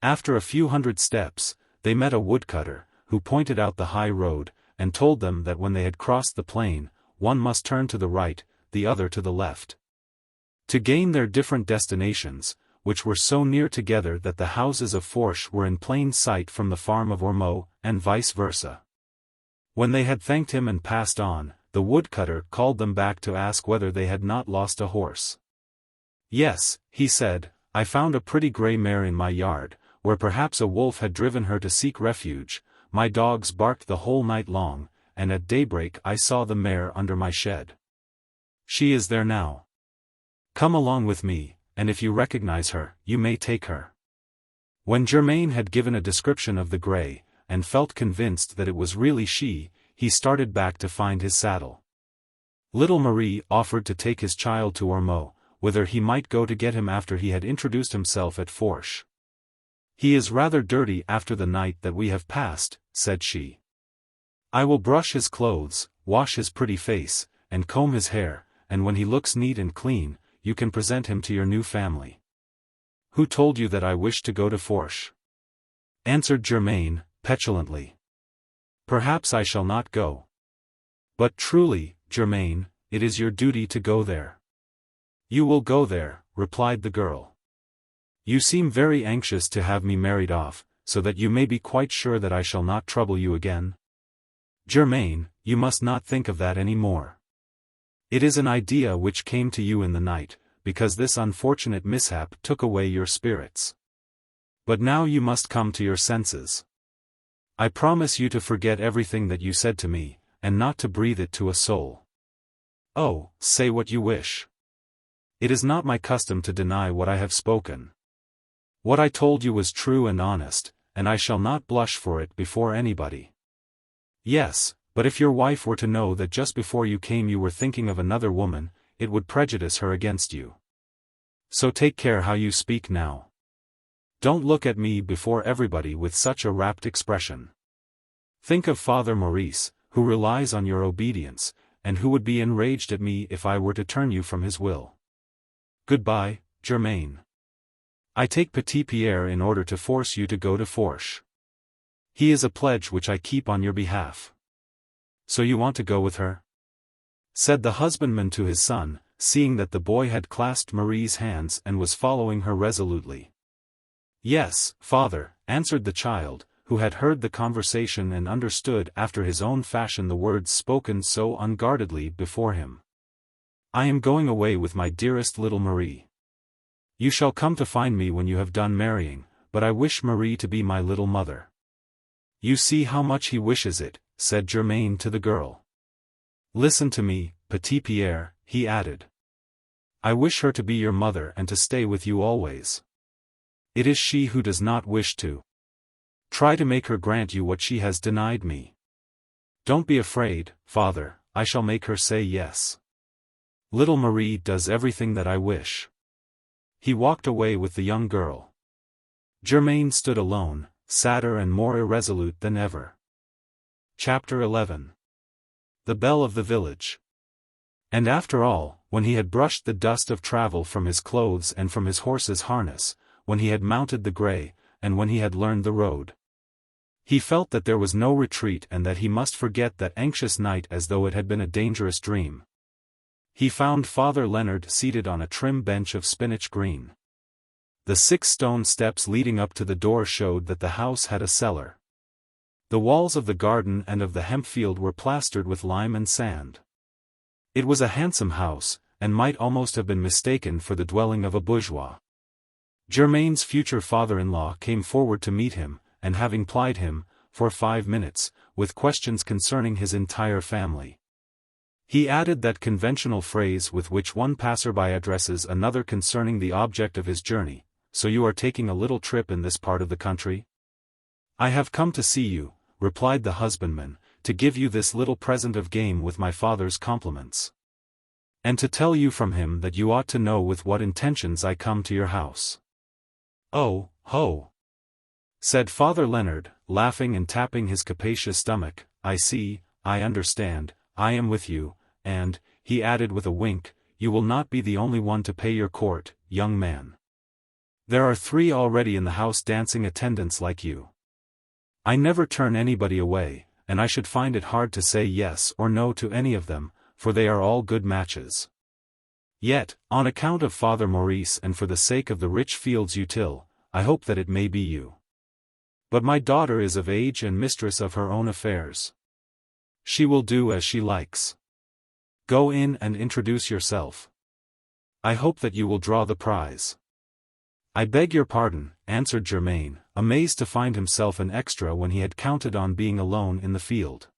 After a few hundred steps, they met a woodcutter, who pointed out the high road, and told them that when they had crossed the plain, one must turn to the right, the other to the left. To gain their different destinations, which were so near together that the houses of Fourche were in plain sight from the farm of Ormeaux, and vice versa. When they had thanked him and passed on, the woodcutter called them back to ask whether they had not lost a horse. "Yes," he said, "I found a pretty grey mare in my yard, where perhaps a wolf had driven her to seek refuge. My dogs barked the whole night long, and at daybreak I saw the mare under my shed. She is there now. Come along with me, and if you recognize her, you may take her." When Germain had given a description of the grey, and felt convinced that it was really she, he started back to find his saddle. Little Marie offered to take his child to Ormeaux, whither he might go to get him after he had introduced himself at Fourche. "He is rather dirty after the night that we have passed," said she. "I will brush his clothes, wash his pretty face, and comb his hair, and when he looks neat and clean, you can present him to your new family." "Who told you that I wished to go to Fourche?" answered Germain, petulantly. "Perhaps I shall not go." "But truly, Germain, it is your duty to go there." "You will go there," replied the girl. "You seem very anxious to have me married off, so that you may be quite sure that I shall not trouble you again." "Germain, you must not think of that any more. It is an idea which came to you in the night, because this unfortunate mishap took away your spirits. But now you must come to your senses. I promise you to forget everything that you said to me, and not to breathe it to a soul. Oh, say what you wish. It is not my custom to deny what I have spoken. What I told you was true and honest, and I shall not blush for it before anybody. Yes, but if your wife were to know that just before you came you were thinking of another woman, it would prejudice her against you. So take care how you speak now. Don't look at me before everybody with such a rapt expression. Think of Father Maurice, who relies on your obedience, and who would be enraged at me if I were to turn you from his will. Goodbye, Germain. I take Petit-Pierre in order to force you to go to Fourche. He is a pledge which I keep on your behalf. So you want to go with her?" said the husbandman to his son, seeing that the boy had clasped Marie's hands and was following her resolutely. "Yes, father," answered the child, who had heard the conversation and understood after his own fashion the words spoken so unguardedly before him. "I am going away with my dearest little Marie. You shall come to find me when you have done marrying, but I wish Marie to be my little mother." "You see how much he wishes it," said Germain to the girl. "Listen to me, Petit-Pierre," he added. "I wish her to be your mother and to stay with you always. It is she who does not wish to. Try to make her grant you what she has denied me. Don't be afraid, father, I shall make her say yes. Little Marie does everything that I wish." He walked away with the young girl. Germain stood alone, sadder and more irresolute than ever. Chapter 11. The Belle of the Village. And after all, when he had brushed the dust of travel from his clothes and from his horse's harness, when he had mounted the grey, and when he had learned the road, he felt that there was no retreat and that he must forget that anxious night as though it had been a dangerous dream. He found Father Leonard seated on a trim bench of spinach green. The 6 stone steps leading up to the door showed that the house had a cellar. The walls of the garden and of the hemp field were plastered with lime and sand. It was a handsome house, and might almost have been mistaken for the dwelling of a bourgeois. Germain's future father-in-law came forward to meet him, and having plied him, for 5 minutes, with questions concerning his entire family, he added that conventional phrase with which one passerby addresses another concerning the object of his journey, "So you are taking a little trip in this part of the country?" "I have come to see you," replied the husbandman, "to give you this little present of game with my father's compliments, and to tell you from him that you ought to know with what intentions I come to your house." "Oh, ho!" said Father Leonard, laughing and tapping his capacious stomach, "I see, I understand, I am with you, and," he added with a wink, "you will not be the only one to pay your court, young man. There are 3 already in the house dancing attendants like you. I never turn anybody away, and I should find it hard to say yes or no to any of them, for they are all good matches. Yet, on account of Father Maurice and for the sake of the rich fields you till, I hope that it may be you. But my daughter is of age and mistress of her own affairs. She will do as she likes. Go in and introduce yourself. I hope that you will draw the prize." "I beg your pardon," answered Germain, amazed to find himself an extra when he had counted on being alone in the field.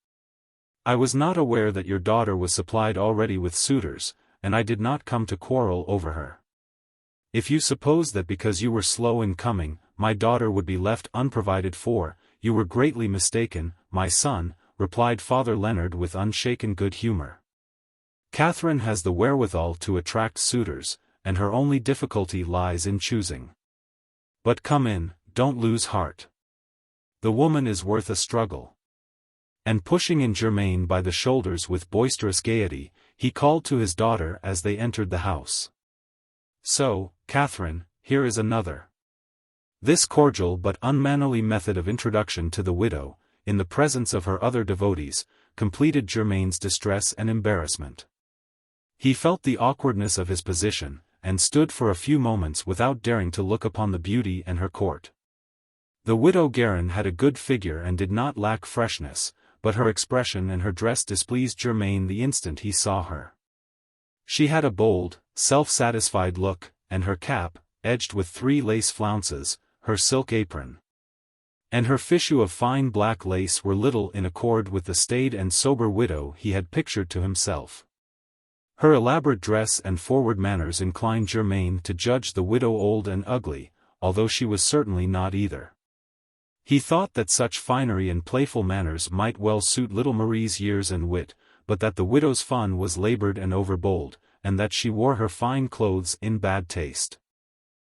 "I was not aware that your daughter was supplied already with suitors, and I did not come to quarrel over her. If you suppose that because you were slow in coming, my daughter would be left unprovided for, you were greatly mistaken, my son," replied Father Leonard with unshaken good humor. "Catherine has the wherewithal to attract suitors, and her only difficulty lies in choosing. But come in, don't lose heart. The woman is worth a struggle." And pushing in Germain by the shoulders with boisterous gaiety, he called to his daughter as they entered the house. "So, Catherine, here is another." This cordial but unmannerly method of introduction to the widow, in the presence of her other devotees, completed Germain's distress and embarrassment. He felt the awkwardness of his position, and stood for a few moments without daring to look upon the beauty and her court. The widow Guerin had a good figure and did not lack freshness, but her expression and her dress displeased Germain the instant he saw her. She had a bold, self-satisfied look, and her cap, edged with 3 lace flounces, her silk apron, and her fichu of fine black lace were little in accord with the staid and sober widow he had pictured to himself. Her elaborate dress and forward manners inclined Germain to judge the widow old and ugly, although she was certainly not either. He thought that such finery and playful manners might well suit little Marie's years and wit, but that the widow's fun was labored and overbold, and that she wore her fine clothes in bad taste.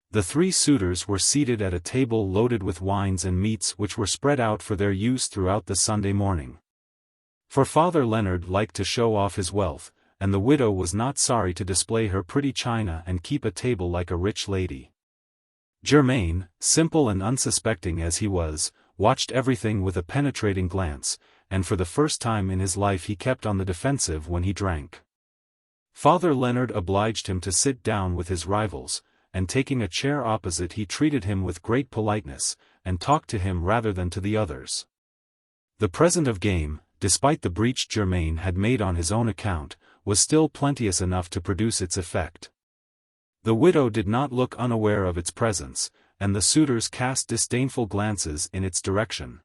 The 3 suitors were seated at a table loaded with wines and meats which were spread out for their use throughout the Sunday morning. For Father Leonard liked to show off his wealth, and the widow was not sorry to display her pretty china and keep a table like a rich lady. Germain, simple and unsuspecting as he was, watched everything with a penetrating glance, and for the first time in his life he kept on the defensive when he drank. Father Leonard obliged him to sit down with his rivals, and taking a chair opposite he treated him with great politeness, and talked to him rather than to the others. The present of game, despite the breach Germain had made on his own account, was still plenteous enough to produce its effect. The widow did not look unaware of its presence, and the suitors cast disdainful glances in its direction.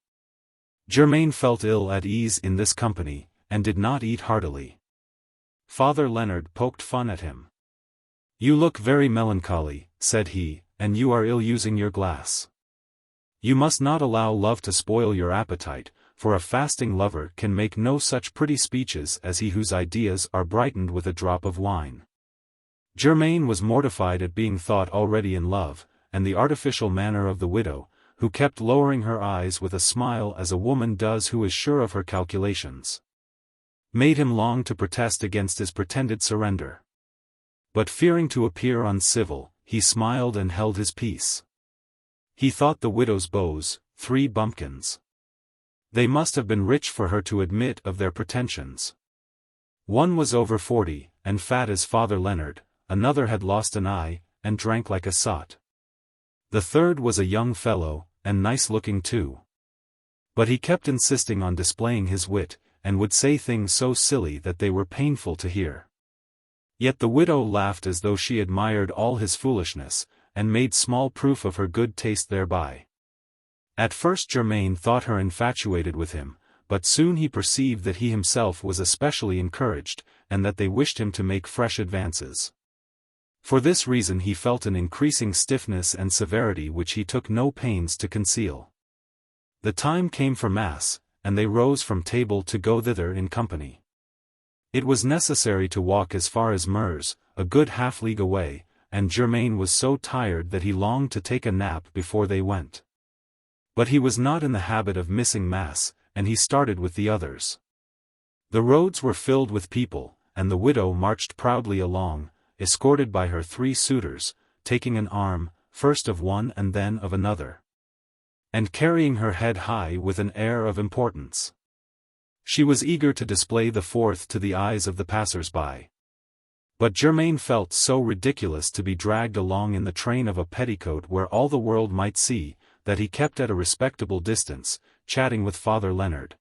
Germain felt ill at ease in this company, and did not eat heartily. Father Leonard poked fun at him. "You look very melancholy," said he, "and you are ill using your glass. You must not allow love to spoil your appetite, for a fasting lover can make no such pretty speeches as he whose ideas are brightened with a drop of wine." Germain was mortified at being thought already in love, and the artificial manner of the widow, who kept lowering her eyes with a smile as a woman does who is sure of her calculations, made him long to protest against his pretended surrender. But fearing to appear uncivil, he smiled and held his peace. He thought the widow's beaux, 3 bumpkins. They must have been rich for her to admit of their pretensions. One was over 40, and fat as Father Leonard, another had lost an eye, and drank like a sot. The third was a young fellow, and nice-looking too. But he kept insisting on displaying his wit, and would say things so silly that they were painful to hear. Yet the widow laughed as though she admired all his foolishness, and made small proof of her good taste thereby. At first Germain thought her infatuated with him, but soon he perceived that he himself was especially encouraged, and that they wished him to make fresh advances. For this reason he felt an increasing stiffness and severity which he took no pains to conceal. The time came for Mass, and they rose from table to go thither in company. It was necessary to walk as far as Mers, a good half-league away, and Germain was so tired that he longed to take a nap before they went. But he was not in the habit of missing Mass, and he started with the others. The roads were filled with people, and the widow marched proudly along, escorted by her 3 suitors, taking an arm, first of one and then of another, and carrying her head high with an air of importance. She was eager to display the 4th to the eyes of the passers-by. But Germain felt so ridiculous to be dragged along in the train of a petticoat where all the world might see, that he kept at a respectable distance, chatting with Father Leonard,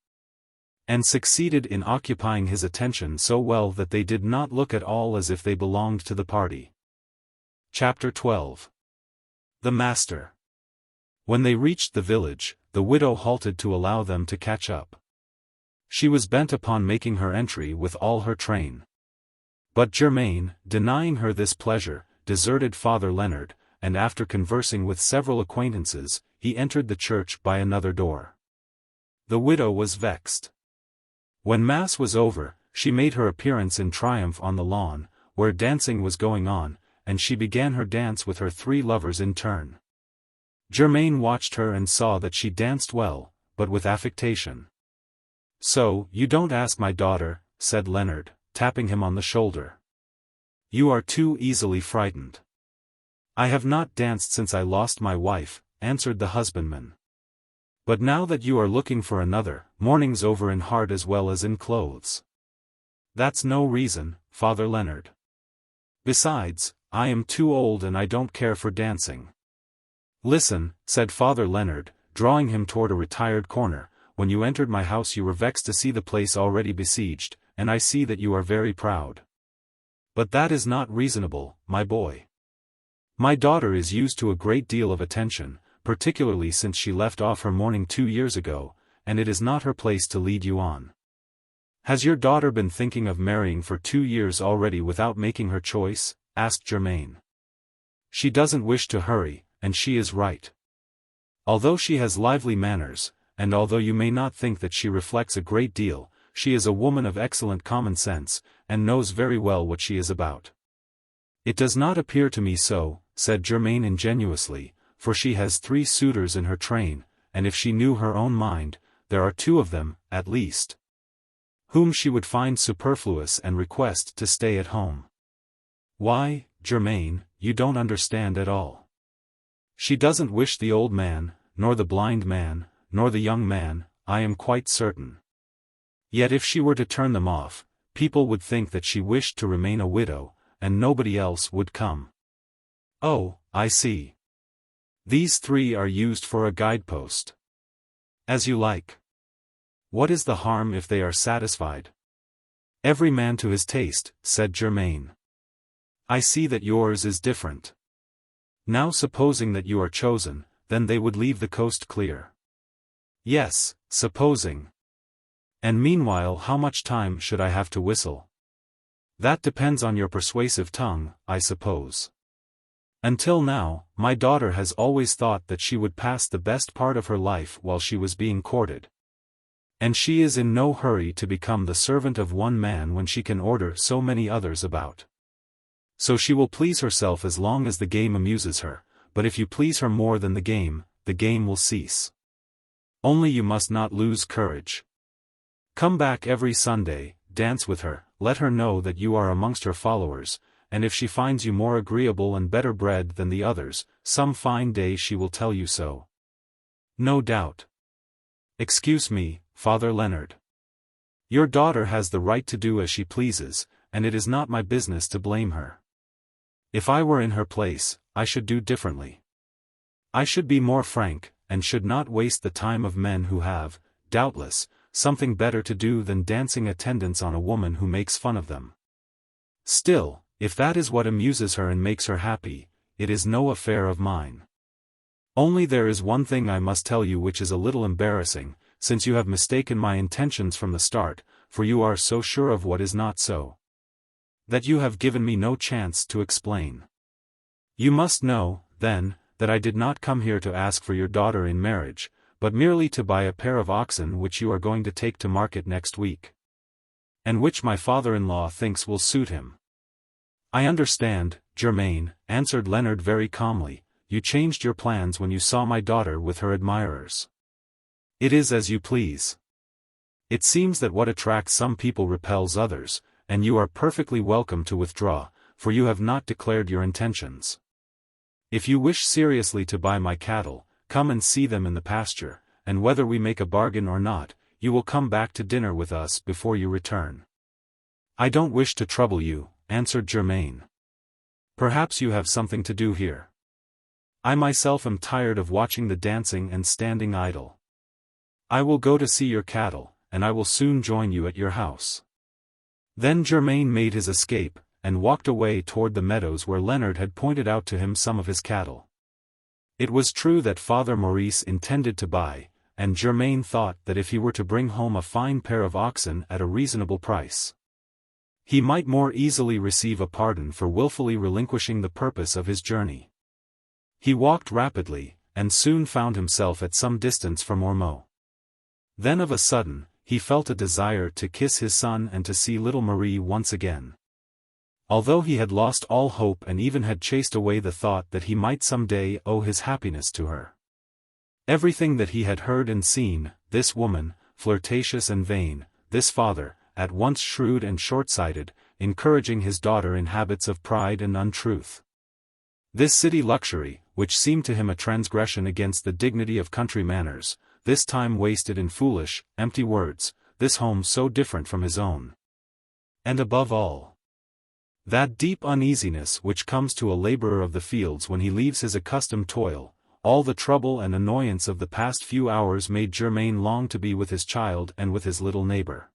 and succeeded in occupying his attention so well that they did not look at all as if they belonged to the party. Chapter 12. The Master. When they reached the village, the widow halted to allow them to catch up. She was bent upon making her entry with all her train. But Germain, denying her this pleasure, deserted Father Leonard, and after conversing with several acquaintances, he entered the church by another door. The widow was vexed. When Mass was over, she made her appearance in triumph on the lawn, where dancing was going on, and she began her dance with her 3 lovers in turn. Germain watched her and saw that she danced well, but with affectation. "So, you don't ask my daughter," said Leonard, tapping him on the shoulder. "You are too easily frightened." "I have not danced since I lost my wife," answered the husbandman. "But now that you are looking for another, mourning's over in heart as well as in clothes." "That's no reason, Father Leonard. Besides, I am too old and I don't care for dancing." "Listen," said Father Leonard, drawing him toward a retired corner, "when you entered my house you were vexed to see the place already besieged, and I see that you are very proud. But that is not reasonable, my boy. My daughter is used to a great deal of attention, particularly since she left off her mourning 2 years ago, and it is not her place to lead you on." "Has your daughter been thinking of marrying for 2 years already without making her choice?" asked Germain. "She doesn't wish to hurry, and she is right. Although she has lively manners, and although you may not think that she reflects a great deal, she is a woman of excellent common sense, and knows very well what she is about." "It does not appear to me so," said Germain ingenuously, "for she has 3 suitors in her train, and if she knew her own mind, there are 2 of them, at least, whom she would find superfluous and request to stay at home." "Why, Germain, you don't understand at all. She doesn't wish the old man, nor the blind man, nor the young man, I am quite certain. Yet if she were to turn them off, people would think that she wished to remain a widow, and nobody else would come." "Oh, I see. These 3 are used for a guidepost." "As you like. What is the harm if they are satisfied?" "Every man to his taste," said Germain. "I see that yours is different. Now supposing that you are chosen, then they would leave the coast clear." "Yes, supposing. And meanwhile how much time should I have to whistle?" "That depends on your persuasive tongue, I suppose. Until now, my daughter has always thought that she would pass the best part of her life while she was being courted. And she is in no hurry to become the servant of one man when she can order so many others about. So she will please herself as long as the game amuses her, but if you please her more than the game will cease. Only you must not lose courage. Come back every Sunday, dance with her, let her know that you are amongst her followers, and if she finds you more agreeable and better bred than the others, some fine day she will tell you so." "No doubt. Excuse me, Father Leonard. Your daughter has the right to do as she pleases, and it is not my business to blame her. If I were in her place, I should do differently. I should be more frank, and should not waste the time of men who have, doubtless, something better to do than dancing attendance on a woman who makes fun of them. Still, if that is what amuses her and makes her happy, it is no affair of mine. Only there is one thing I must tell you which is a little embarrassing, since you have mistaken my intentions from the start, for you are so sure of what is not so, that you have given me no chance to explain. You must know, then, that I did not come here to ask for your daughter in marriage, but merely to buy a pair of oxen which you are going to take to market next week, and which my father-in-law thinks will suit him. I understand, Germain, answered Leonard very calmly, you changed your plans when you saw my daughter with her admirers. It is as you please. It seems that what attracts some people repels others, and you are perfectly welcome to withdraw, for you have not declared your intentions. If you wish seriously to buy my cattle, come and see them in the pasture, and whether we make a bargain or not, you will come back to dinner with us before you return. I don't wish to trouble you, answered Germain. Perhaps you have something to do here. I myself am tired of watching the dancing and standing idle. I will go to see your cattle, and I will soon join you at your house. Then Germain made his escape, and walked away toward the meadows where Leonard had pointed out to him some of his cattle. It was true that Father Maurice intended to buy, and Germain thought that if he were to bring home a fine pair of oxen at a reasonable price, he might more easily receive a pardon for willfully relinquishing the purpose of his journey. He walked rapidly, and soon found himself at some distance from Ormeaux. Then of a sudden, he felt a desire to kiss his son and to see little Marie once again. Although he had lost all hope and even had chased away the thought that he might some day owe his happiness to her. Everything that he had heard and seen, this woman, flirtatious and vain, this father, at once shrewd and short-sighted, encouraging his daughter in habits of pride and untruth. This city luxury, which seemed to him a transgression against the dignity of country manners, this time wasted in foolish, empty words, this home so different from his own. And above all, that deep uneasiness which comes to a laborer of the fields when he leaves his accustomed toil, all the trouble and annoyance of the past few hours made Germain long to be with his child and with his little neighbor.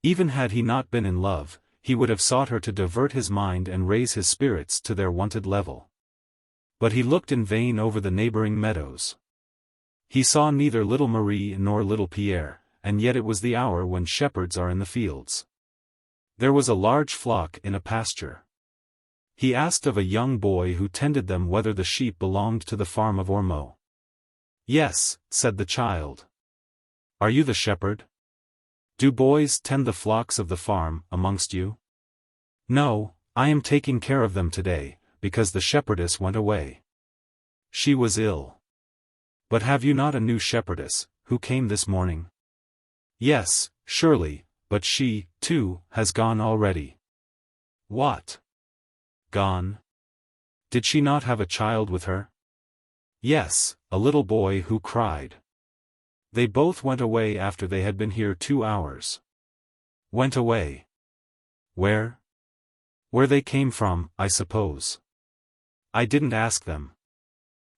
Even had he not been in love, he would have sought her to divert his mind and raise his spirits to their wonted level. But he looked in vain over the neighboring meadows. He saw neither little Marie nor little Pierre, and yet it was the hour when shepherds are in the fields. There was a large flock in a pasture. He asked of a young boy who tended them whether the sheep belonged to the farm of Ormeaux. Yes, said the child. Are you the shepherd? Do boys tend the flocks of the farm amongst you? No, I am taking care of them today, because the shepherdess went away. She was ill. But have you not a new shepherdess, who came this morning? Yes, surely, but she, too, has gone already. What? Gone? Did she not have a child with her? Yes, a little boy who cried. They both went away after they had been here 2 hours. Went away? Where? Where they came from, I suppose. I didn't ask them.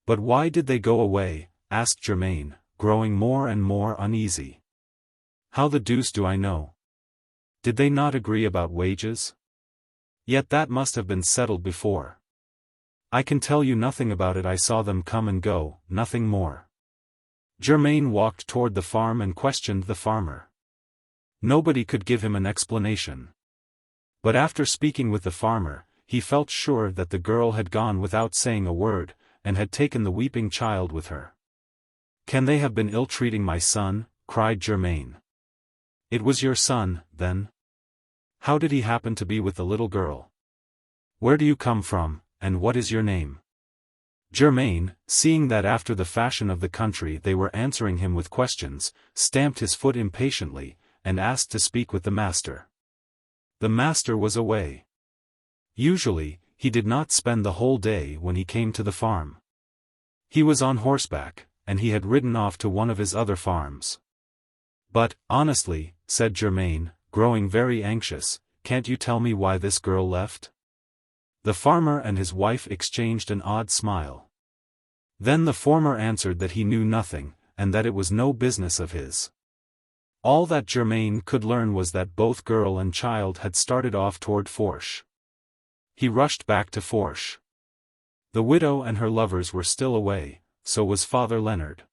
But why did they go away? Asked Germain, growing more and more uneasy. How the deuce do I know? Did they not agree about wages? Yet that must have been settled before. I can tell you nothing about it. I saw them come and go, nothing more. Germain walked toward the farm and questioned the farmer. Nobody could give him an explanation. But after speaking with the farmer, he felt sure that the girl had gone without saying a word, and had taken the weeping child with her. Can they have been ill-treating my son? Cried Germain. It was your son, then? How did he happen to be with the little girl? Where do you come from, and what is your name? Germain, seeing that after the fashion of the country they were answering him with questions, stamped his foot impatiently, and asked to speak with the master. The master was away. Usually, he did not spend the whole day when he came to the farm. He was on horseback, and he had ridden off to one of his other farms. But, honestly, said Germain, growing very anxious, can't you tell me why this girl left? The farmer and his wife exchanged an odd smile. Then the former answered that he knew nothing, and that it was no business of his. All that Germain could learn was that both girl and child had started off toward Fourche. He rushed back to Fourche. The widow and her lovers were still away, so was Father Leonard.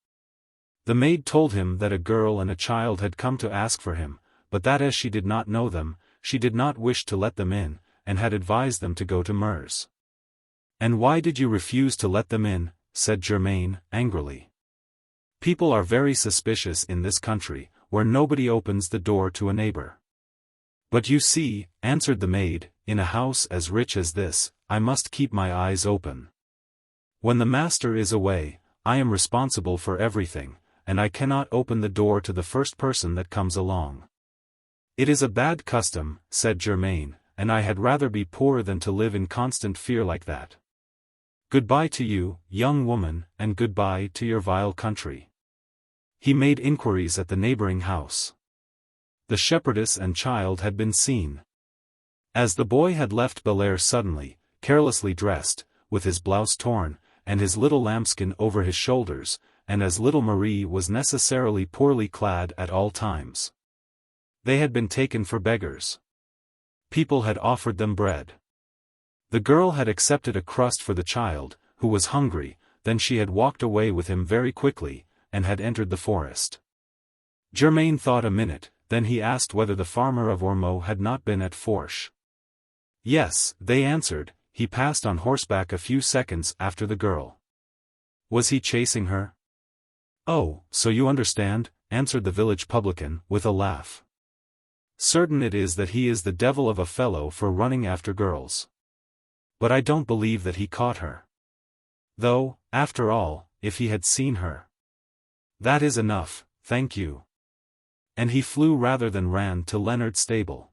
The maid told him that a girl and a child had come to ask for him, but that as she did not know them, she did not wish to let them in, and had advised them to go to Mars. "And why did you refuse to let them in?" said Germain, angrily. "People are very suspicious in this country, where nobody opens the door to a neighbor." "But you see," answered the maid, "in a house as rich as this, I must keep my eyes open. When the master is away, I am responsible for everything, and I cannot open the door to the first person that comes along." "It is a bad custom," said Germain, "and I had rather be poor than to live in constant fear like that. Goodbye to you, young woman, and goodbye to your vile country." He made inquiries at the neighboring house. The shepherdess and child had been seen. As the boy had left Bel suddenly, carelessly dressed, with his blouse torn, and his little lambskin over his shoulders, and as little Marie was necessarily poorly clad at all times. They had been taken for beggars. People had offered them bread. The girl had accepted a crust for the child, who was hungry, then she had walked away with him very quickly, and had entered the forest. Germain thought a minute, then he asked whether the farmer of Ormeaux had not been at Fourche. Yes, they answered, he passed on horseback a few seconds after the girl. Was he chasing her? Oh, so you understand, answered the village publican, with a laugh. Certain it is that he is the devil of a fellow for running after girls. But I don't believe that he caught her. Though, after all, if he had seen her. That is enough, thank you. And he flew rather than ran to Leonard's stable.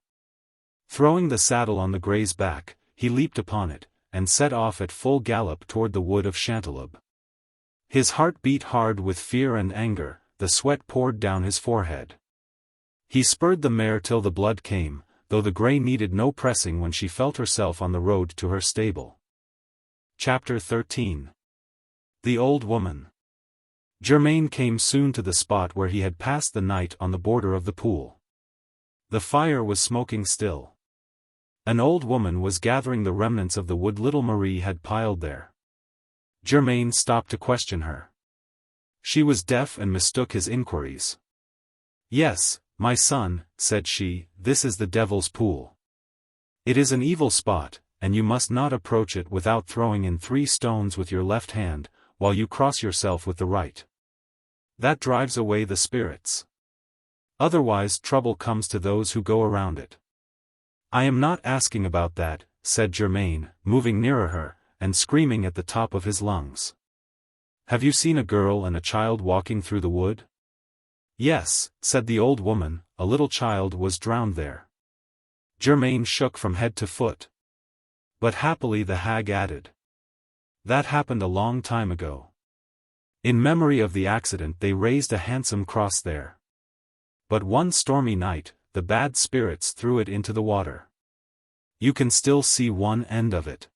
Throwing the saddle on the grey's back, he leaped upon it, and set off at full gallop toward the wood of Chanteloube. His heart beat hard with fear and anger, the sweat poured down his forehead. He spurred the mare till the blood came, though the grey needed no pressing when she felt herself on the road to her stable. Chapter 13. The Old Woman. Germain came soon to the spot where he had passed the night on the border of the pool. The fire was smoking still. An old woman was gathering the remnants of the wood little Marie had piled there. Germain stopped to question her. She was deaf and mistook his inquiries. "Yes, my son," said she, "this is the devil's pool. It is an evil spot, and you must not approach it without throwing in 3 stones with your left hand, while you cross yourself with the right. That drives away the spirits. Otherwise trouble comes to those who go around it." "I am not asking about that," said Germain, moving nearer her, and screaming at the top of his lungs. "Have you seen a girl and a child walking through the wood?" "Yes," said the old woman, "a little child was drowned there." Germain shook from head to foot. But happily the hag added, "That happened a long time ago. In memory of the accident they raised a handsome cross there. But one stormy night, the bad spirits threw it into the water. You can still see one end of it.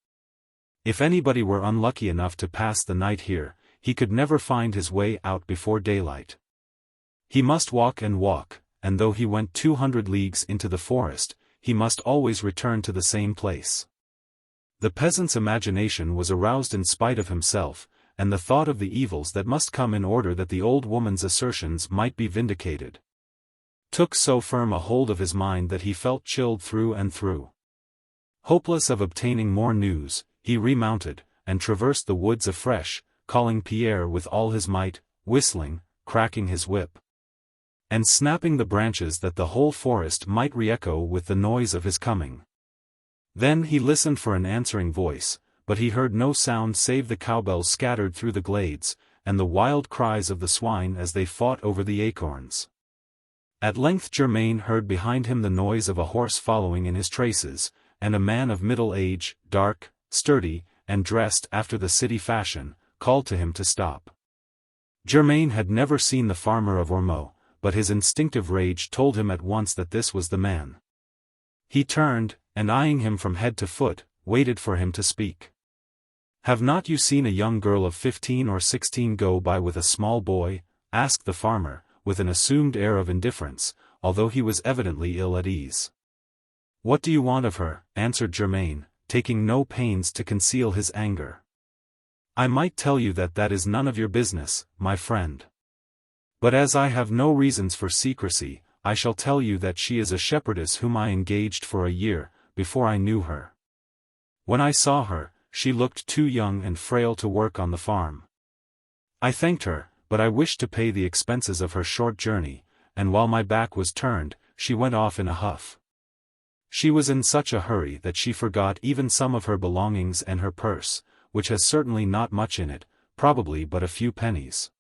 If anybody were unlucky enough to pass the night here, he could never find his way out before daylight. He must walk, and though he went 200 leagues into the forest, he must always return to the same place." The peasant's imagination was aroused in spite of himself, and the thought of the evils that must come in order that the old woman's assertions might be vindicated took so firm a hold of his mind that he felt chilled through and through. Hopeless of obtaining more news, he remounted, and traversed the woods afresh, calling Pierre with all his might, whistling, cracking his whip, and snapping the branches that the whole forest might re-echo with the noise of his coming. Then he listened for an answering voice, but he heard no sound save the cowbells scattered through the glades, and the wild cries of the swine as they fought over the acorns. At length Germain heard behind him the noise of a horse following in his traces, and a man of middle age, dark, sturdy, and dressed after the city fashion, called to him to stop. Germain had never seen the farmer of Ormeaux, but his instinctive rage told him at once that this was the man. He turned, and eyeing him from head to foot, waited for him to speak. "Have not you seen a young girl of 15 or 16 go by with a small boy?" asked the farmer, with an assumed air of indifference, although he was evidently ill at ease. "What do you want of her?" answered Germain, taking no pains to conceal his anger. "I might tell you that is none of your business, my friend. But as I have no reasons for secrecy, I shall tell you that she is a shepherdess whom I engaged for a year, before I knew her. When I saw her, she looked too young and frail to work on the farm. I thanked her, but I wished to pay the expenses of her short journey, and while my back was turned, she went off in a huff. She was in such a hurry that she forgot even some of her belongings and her purse, which has certainly not much in it, probably but a few pennies.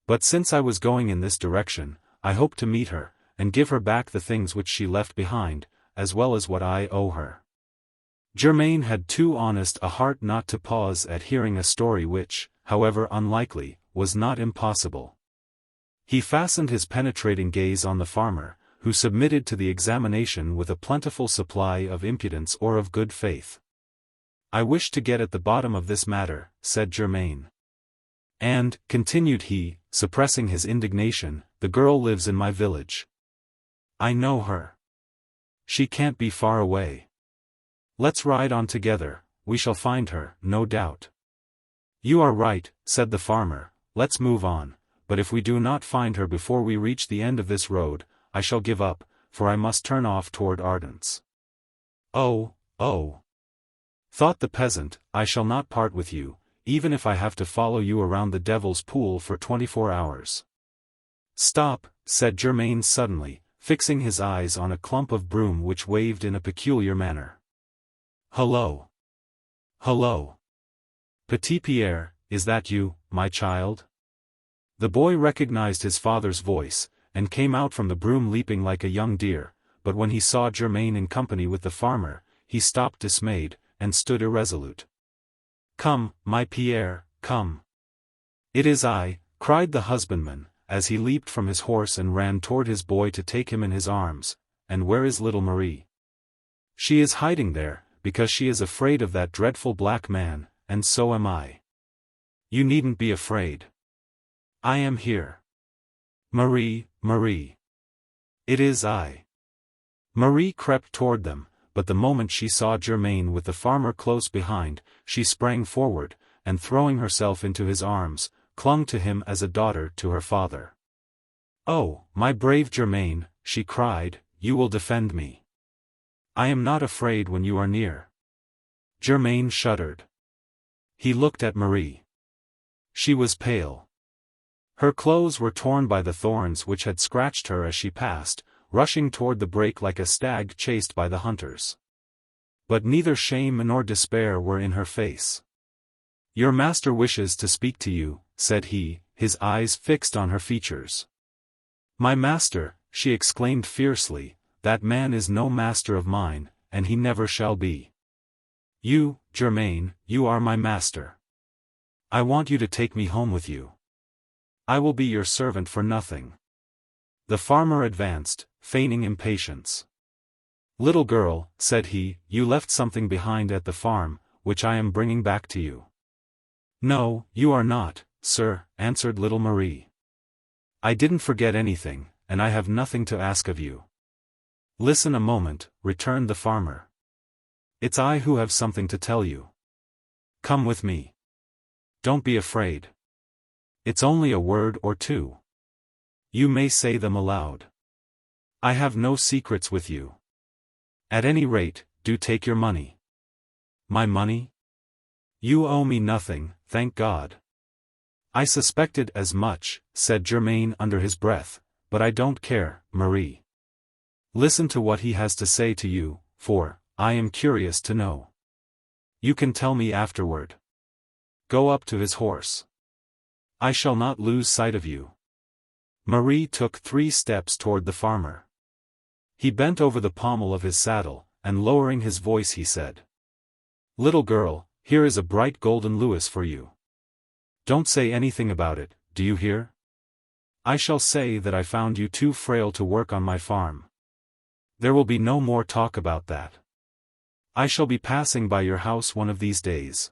But since I was going in this direction, I hope to meet her, and give her back the things which she left behind, as well as what I owe her." Germain had too honest a heart not to pause at hearing a story which, however unlikely, was not impossible. He fastened his penetrating gaze on the farmer, who submitted to the examination with a plentiful supply of impudence or of good faith. "I wish to get at the bottom of this matter," said Germain. "And," continued he, suppressing his indignation, "the girl lives in my village. I know her. She can't be far away. Let's ride on together, we shall find her, no doubt." "You are right," said the farmer, "let's move on, but if we do not find her before we reach the end of this road, I shall give up, for I must turn off toward Ardence." "Oh, oh," thought the peasant, "I shall not part with you, even if I have to follow you around the Devil's Pool for 24 hours. "Stop," said Germain suddenly, fixing his eyes on a clump of broom which waved in a peculiar manner. "Hullo! Hullo! Petit-Pierre, is that you, my child?" The boy recognized his father's voice, and came out from the broom leaping like a young deer, but when he saw Germain in company with the farmer, he stopped dismayed, and stood irresolute. "Come, my Pierre, come." "It is I," cried the husbandman, as he leaped from his horse and ran toward his boy to take him in his arms. "And where is little Marie?" "She is hiding there, because she is afraid of that dreadful black man, and so am I." "You needn't be afraid. I am here. Marie, Marie. It is I." Marie crept toward them, but the moment she saw Germain with the farmer close behind, she sprang forward, and throwing herself into his arms, clung to him as a daughter to her father. "Oh, my brave Germain," she cried, "you will defend me. I am not afraid when you are near." Germain shuddered. He looked at Marie. She was pale. Her clothes were torn by the thorns which had scratched her as she passed, rushing toward the brake like a stag chased by the hunters. But neither shame nor despair were in her face. "Your master wishes to speak to you," said he, his eyes fixed on her features. "My master," she exclaimed fiercely, "that man is no master of mine, and he never shall be. You, Germain, you are my master. I want you to take me home with you. I will be your servant for nothing." The farmer advanced, feigning impatience. "Little girl," said he, "you left something behind at the farm, which I am bringing back to you." "No, you are not, sir," answered little Marie. "I didn't forget anything, and I have nothing to ask of you." "Listen a moment," returned the farmer. "It's I who have something to tell you. Come with me. Don't be afraid. It's only a word or two. You may say them aloud. I have no secrets with you. At any rate, do take your money." "My money? You owe me nothing, thank God." "I suspected as much," said Germain under his breath, "but I don't care, Marie. Listen to what he has to say to you, for I am curious to know. You can tell me afterward. Go up to his horse. I shall not lose sight of you." Marie took 3 steps toward the farmer. He bent over the pommel of his saddle, and lowering his voice he said, "Little girl, here is a bright golden louis for you. Don't say anything about it, do you hear? I shall say that I found you too frail to work on my farm. There will be no more talk about that. I shall be passing by your house one of these days.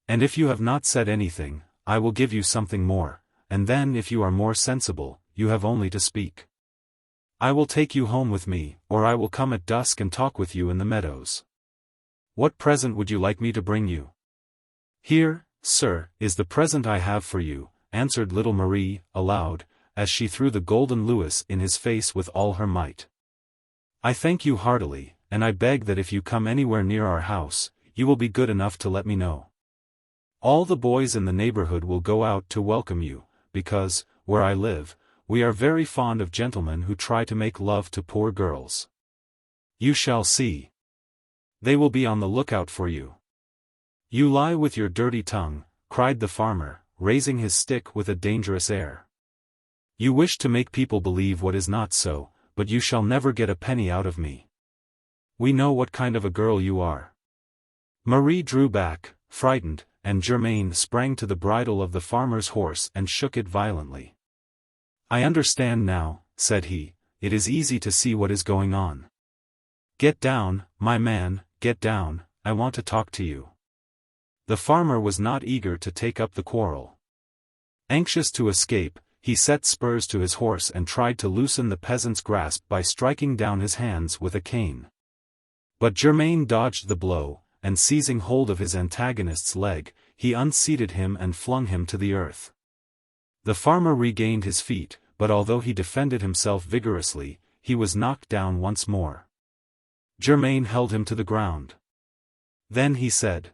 And if you have not said anything, I will give you something more, and then if you are more sensible, you have only to speak. I will take you home with me, or I will come at dusk and talk with you in the meadows. What present would you like me to bring you? Here, sir, is the present I have for you, answered little Marie, aloud, as she threw the golden louis in his face with all her might. I thank you heartily, and I beg that if you come anywhere near our house, you will be good enough to let me know. All the boys in the neighborhood will go out to welcome you, because, where I live, we are very fond of gentlemen who try to make love to poor girls. You shall see. They will be on the lookout for you. You lie with your dirty tongue, cried the farmer, raising his stick with a dangerous air. You wish to make people believe what is not so, but you shall never get a penny out of me. We know what kind of a girl you are. Marie drew back, frightened, and Germain sprang to the bridle of the farmer's horse and shook it violently. I understand now, said he, it is easy to see what is going on. Get down, my man, get down, I want to talk to you. The farmer was not eager to take up the quarrel. Anxious to escape, he set spurs to his horse and tried to loosen the peasant's grasp by striking down his hands with a cane. But Germain dodged the blow, and seizing hold of his antagonist's leg, he unseated him and flung him to the earth. The farmer regained his feet, but although he defended himself vigorously, he was knocked down once more. Germain held him to the ground. Then he said,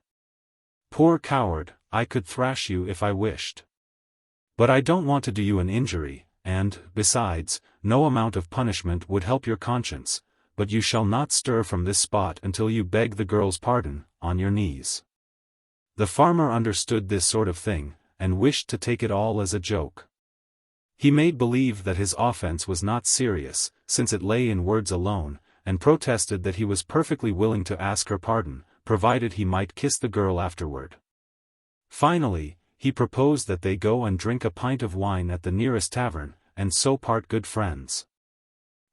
Poor coward, I could thrash you if I wished. But I don't want to do you an injury, and, besides, no amount of punishment would help your conscience, but you shall not stir from this spot until you beg the girl's pardon, on your knees. The farmer understood this sort of thing, and wished to take it all as a joke. He made believe that his offense was not serious, since it lay in words alone, and protested that he was perfectly willing to ask her pardon, provided he might kiss the girl afterward. Finally, he proposed that they go and drink a pint of wine at the nearest tavern, and so part good friends.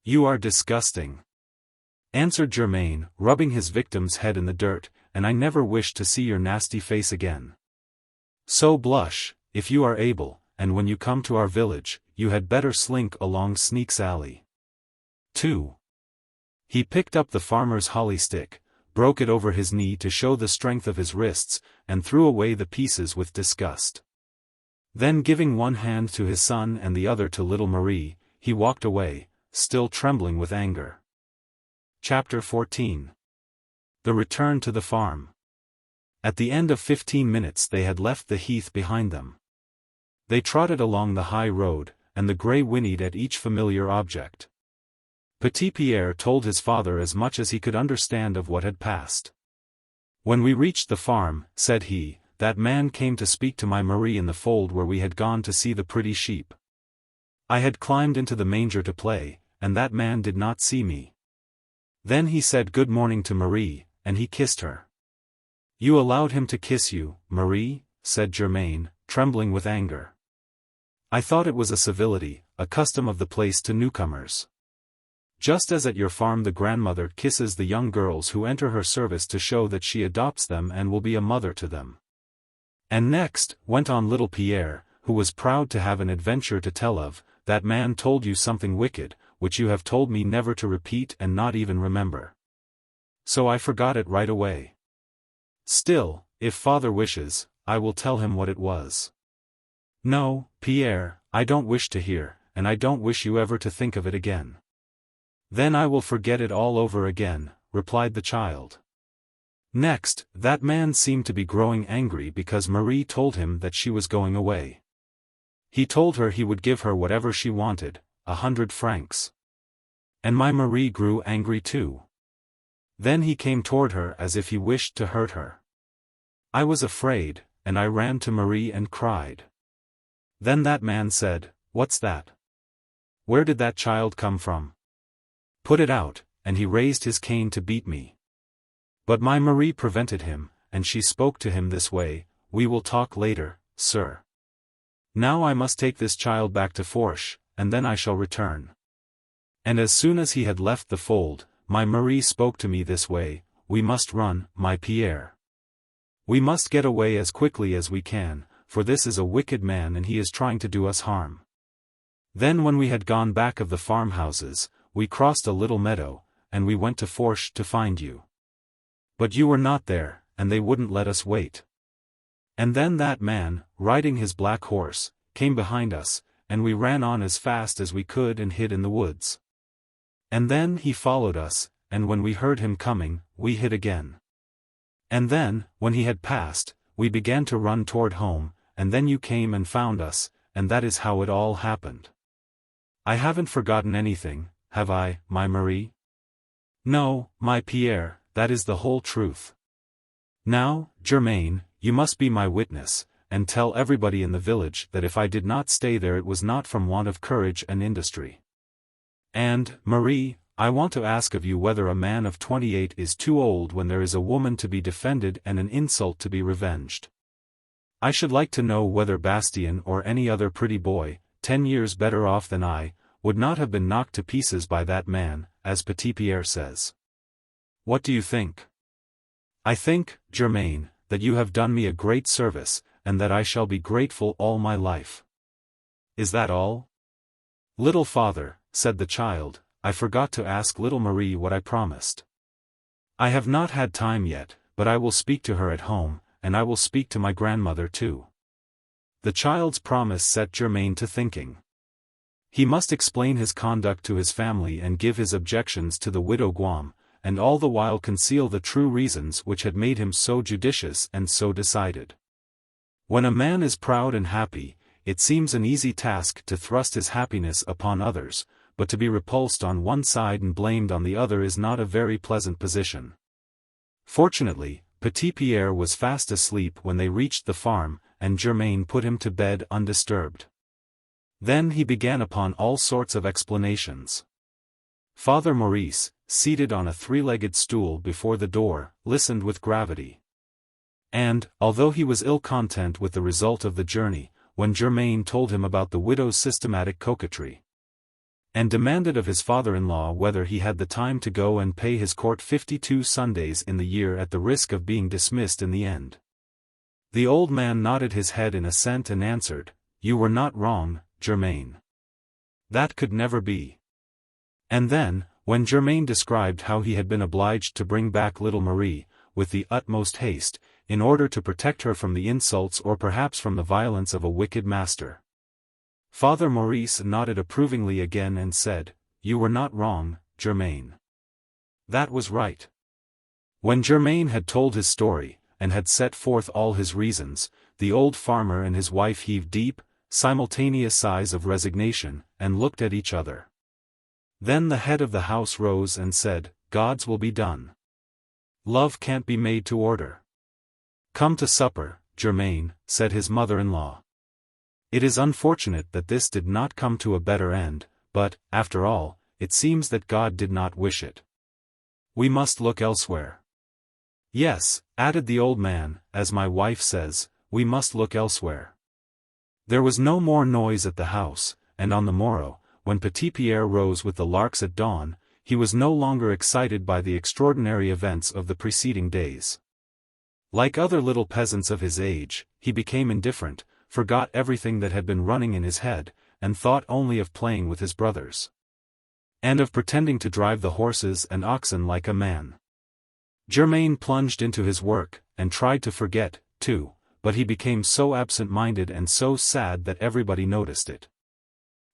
You are disgusting, answered Germain, rubbing his victim's head in the dirt, and I never wish to see your nasty face again. So blush, if you are able, and when you come to our village, you had better slink along Sneak's alley. 2. He picked up the farmer's holly stick, broke it over his knee to show the strength of his wrists, and threw away the pieces with disgust. Then giving one hand to his son and the other to little Marie, he walked away, still trembling with anger. Chapter 14. The return to the farm. At the end of 15 minutes they had left the heath behind them. They trotted along the high road, and the grey whinnied at each familiar object. Petit-Pierre told his father as much as he could understand of what had passed. When we reached the farm, said he, that man came to speak to my Marie in the fold where we had gone to see the pretty sheep. I had climbed into the manger to play, and that man did not see me. Then he said good morning to Marie, and he kissed her. You allowed him to kiss you, Marie? Said Germain, trembling with anger. I thought it was a civility, a custom of the place to newcomers. Just as at your farm the grandmother kisses the young girls who enter her service to show that she adopts them and will be a mother to them. And next, went on little Pierre, who was proud to have an adventure to tell of, that man told you something wicked, which you have told me never to repeat and not even remember. So I forgot it right away. Still, if father wishes, I will tell him what it was. No, Pierre, I don't wish to hear, and I don't wish you ever to think of it again. Then I will forget it all over again, replied the child. Next, that man seemed to be growing angry because Marie told him that she was going away. He told her he would give her whatever she wanted, 100 francs. And my Marie grew angry too. Then he came toward her as if he wished to hurt her. I was afraid, and I ran to Marie and cried. Then that man said, What's that? Where did that child come from? Put it out, and he raised his cane to beat me. But my Marie prevented him, and she spoke to him this way, We will talk later, sir. Now I must take this child back to Fourche, and then I shall return. And as soon as he had left the fold, my Marie spoke to me this way, We must run, my Pierre. We must get away as quickly as we can, for this is a wicked man and he is trying to do us harm. Then when we had gone back of the farmhouses, we crossed a little meadow, and we went to Fourche to find you. But you were not there, and they wouldn't let us wait. And then that man, riding his black horse, came behind us, and we ran on as fast as we could and hid in the woods. And then he followed us, and when we heard him coming, we hid again. And then, when he had passed, we began to run toward home, and then you came and found us, and that is how it all happened. I haven't forgotten anything, have I, my Marie? No, my Pierre, that is the whole truth. Now, Germain, you must be my witness, and tell everybody in the village that if I did not stay there it was not from want of courage and industry. And, Marie, I want to ask of you whether a man of 28 is too old when there is a woman to be defended and an insult to be revenged. I should like to know whether Bastien or any other pretty boy, 10 years better off than I, would not have been knocked to pieces by that man, as Petit-Pierre says. What do you think? I think, Germain, that you have done me a great service, and that I shall be grateful all my life. Is that all? Little father, said the child, I forgot to ask little Marie what I promised. I have not had time yet, but I will speak to her at home, and I will speak to my grandmother too. The child's promise set Germain to thinking. He must explain his conduct to his family and give his objections to the widow Guam, and all the while conceal the true reasons which had made him so judicious and so decided. When a man is proud and happy, it seems an easy task to thrust his happiness upon others, but to be repulsed on one side and blamed on the other is not a very pleasant position. Fortunately, Petit-Pierre was fast asleep when they reached the farm, and Germain put him to bed undisturbed. Then he began upon all sorts of explanations. Father Maurice, seated on a three-legged stool before the door, listened with gravity. And, although he was ill-content with the result of the journey, when Germain told him about the widow's systematic coquetry, and demanded of his father-in-law whether he had the time to go and pay his court 52 Sundays in the year at the risk of being dismissed in the end, the old man nodded his head in assent and answered, "You were not wrong, Germain. That could never be." And then, when Germain described how he had been obliged to bring back little Marie, with the utmost haste, in order to protect her from the insults or perhaps from the violence of a wicked master, Father Maurice nodded approvingly again and said, "You were not wrong, Germain. That was right." When Germain had told his story, and had set forth all his reasons, the old farmer and his wife heaved deep, simultaneous sighs of resignation, and looked at each other. Then the head of the house rose and said, "God's will be done. Love can't be made to order." "Come to supper, Germain," said his mother-in-law. It is unfortunate that this did not come to a better end, but, after all, it seems that God did not wish it. We must look elsewhere. Yes, added the old man, as my wife says, we must look elsewhere. There was no more noise at the house, and on the morrow, when Petit-Pierre rose with the larks at dawn, he was no longer excited by the extraordinary events of the preceding days. Like other little peasants of his age, he became indifferent, forgot everything that had been running in his head, and thought only of playing with his brothers, and of pretending to drive the horses and oxen like a man. Germain plunged into his work, and tried to forget, too, but he became so absent-minded and so sad that everybody noticed it.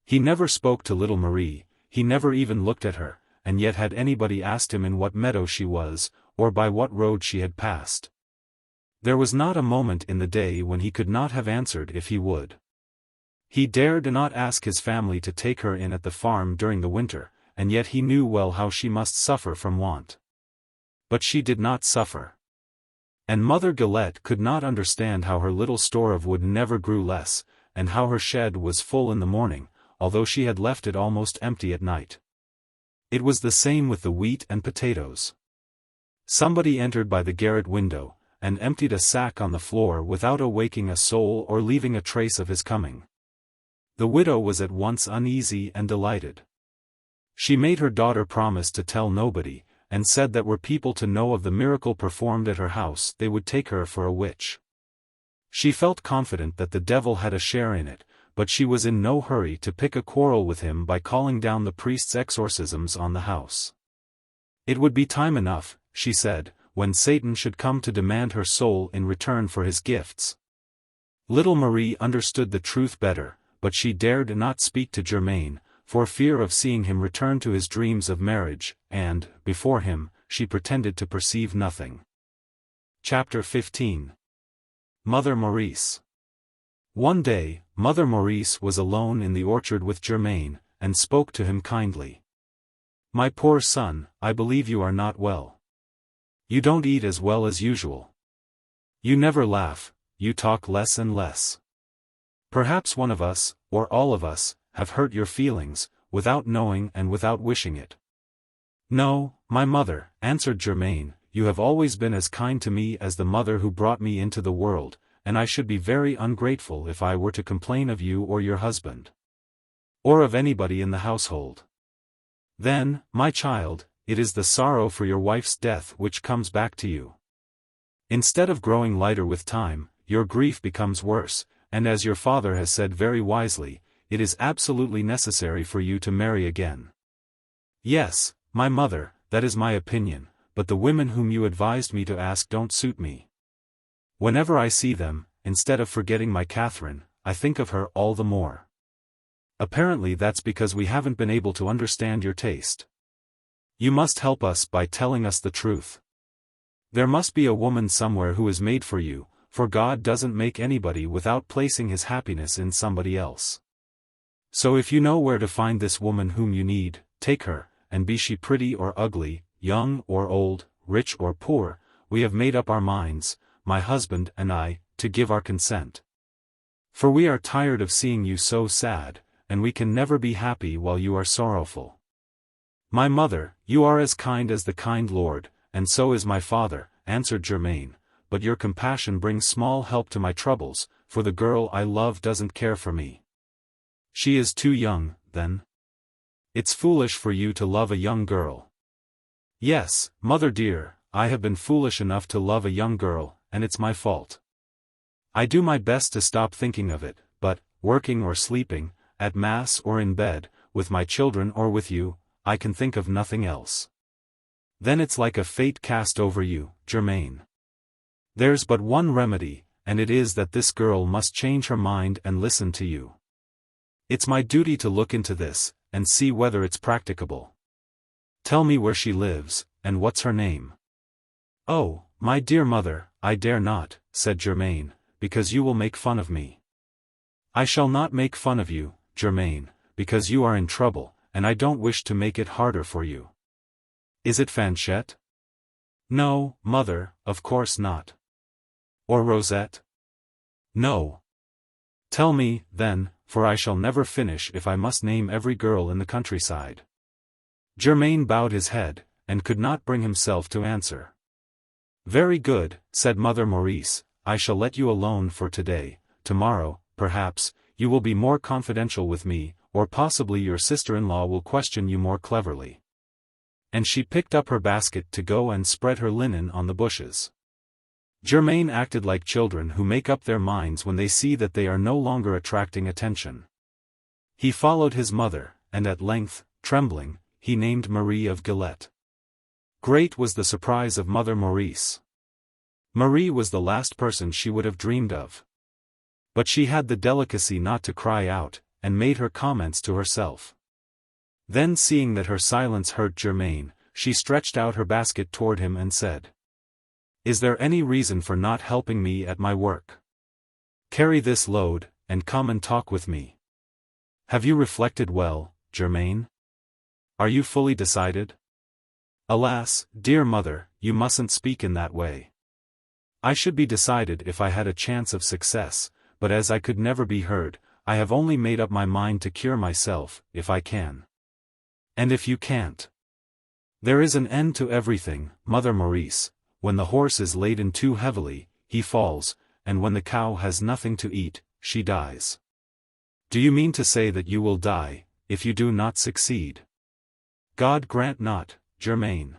He never spoke to little Marie, he never even looked at her, and yet had anybody asked him in what meadow she was, or by what road she had passed, there was not a moment in the day when he could not have answered if he would. He dared not ask his family to take her in at the farm during the winter, and yet he knew well how she must suffer from want. But she did not suffer. And Mother Guillette could not understand how her little store of wood never grew less, and how her shed was full in the morning, although she had left it almost empty at night. It was the same with the wheat and potatoes. Somebody entered by the garret window, and emptied a sack on the floor without awaking a soul or leaving a trace of his coming. The widow was at once uneasy and delighted. She made her daughter promise to tell nobody, and said that were people to know of the miracle performed at her house they would take her for a witch. She felt confident that the devil had a share in it, but she was in no hurry to pick a quarrel with him by calling down the priest's exorcisms on the house. It would be time enough, she said, when Satan should come to demand her soul in return for his gifts. Little Marie understood the truth better, but she dared not speak to Germain, for fear of seeing him return to his dreams of marriage, and, before him, she pretended to perceive nothing. Chapter 15. Mother Maurice. One day, Mother Maurice was alone in the orchard with Germain, and spoke to him kindly. "My poor son, I believe you are not well. You don't eat as well as usual. You never laugh, you talk less and less. Perhaps one of us, or all of us, have hurt your feelings, without knowing and without wishing it." "No, my mother," answered Germain, "you have always been as kind to me as the mother who brought me into the world, and I should be very ungrateful if I were to complain of you or your husband. Or of anybody in the household. Then, my child, it is the sorrow for your wife's death which comes back to you. Instead of growing lighter with time, your grief becomes worse, and as your father has said very wisely, it is absolutely necessary for you to marry again." "Yes, my mother, that is my opinion, but the women whom you advised me to ask don't suit me. Whenever I see them, instead of forgetting my Catherine, I think of her all the more. Apparently that's because we haven't been able to understand your taste. You must help us by telling us the truth. There must be a woman somewhere who is made for you, for God doesn't make anybody without placing his happiness in somebody else. So if you know where to find this woman whom you need, take her, and be she pretty or ugly, young or old, rich or poor, we have made up our minds, my husband and I, to give our consent. For we are tired of seeing you so sad, and we can never be happy while you are sorrowful. My mother, you are as kind as the kind Lord, and so is my father," answered Germain, "but your compassion brings small help to my troubles, for the girl I love doesn't care for me." "She is too young, then. It's foolish for you to love a young girl." "Yes, mother dear, I have been foolish enough to love a young girl, and it's my fault. I do my best to stop thinking of it, but, working or sleeping, at mass or in bed, with my children or with you, I can think of nothing else. Then it's like a fate cast over you, Germain. There's but one remedy, and it is that this girl must change her mind and listen to you. It's my duty to look into this, and see whether it's practicable. Tell me where she lives, and what's her name." "Oh, my dear mother, I dare not," said Germain, "because you will make fun of me." "I shall not make fun of you, Germain, because you are in trouble, and I don't wish to make it harder for you. Is it Fanchette?" "No, mother, of course not." "Or Rosette?" "No." "Tell me, then, for I shall never finish if I must name every girl in the countryside." Germain bowed his head, and could not bring himself to answer. "Very good," said Mother Maurice, "I shall let you alone for today. Tomorrow, perhaps, you will be more confidential with me, or possibly your sister-in-law will question you more cleverly." And she picked up her basket to go and spread her linen on the bushes. Germain acted like children who make up their minds when they see that they are no longer attracting attention. He followed his mother, and at length, trembling, he named Marie of Guillette. Great was the surprise of Mother Maurice. Marie was the last person she would have dreamed of. But she had the delicacy not to cry out, and made her comments to herself. Then seeing that her silence hurt Germain, she stretched out her basket toward him and said, "Is there any reason for not helping me at my work? Carry this load, and come and talk with me. Have you reflected well, Germain? Are you fully decided?" "Alas, dear mother, you mustn't speak in that way. I should be decided if I had a chance of success, but as I could never be heard, I have only made up my mind to cure myself, if I can." "And if you can't?" "There is an end to everything, Mother Maurice. When the horse is laden too heavily, he falls, and when the cow has nothing to eat, she dies." "Do you mean to say that you will die, if you do not succeed?" "God grant not, Germain.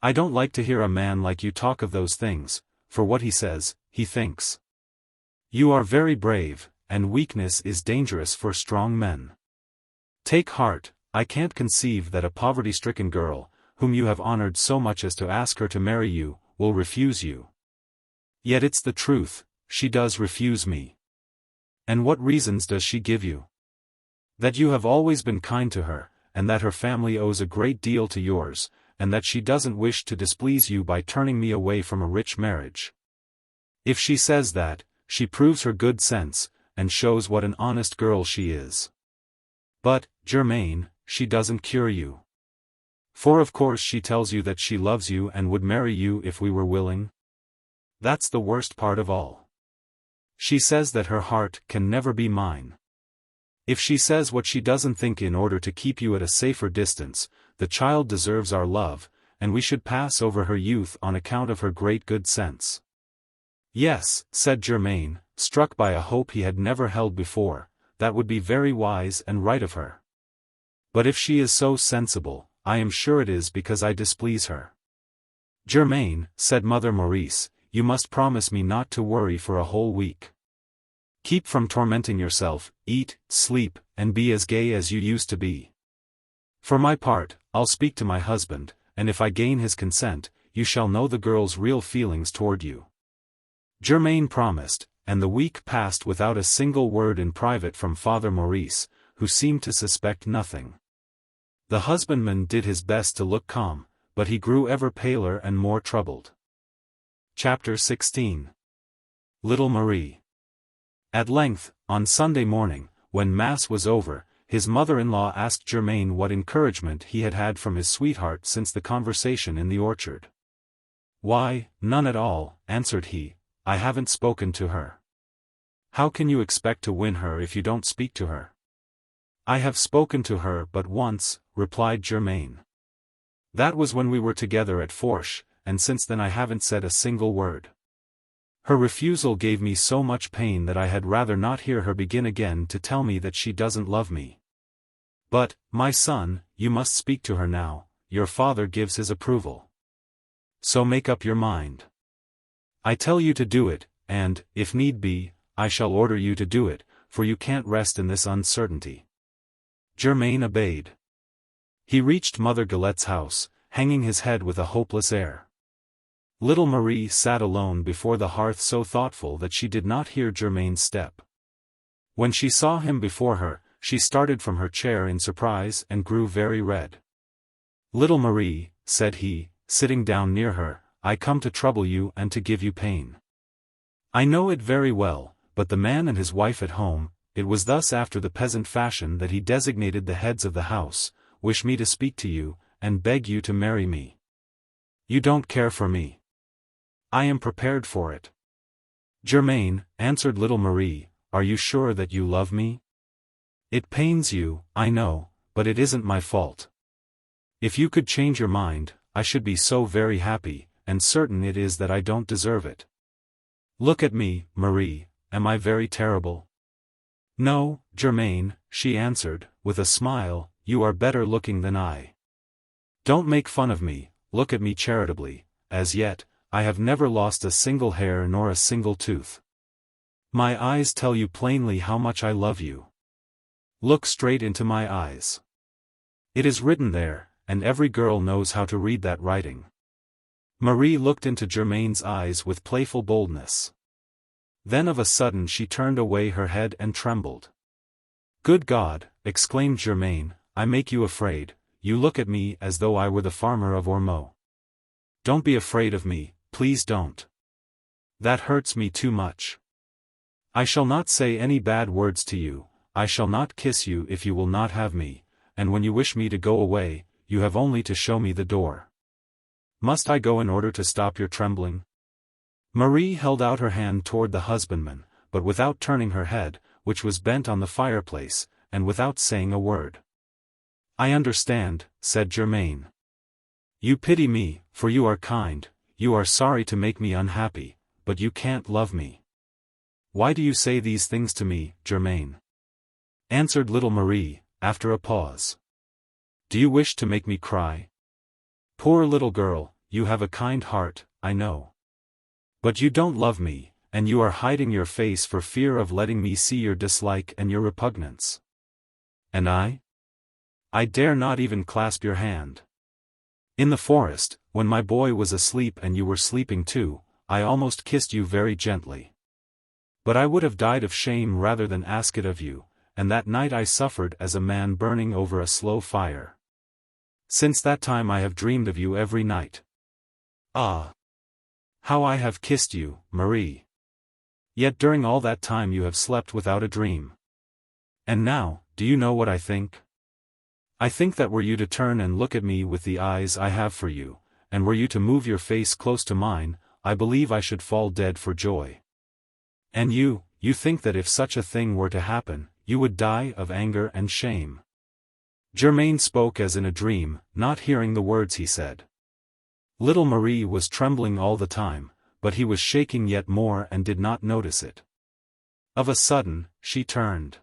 I don't like to hear a man like you talk of those things, for what he says, he thinks. You are very brave, and weakness is dangerous for strong men. Take heart, I can't conceive that a poverty-stricken girl, whom you have honored so much as to ask her to marry you, will refuse you. Yet it's the truth, she does refuse me. And what reasons does she give you? That you have always been kind to her, and that her family owes a great deal to yours, and that she doesn't wish to displease you by turning me away from a rich marriage. If she says that, she proves her good sense, and shows what an honest girl she is. But, Germain, she doesn't cure you. For of course she tells you that she loves you and would marry you if we were willing. That's the worst part of all. She says that her heart can never be mine. If she says what she doesn't think in order to keep you at a safer distance, the child deserves our love, and we should pass over her youth on account of her great good sense. Yes, said Germain, struck by a hope he had never held before, that would be very wise and right of her. But if she is so sensible, I am sure it is because I displease her. Germain, said Mother Maurice, you must promise me not to worry for a whole week. Keep from tormenting yourself, eat, sleep, and be as gay as you used to be. For my part, I'll speak to my husband, and if I gain his consent, you shall know the girl's real feelings toward you. Germain promised, and the week passed without a single word in private from Father Maurice, who seemed to suspect nothing. The husbandman did his best to look calm, but he grew ever paler and more troubled. Chapter 16. Little Marie. At length, on Sunday morning, when Mass was over, his mother-in-law asked Germain what encouragement he had had from his sweetheart since the conversation in the orchard. Why, none at all, answered he, I haven't spoken to her. How can you expect to win her if you don't speak to her? I have spoken to her but once, replied Germain. That was when we were together at Fourche, and since then I haven't said a single word. Her refusal gave me so much pain that I had rather not hear her begin again to tell me that she doesn't love me. But, my son, you must speak to her now, your father gives his approval. So make up your mind. I tell you to do it, and, if need be, I shall order you to do it, for you can't rest in this uncertainty. Germain obeyed. He reached Mother Guillette's house, hanging his head with a hopeless air. Little Marie sat alone before the hearth so thoughtful that she did not hear Germain's step. When she saw him before her, she started from her chair in surprise and grew very red. Little Marie, said he, sitting down near her, I come to trouble you and to give you pain. I know it very well, but the man and his wife at home, it was thus after the peasant fashion that he designated the heads of the house, wish me to speak to you, and beg you to marry me. You don't care for me. I am prepared for it. Germain, answered little Marie, are you sure that you love me? It pains you, I know, but it isn't my fault. If you could change your mind, I should be so very happy, and certain it is that I don't deserve it. Look at me, Marie, am I very terrible? No, Germain, she answered, with a smile, you are better looking than I. Don't make fun of me, look at me charitably, as yet, I have never lost a single hair nor a single tooth. My eyes tell you plainly how much I love you. Look straight into my eyes. It is written there, and every girl knows how to read that writing. Marie looked into Germain's eyes with playful boldness. Then of a sudden she turned away her head and trembled. Good God, exclaimed Germain, I make you afraid, you look at me as though I were the farmer of Ormeaux. Don't be afraid of me, please don't. That hurts me too much. I shall not say any bad words to you, I shall not kiss you if you will not have me, and when you wish me to go away, you have only to show me the door. Must I go in order to stop your trembling? Marie held out her hand toward the husbandman, but without turning her head, which was bent on the fireplace, and without saying a word. I understand, said Germain. You pity me, for you are kind, you are sorry to make me unhappy, but you can't love me. Why do you say these things to me, Germain? Answered little Marie, after a pause. Do you wish to make me cry? Poor little girl, you have a kind heart, I know. But you don't love me, and you are hiding your face for fear of letting me see your dislike and your repugnance. And I dare not even clasp your hand. In the forest, when my boy was asleep and you were sleeping too, I almost kissed you very gently. But I would have died of shame rather than ask it of you, and that night I suffered as a man burning over a slow fire. Since that time I have dreamed of you every night. Ah! How I have kissed you, Marie! Yet during all that time you have slept without a dream. And now, do you know what I think? I think that were you to turn and look at me with the eyes I have for you, and were you to move your face close to mine, I believe I should fall dead for joy. And you think that if such a thing were to happen, you would die of anger and shame. Germain spoke as in a dream, not hearing the words he said. Little Marie was trembling all the time, but he was shaking yet more and did not notice it. Of a sudden, she turned.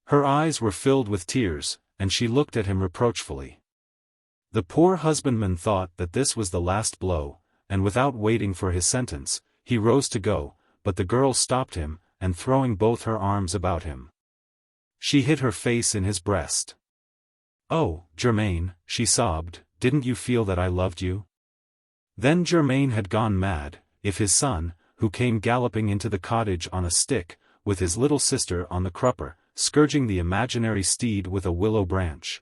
Her eyes were filled with tears, and she looked at him reproachfully. The poor husbandman thought that this was the last blow, and without waiting for his sentence, he rose to go, but the girl stopped him, and throwing both her arms about him, she hid her face in his breast. "Oh, Germain," she sobbed, "didn't you feel that I loved you?" Then Germain had gone mad, if his son, who came galloping into the cottage on a stick, with his little sister on the crupper, scourging the imaginary steed with a willow branch,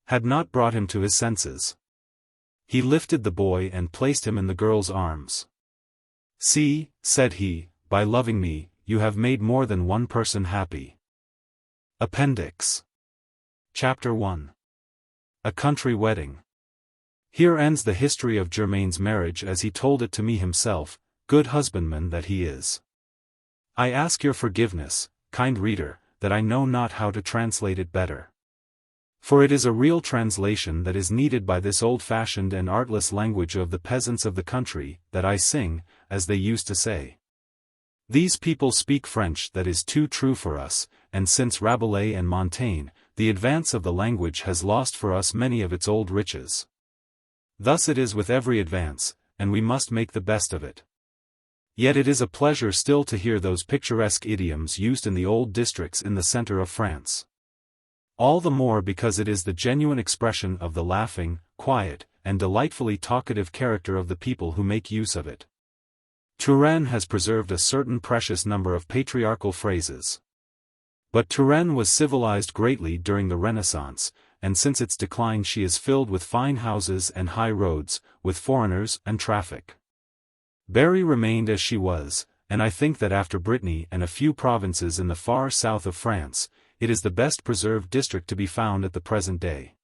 had not brought him to his senses. He lifted the boy and placed him in the girl's arms. "See," said he, "by loving me, you have made more than one person happy." Appendix. Chapter 1. A Country Wedding. Here ends the history of Germain's marriage as he told it to me himself, good husbandman that he is. I ask your forgiveness, kind reader, that I know not how to translate it better. For it is a real translation that is needed by this old-fashioned and artless language of the peasants of the country, that I sing, as they used to say. These people speak French that is too true for us, and since Rabelais and Montaigne, the advance of the language has lost for us many of its old riches. Thus it is with every advance, and we must make the best of it. Yet it is a pleasure still to hear those picturesque idioms used in the old districts in the center of France. All the more because it is the genuine expression of the laughing, quiet, and delightfully talkative character of the people who make use of it. Touraine has preserved a certain precious number of patriarchal phrases. But Touraine was civilized greatly during the Renaissance, and since its decline she is filled with fine houses and high roads, with foreigners and traffic. Berry remained as she was, and I think that after Brittany and a few provinces in the far south of France, it is the best preserved district to be found at the present day.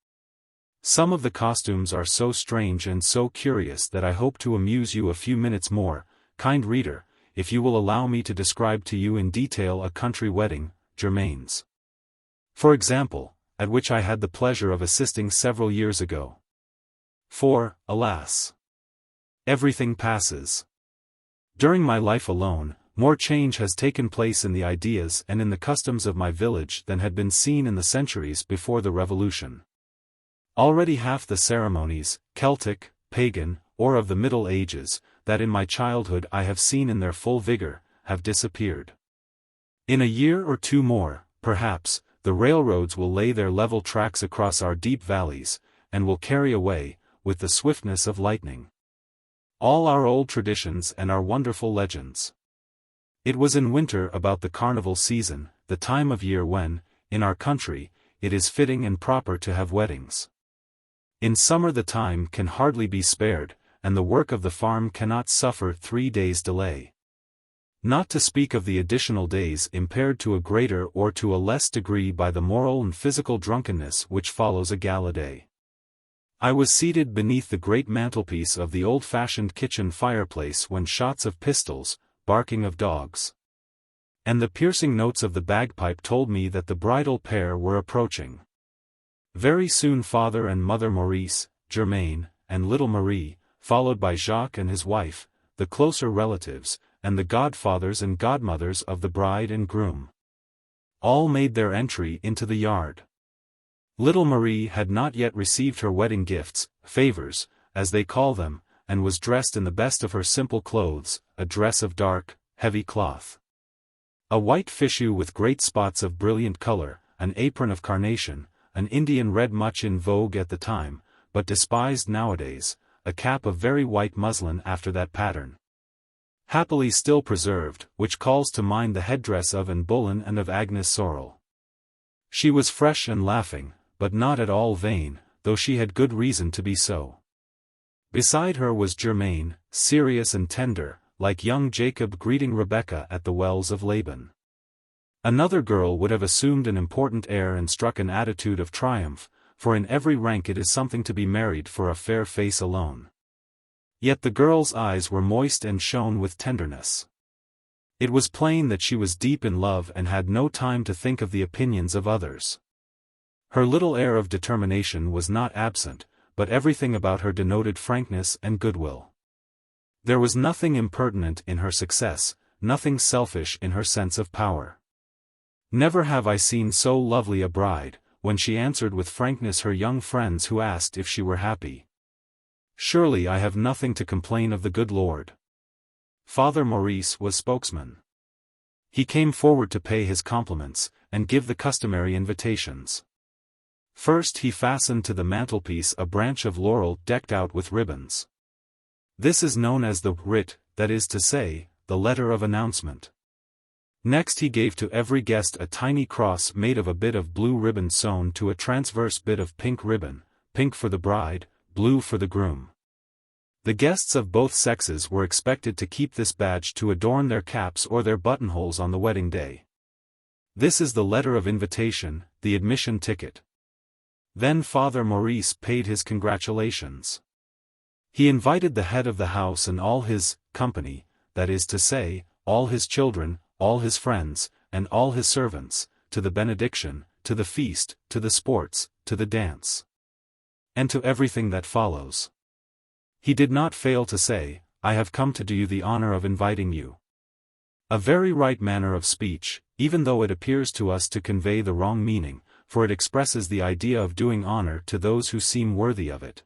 Some of the costumes are so strange and so curious that I hope to amuse you a few minutes more, kind reader, if you will allow me to describe to you in detail a country wedding, Germain's, for example, at which I had the pleasure of assisting several years ago. For, alas, everything passes. During my life alone, more change has taken place in the ideas and in the customs of my village than had been seen in the centuries before the Revolution. Already half the ceremonies, Celtic, pagan, or of the Middle Ages, that in my childhood I have seen in their full vigor, have disappeared. In a year or two more, perhaps, the railroads will lay their level tracks across our deep valleys, and will carry away, with the swiftness of lightning, all our old traditions and our wonderful legends. It was in winter about the carnival season, the time of year when, in our country, it is fitting and proper to have weddings. In summer the time can hardly be spared, and the work of the farm cannot suffer 3 days' delay. Not to speak of the additional days impaired to a greater or to a less degree by the moral and physical drunkenness which follows a gala day. I was seated beneath the great mantelpiece of the old-fashioned kitchen fireplace when shots of pistols, barking of dogs, and the piercing notes of the bagpipe told me that the bridal pair were approaching. Very soon Father and Mother Maurice, Germain, and little Marie, followed by Jacques and his wife, the closer relatives, and the godfathers and godmothers of the bride and groom, all made their entry into the yard. Little Marie had not yet received her wedding gifts, favors, as they call them, and was dressed in the best of her simple clothes, a dress of dark, heavy cloth. A white fichu with great spots of brilliant color, an apron of carnation, an Indian red much in vogue at the time, but despised nowadays, a cap of very white muslin after that pattern, happily still preserved, which calls to mind the headdress of Anne Boleyn and of Agnes Sorel. She was fresh and laughing, but not at all vain, though she had good reason to be so. Beside her was Germain, serious and tender, like young Jacob greeting Rebekah at the wells of Laban. Another girl would have assumed an important air and struck an attitude of triumph, for in every rank it is something to be married for a fair face alone. Yet the girl's eyes were moist and shone with tenderness. It was plain that she was deep in love and had no time to think of the opinions of others. Her little air of determination was not absent, but everything about her denoted frankness and goodwill. There was nothing impertinent in her success, nothing selfish in her sense of power. Never have I seen so lovely a bride, when she answered with frankness her young friends who asked if she were happy. Surely I have nothing to complain of the good Lord. Father Maurice was spokesman. He came forward to pay his compliments, and give the customary invitations. First he fastened to the mantelpiece a branch of laurel decked out with ribbons. This is known as the writ, that is to say, the letter of announcement. Next he gave to every guest a tiny cross made of a bit of blue ribbon sewn to a transverse bit of pink ribbon, pink for the bride, blue for the groom. The guests of both sexes were expected to keep this badge to adorn their caps or their buttonholes on the wedding day. This is the letter of invitation, the admission ticket. Then Father Maurice paid his congratulations. He invited the head of the house and all his company, that is to say, all his children, all his friends, and all his servants, to the benediction, to the feast, to the sports, to the dance, and to everything that follows. He did not fail to say, "I have come to do you the honor of inviting you." A very right manner of speech, even though it appears to us to convey the wrong meaning, for it expresses the idea of doing honor to those who seem worthy of it.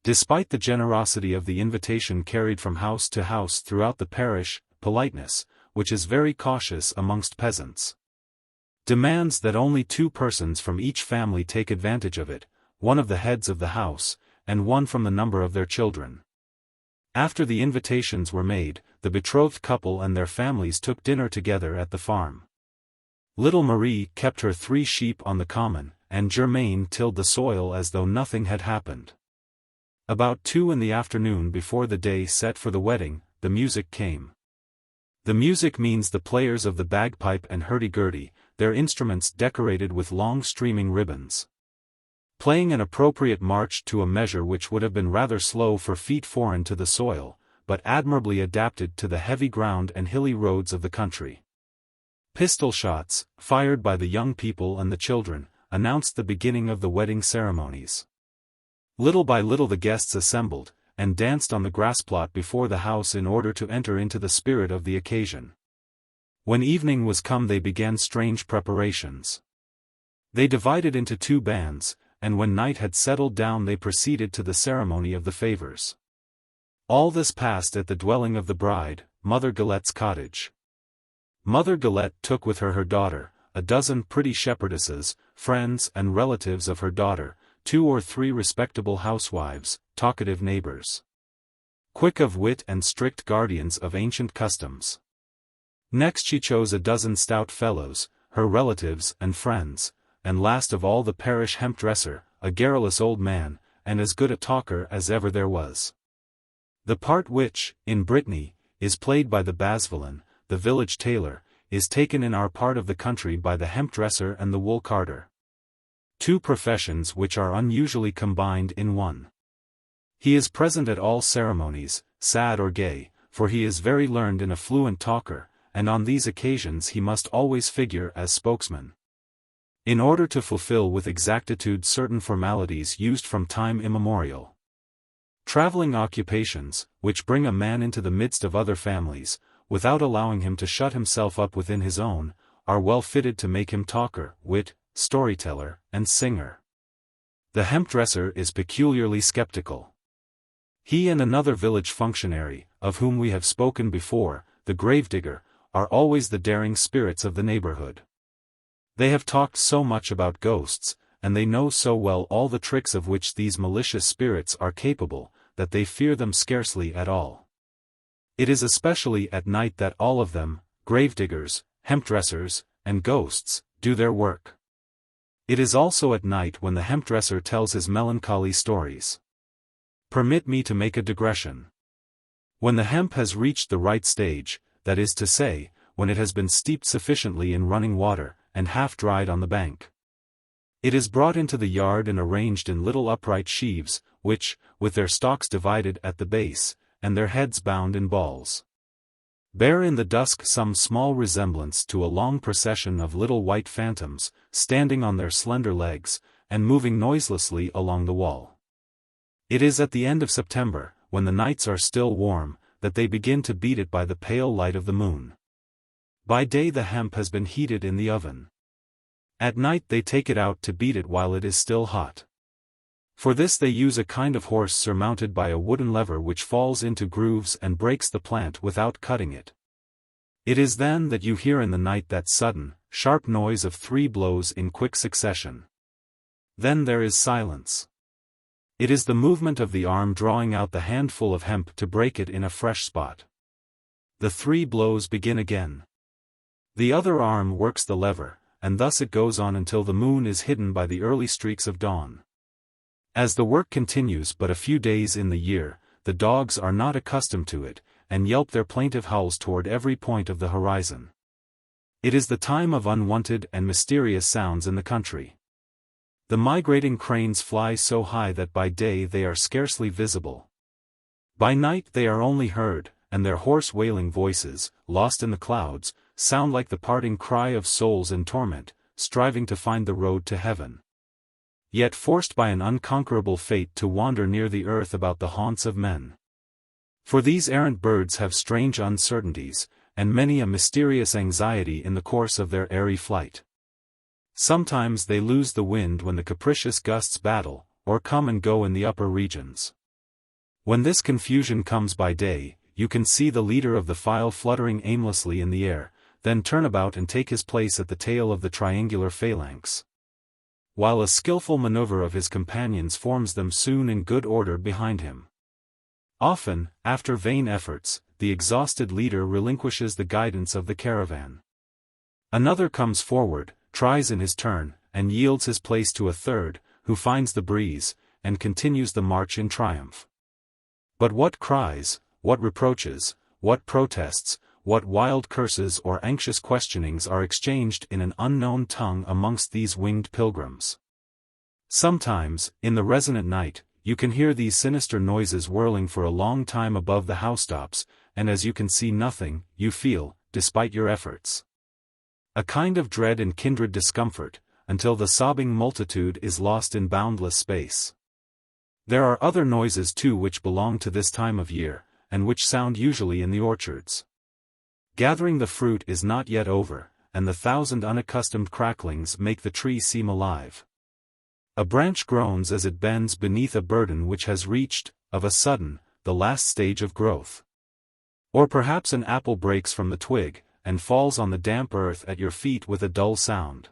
Despite the generosity of the invitation carried from house to house throughout the parish, politeness, which is very cautious amongst peasants, demands that only 2 persons from each family take advantage of it, one of the heads of the house, and one from the number of their children. After the invitations were made, the betrothed couple and their families took dinner together at the farm. Little Marie kept her 3 sheep on the common, and Germain tilled the soil as though nothing had happened. About 2 in the afternoon before the day set for the wedding, the music came. The music means the players of the bagpipe and hurdy-gurdy, their instruments decorated with long streaming ribbons, playing an appropriate march to a measure which would have been rather slow for feet foreign to the soil, but admirably adapted to the heavy ground and hilly roads of the country. Pistol shots, fired by the young people and the children, announced the beginning of the wedding ceremonies. Little by little the guests assembled, and danced on the grass plot before the house in order to enter into the spirit of the occasion. When evening was come they began strange preparations. They divided into 2 bands, and when night had settled down they proceeded to the ceremony of the favors. All this passed at the dwelling of the bride, Mother Guillette's cottage. Mother Guillette took with her her daughter, a dozen pretty shepherdesses, friends and relatives of her daughter, 2 or 3 respectable housewives, talkative neighbors, quick of wit and strict guardians of ancient customs. Next she chose a dozen stout fellows, her relatives and friends, and last of all the parish hemp-dresser, a garrulous old man, and as good a talker as ever there was. The part which, in Brittany, is played by the Basvillain, the village tailor, is taken in our part of the country by the hemp-dresser and the wool-carder. 2 professions which are unusually combined in one. He is present at all ceremonies, sad or gay, for he is very learned and a fluent talker, and on these occasions he must always figure as spokesman, in order to fulfill with exactitude certain formalities used from time immemorial. Traveling occupations, which bring a man into the midst of other families, without allowing him to shut himself up within his own, are well fitted to make him talker, wit, storyteller, and singer. The hemp-dresser is peculiarly skeptical. He and another village functionary, of whom we have spoken before, the gravedigger, are always the daring spirits of the neighborhood. They have talked so much about ghosts, and they know so well all the tricks of which these malicious spirits are capable, that they fear them scarcely at all. It is especially at night that all of them, gravediggers, hempdressers, and ghosts, do their work. It is also at night when the hempdresser tells his melancholy stories. Permit me to make a digression. When the hemp has reached the right stage, that is to say, when it has been steeped sufficiently in running water, and half dried on the bank, it is brought into the yard and arranged in little upright sheaves, which, with their stalks divided at the base, and their heads bound in balls, bear in the dusk some small resemblance to a long procession of little white phantoms, standing on their slender legs, and moving noiselessly along the wall. It is at the end of September, when the nights are still warm, that they begin to beat it by the pale light of the moon. By day the hemp has been heated in the oven. At night they take it out to beat it while it is still hot. For this they use a kind of horse surmounted by a wooden lever which falls into grooves and breaks the plant without cutting it. It is then that you hear in the night that sudden, sharp noise of 3 blows in quick succession. Then there is silence. It is the movement of the arm drawing out the handful of hemp to break it in a fresh spot. The 3 blows begin again. The other arm works the lever, and thus it goes on until the moon is hidden by the early streaks of dawn. As the work continues but a few days in the year, the dogs are not accustomed to it, and yelp their plaintive howls toward every point of the horizon. It is the time of unwonted and mysterious sounds in the country. The migrating cranes fly so high that by day they are scarcely visible. By night they are only heard, and their hoarse wailing voices, lost in the clouds, sound like the parting cry of souls in torment, striving to find the road to heaven, yet forced by an unconquerable fate to wander near the earth about the haunts of men. For these errant birds have strange uncertainties, and many a mysterious anxiety in the course of their airy flight. Sometimes they lose the wind when the capricious gusts battle, or come and go in the upper regions. When this confusion comes by day, you can see the leader of the file fluttering aimlessly in the air, then turn about and take his place at the tail of the triangular phalanx, while a skillful maneuver of his companions forms them soon in good order behind him. Often, after vain efforts, the exhausted leader relinquishes the guidance of the caravan. Another comes forward, tries in his turn, and yields his place to a third, who finds the breeze, and continues the march in triumph. But what cries, what reproaches, what protests, what wild curses or anxious questionings are exchanged in an unknown tongue amongst these winged pilgrims. Sometimes, in the resonant night, you can hear these sinister noises whirling for a long time above the housetops, and as you can see nothing, you feel, despite your efforts, a kind of dread and kindred discomfort, until the sobbing multitude is lost in boundless space. There are other noises too which belong to this time of year, and which sound usually in the orchards. Gathering the fruit is not yet over, and the 1,000 unaccustomed cracklings make the tree seem alive. A branch groans as it bends beneath a burden which has reached, of a sudden, the last stage of growth. Or perhaps an apple breaks from the twig, and falls on the damp earth at your feet with a dull sound.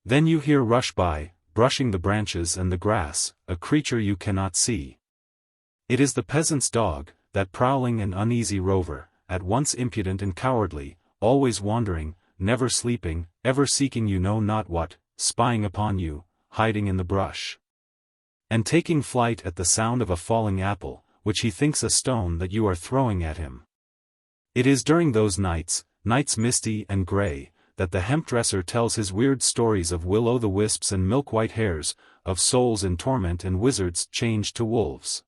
Then you hear rush by, brushing the branches and the grass, a creature you cannot see. It is the peasant's dog, that prowling and uneasy rover, at once impudent and cowardly, always wandering, never sleeping, ever seeking you know not what, spying upon you, hiding in the brush, and taking flight at the sound of a falling apple, which he thinks a stone that you are throwing at him. It is during those nights misty and grey, that the hempdresser tells his weird stories of will-o'-the-wisps and milk-white hares, of souls in torment and wizards changed to wolves,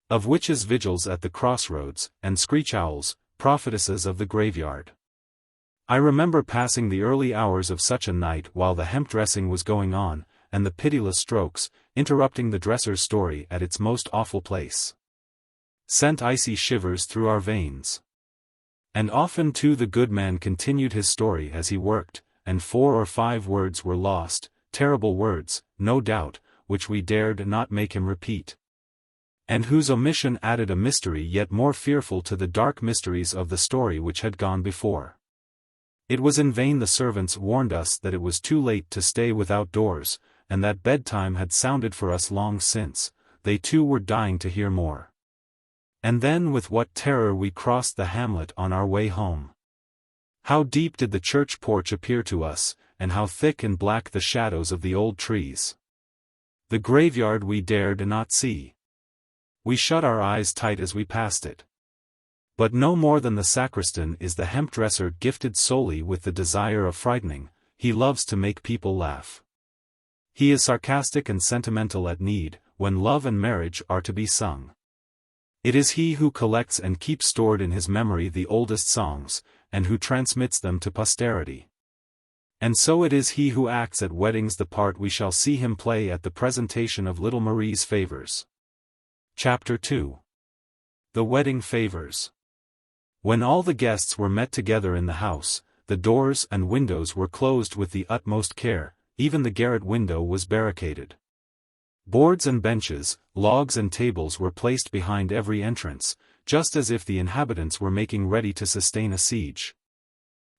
of witches' vigils at the crossroads, and screech-owls, prophetesses of the graveyard. I remember passing the early hours of such a night while the hemp-dressing was going on, and the pitiless strokes, interrupting the dresser's story at its most awful place, sent icy shivers through our veins. And often too the good man continued his story as he worked, and 4 or 5 words were lost, terrible words, no doubt, which we dared not make him repeat. and whose omission added a mystery yet more fearful to the dark mysteries of the story which had gone before. It was in vain the servants warned us that it was too late to stay without doors, and that bedtime had sounded for us long since. They too were dying to hear more. And then with what terror we crossed the hamlet on our way home. How deep did the church porch appear to us, and how thick and black the shadows of the old trees. The graveyard we dared not see. We shut our eyes tight as we passed it. But no more than the sacristan is the hemp-dresser gifted solely with the desire of frightening. He loves to make people laugh. He is sarcastic and sentimental at need, when love and marriage are to be sung. It is he who collects and keeps stored in his memory the oldest songs, and who transmits them to posterity. And so it is he who acts at weddings the part we shall see him play at the presentation of little Marie's favors. Chapter 2. The Wedding Favors. When all the guests were met together in the house, the doors and windows were closed with the utmost care, even the garret window was barricaded. Boards and benches, logs and tables were placed behind every entrance, just as if the inhabitants were making ready to sustain a siege.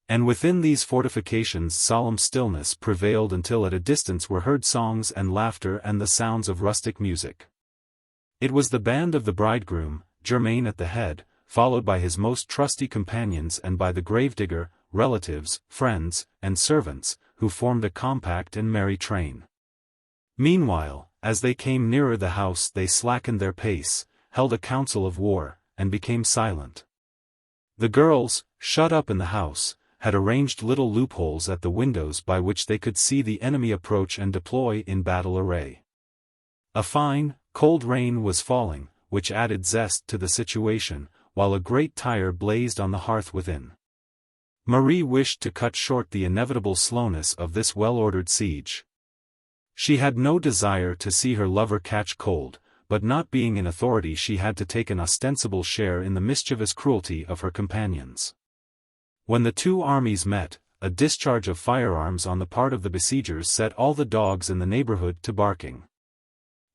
And within these fortifications solemn stillness prevailed until at a distance were heard songs and laughter and the sounds of rustic music. It was the band of the bridegroom, Germain at the head, followed by his most trusty companions and by the gravedigger, relatives, friends, and servants, who formed a compact and merry train. Meanwhile, as they came nearer the house they slackened their pace, held a council of war, and became silent. The girls, shut up in the house, had arranged little loopholes at the windows by which they could see the enemy approach and deploy in battle array. A fine, cold rain was falling, which added zest to the situation, while a great fire blazed on the hearth within. Marie wished to cut short the inevitable slowness of this well-ordered siege. She had no desire to see her lover catch cold, but not being in authority she had to take an ostensible share in the mischievous cruelty of her companions. When the two armies met, a discharge of firearms on the part of the besiegers set all the dogs in the neighborhood to barking.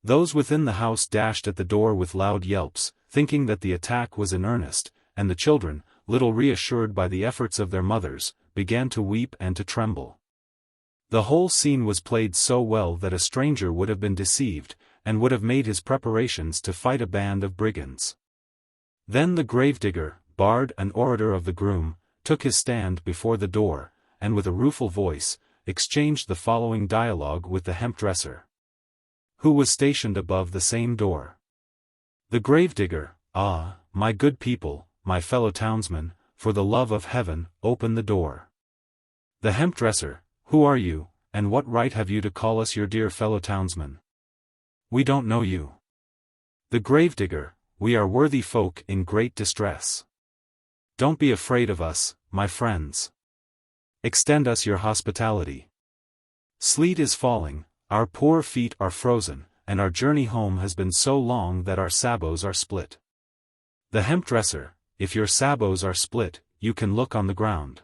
Those within the house dashed at the door with loud yelps, thinking that the attack was in earnest, and the children, little reassured by the efforts of their mothers, began to weep and to tremble. The whole scene was played so well that a stranger would have been deceived, and would have made his preparations to fight a band of brigands. Then the gravedigger, bard and orator of the groom, took his stand before the door, and with a rueful voice, exchanged the following dialogue with the hemp-dresser, who was stationed above the same door. The gravedigger: "Ah, my good people, my fellow townsmen, for the love of heaven, open the door." The hemp-dresser: "Who are you, and what right have you to call us your dear fellow townsmen? We don't know you." The gravedigger: "We are worthy folk in great distress. Don't be afraid of us, my friends. Extend us your hospitality. Sleet is falling, our poor feet are frozen, and our journey home has been so long that our sabots are split." The hemp-dresser: "If your sabots are split, you can look on the ground.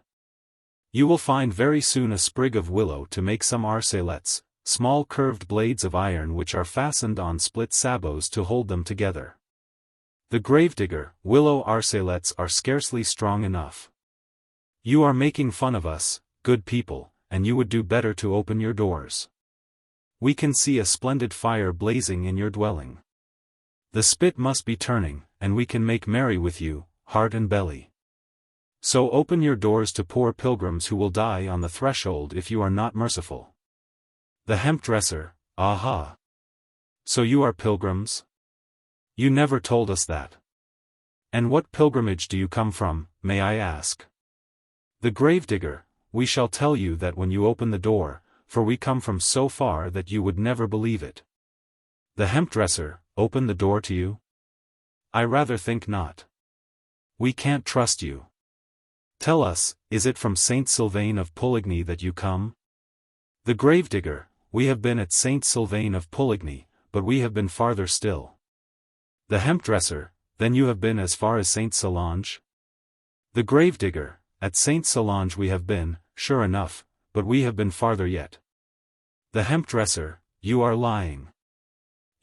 You will find very soon a sprig of willow to make some arcelets, small curved blades of iron which are fastened on split sabots to hold them together." The gravedigger: "Willow arcelets are scarcely strong enough. You are making fun of us, good people, and you would do better to open your doors. We can see a splendid fire blazing in your dwelling. The spit must be turning, and we can make merry with you, heart and belly. So open your doors to poor pilgrims who will die on the threshold if you are not merciful." The hemp-dresser: "Aha! So you are pilgrims? You never told us that. And what pilgrimage do you come from, may I ask?" The gravedigger: "We shall tell you that when you open the door, for we come from so far that you would never believe it." The hemp-dresser: "Open the door to you? I rather think not. We can't trust you. Tell us, is it from Saint Sylvain of Pouligny that you come?" The gravedigger: "We have been at Saint Sylvain of Pouligny, but we have been farther still." The hemp-dresser: "Then you have been as far as Saint Solange?" The gravedigger: "At Saint Solange we have been, sure enough, but we have been farther yet." The hemp-dresser: "You are lying.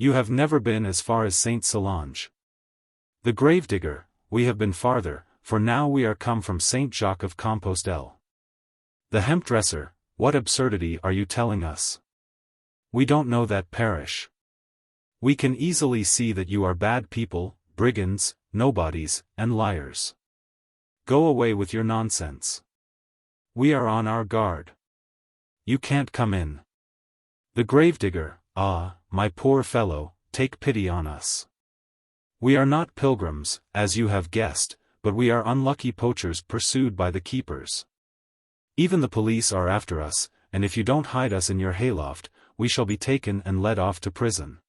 You have never been as far as Saint Solange. The gravedigger, we have been farther, for now we are come from Saint Jacques of Compostelle. The hemp-dresser, what absurdity are you telling us? We don't know that parish. We can easily see that you are bad people, brigands, nobodies, and liars. Go away with your nonsense. We are on our guard. You can't come in. The gravedigger, ah, my poor fellow, take pity on us. We are not pilgrims, as you have guessed, but we are unlucky poachers pursued by the keepers. Even the police are after us, and if you don't hide us in your hayloft, we shall be taken and led off to prison.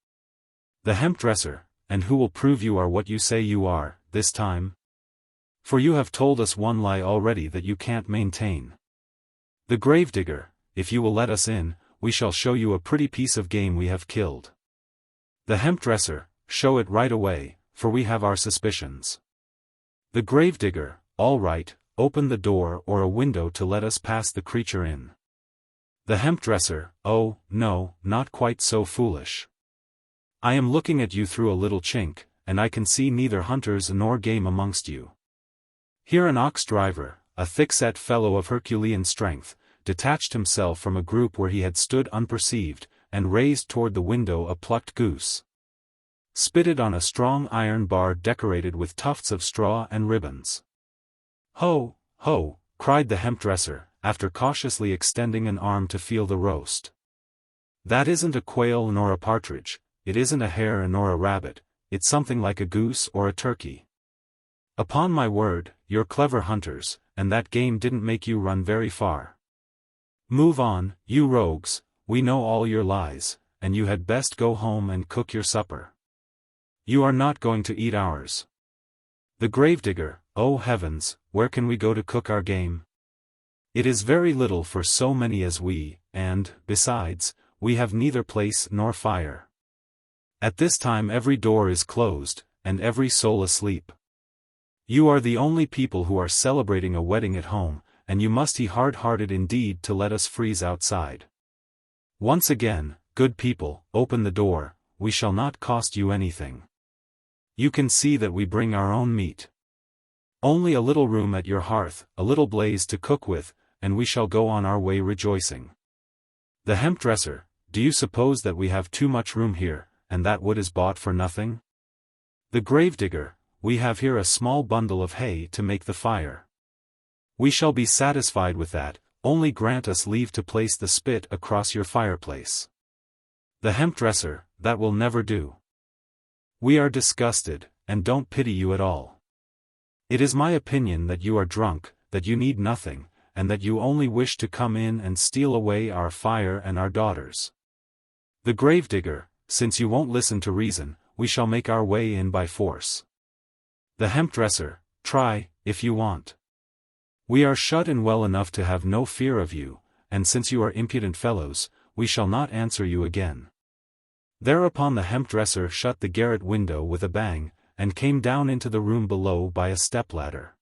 The hemp-dresser, and who will prove you are what you say you are, this time? For you have told us one lie already that you can't maintain. The gravedigger, if you will let us in, we shall show you a pretty piece of game we have killed. The hemp-dresser, show it right away, for we have our suspicions. The gravedigger, all right, open the door or a window to let us pass the creature in. The hemp-dresser, oh, no, not quite so foolish. I am looking at you through a little chink, and I can see neither hunters nor game amongst you. Here an ox-driver, a thick-set fellow of Herculean strength, detached himself from a group where he had stood unperceived, and raised toward the window a plucked goose. Spitted on a strong iron bar decorated with tufts of straw and ribbons. Ho, ho, cried the hemp-dresser, after cautiously extending an arm to feel the roast. That isn't a quail nor a partridge, it isn't a hare nor a rabbit, it's something like a goose or a turkey. Upon my word, you're clever hunters, and that game didn't make you run very far. Move on, you rogues, we know all your lies, and you had best go home and cook your supper. You are not going to eat ours. The gravedigger, oh heavens, where can we go to cook our game? It is very little for so many as we, and, besides, we have neither place nor fire. At this time every door is closed, and every soul asleep. You are the only people who are celebrating a wedding at home, and you must be hard-hearted indeed to let us freeze outside. Once again, good people, open the door, we shall not cost you anything. You can see that we bring our own meat. Only a little room at your hearth, a little blaze to cook with, and we shall go on our way rejoicing. The hemp-dresser, do you suppose that we have too much room here, and that wood is bought for nothing? The gravedigger, we have here a small bundle of hay to make the fire. We shall be satisfied with that, only grant us leave to place the spit across your fireplace. The hemp-dresser, that will never do. We are disgusted, and don't pity you at all. It is my opinion that you are drunk, that you need nothing, and that you only wish to come in and steal away our fire and our daughters. The gravedigger, since you won't listen to reason, we shall make our way in by force. The hemp-dresser, try, if you want. We are shut in well enough to have no fear of you, and since you are impudent fellows, we shall not answer you again. Thereupon the hemp-dresser shut the garret window with a bang, and came down into the room below by a step-ladder.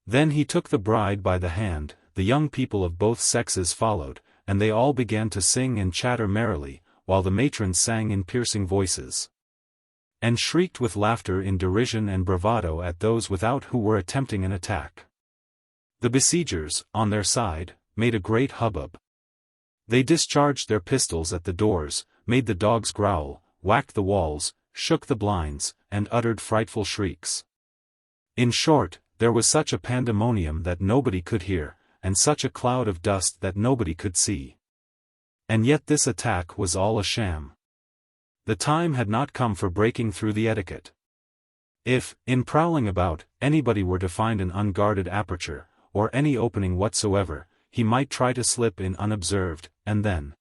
Then he took the bride by the hand, the young people of both sexes followed, and they all began to sing and chatter merrily, while the matrons sang in piercing voices, and shrieked with laughter in derision and bravado at those without who were attempting an attack. The besiegers, on their side, made a great hubbub. They discharged their pistols at the doors, made the dogs growl, whacked the walls, shook the blinds, and uttered frightful shrieks. In short, there was such a pandemonium that nobody could hear, and such a cloud of dust that nobody could see. And yet this attack was all a sham. The time had not come for breaking through the etiquette. If, in prowling about, anybody were to find an unguarded aperture, or any opening whatsoever, he might try to slip in unobserved, and then,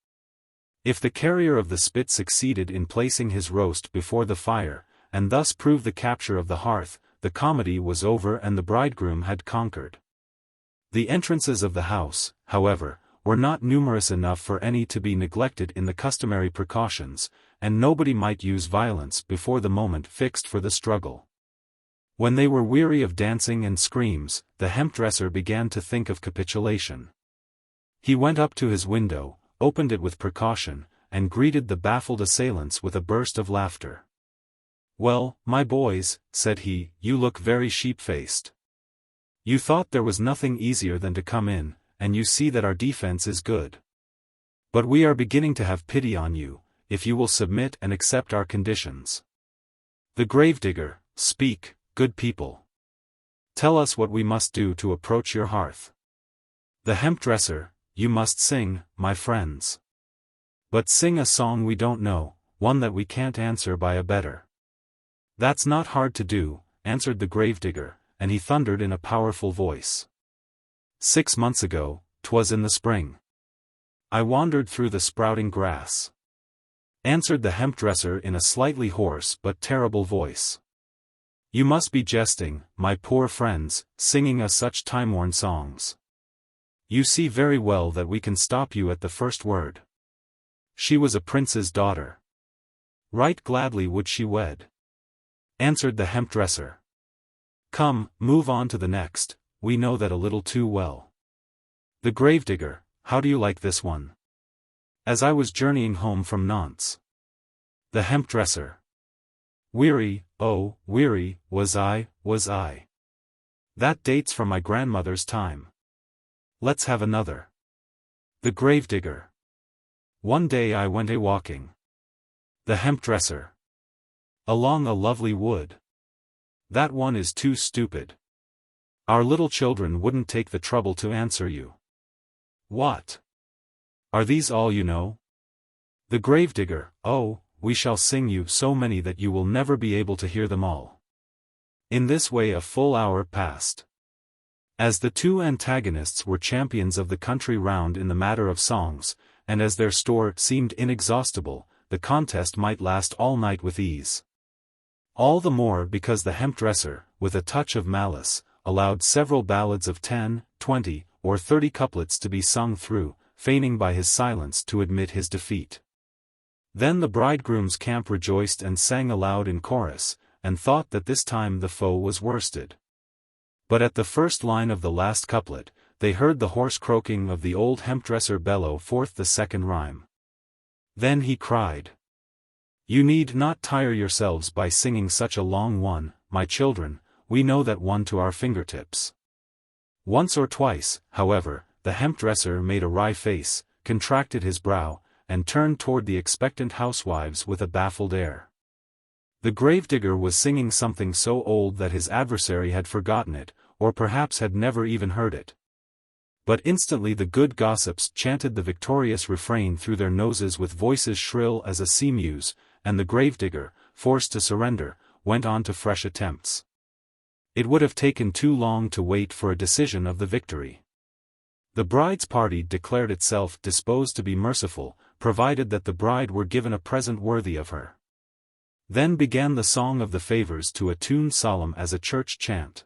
if the carrier of the spit succeeded in placing his roast before the fire, and thus proved the capture of the hearth, the comedy was over and the bridegroom had conquered. The entrances of the house, however, were not numerous enough for any to be neglected in the customary precautions, and nobody might use violence before the moment fixed for the struggle. When they were weary of dancing and screams, the hemp-dresser began to think of capitulation. He went up to his window, opened it with precaution, and greeted the baffled assailants with a burst of laughter. "Well, my boys," said he, "you look very sheep-faced. You thought there was nothing easier than to come in, and you see that our defense is good. But we are beginning to have pity on you, if you will submit and accept our conditions." The gravedigger: "Speak, good people. Tell us what we must do to approach your hearth." The hemp-dresser: "You must sing, my friends. But sing a song we don't know, one that we can't answer by a better." "That's not hard to do," answered the gravedigger, and he thundered in a powerful voice. "6 months ago, 'twas in the spring, I wandered through the sprouting grass," answered the hemp-dresser in a slightly hoarse but terrible voice. "You must be jesting, my poor friends, singing us such time-worn songs. You see very well that we can stop you at the first word." "She was a prince's daughter. Right gladly would she wed," answered the hemp-dresser. "Come, move on to the next, we know that a little too well." The gravedigger: "How do you like this one? As I was journeying home from Nantes." The hemp-dresser: "Weary, oh, weary, was I. That dates from my grandmother's time. Let's have another." The gravedigger: "One day I went a-walking." The hemp-dresser: "Along a lovely wood. That one is too stupid. Our little children wouldn't take the trouble to answer you." "What? Are these all you know?" The gravedigger: "Oh, we shall sing you so many that you will never be able to hear them all." In this way a full hour passed. As the two antagonists were champions of the country round in the matter of songs, and as their store seemed inexhaustible, the contest might last all night with ease. All the more because the hemp-dresser, with a touch of malice, allowed several ballads of 10, 20, or 30 couplets to be sung through, feigning by his silence to admit his defeat. Then the bridegroom's camp rejoiced and sang aloud in chorus, and thought that this time the foe was worsted. But at the first line of the last couplet, they heard the hoarse croaking of the old hemp-dresser bellow forth the second rhyme. Then he cried, "You need not tire yourselves by singing such a long one, my children, we know that one to our fingertips." Once or twice, however, the hemp-dresser made a wry face, contracted his brow, and turned toward the expectant housewives with a baffled air. The gravedigger was singing something so old that his adversary had forgotten it, or perhaps had never even heard it. But instantly the good gossips chanted the victorious refrain through their noses with voices shrill as a sea-mew's, and the gravedigger, forced to surrender, went on to fresh attempts. It would have taken too long to wait for a decision of the victory. The bride's party declared itself disposed to be merciful, provided that the bride were given a present worthy of her. Then began the song of the favors to a tune solemn as a church chant.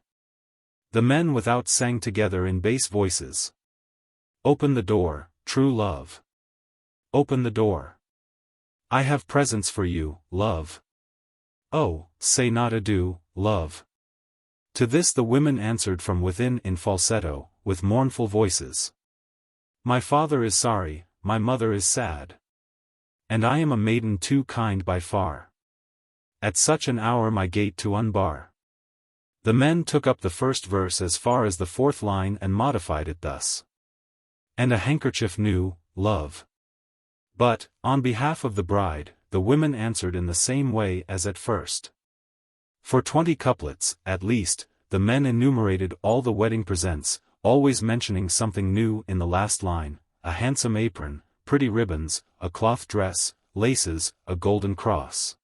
The men without sang together in bass voices. "Open the door, true love. Open the door. I have presents for you, love. Oh, say not adieu, love." To this the women answered from within in falsetto, with mournful voices. "My father is sorry, my mother is sad. And I am a maiden too kind by far. At such an hour my gate to unbar." The men took up the first verse as far as the fourth line and modified it thus. "And a handkerchief new, love." But, on behalf of the bride, the women answered in the same way as at first. For 20 couplets, at least, the men enumerated all the wedding presents, always mentioning something new in the last line: a handsome apron, pretty ribbons, a cloth dress, laces, a golden cross.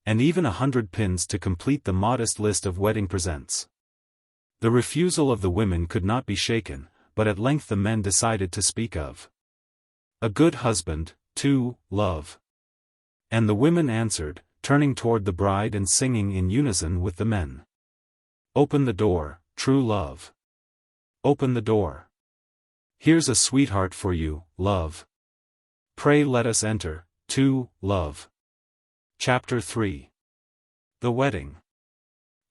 And even 100 pins to complete the modest list of wedding presents. The refusal of the women could not be shaken, but at length the men decided to speak of a good husband, too, love. And the women answered, turning toward the bride and singing in unison with the men. "Open the door, true love. Open the door. Here's a sweetheart for you, love. Pray let us enter, too, love." Chapter 3. The Wedding.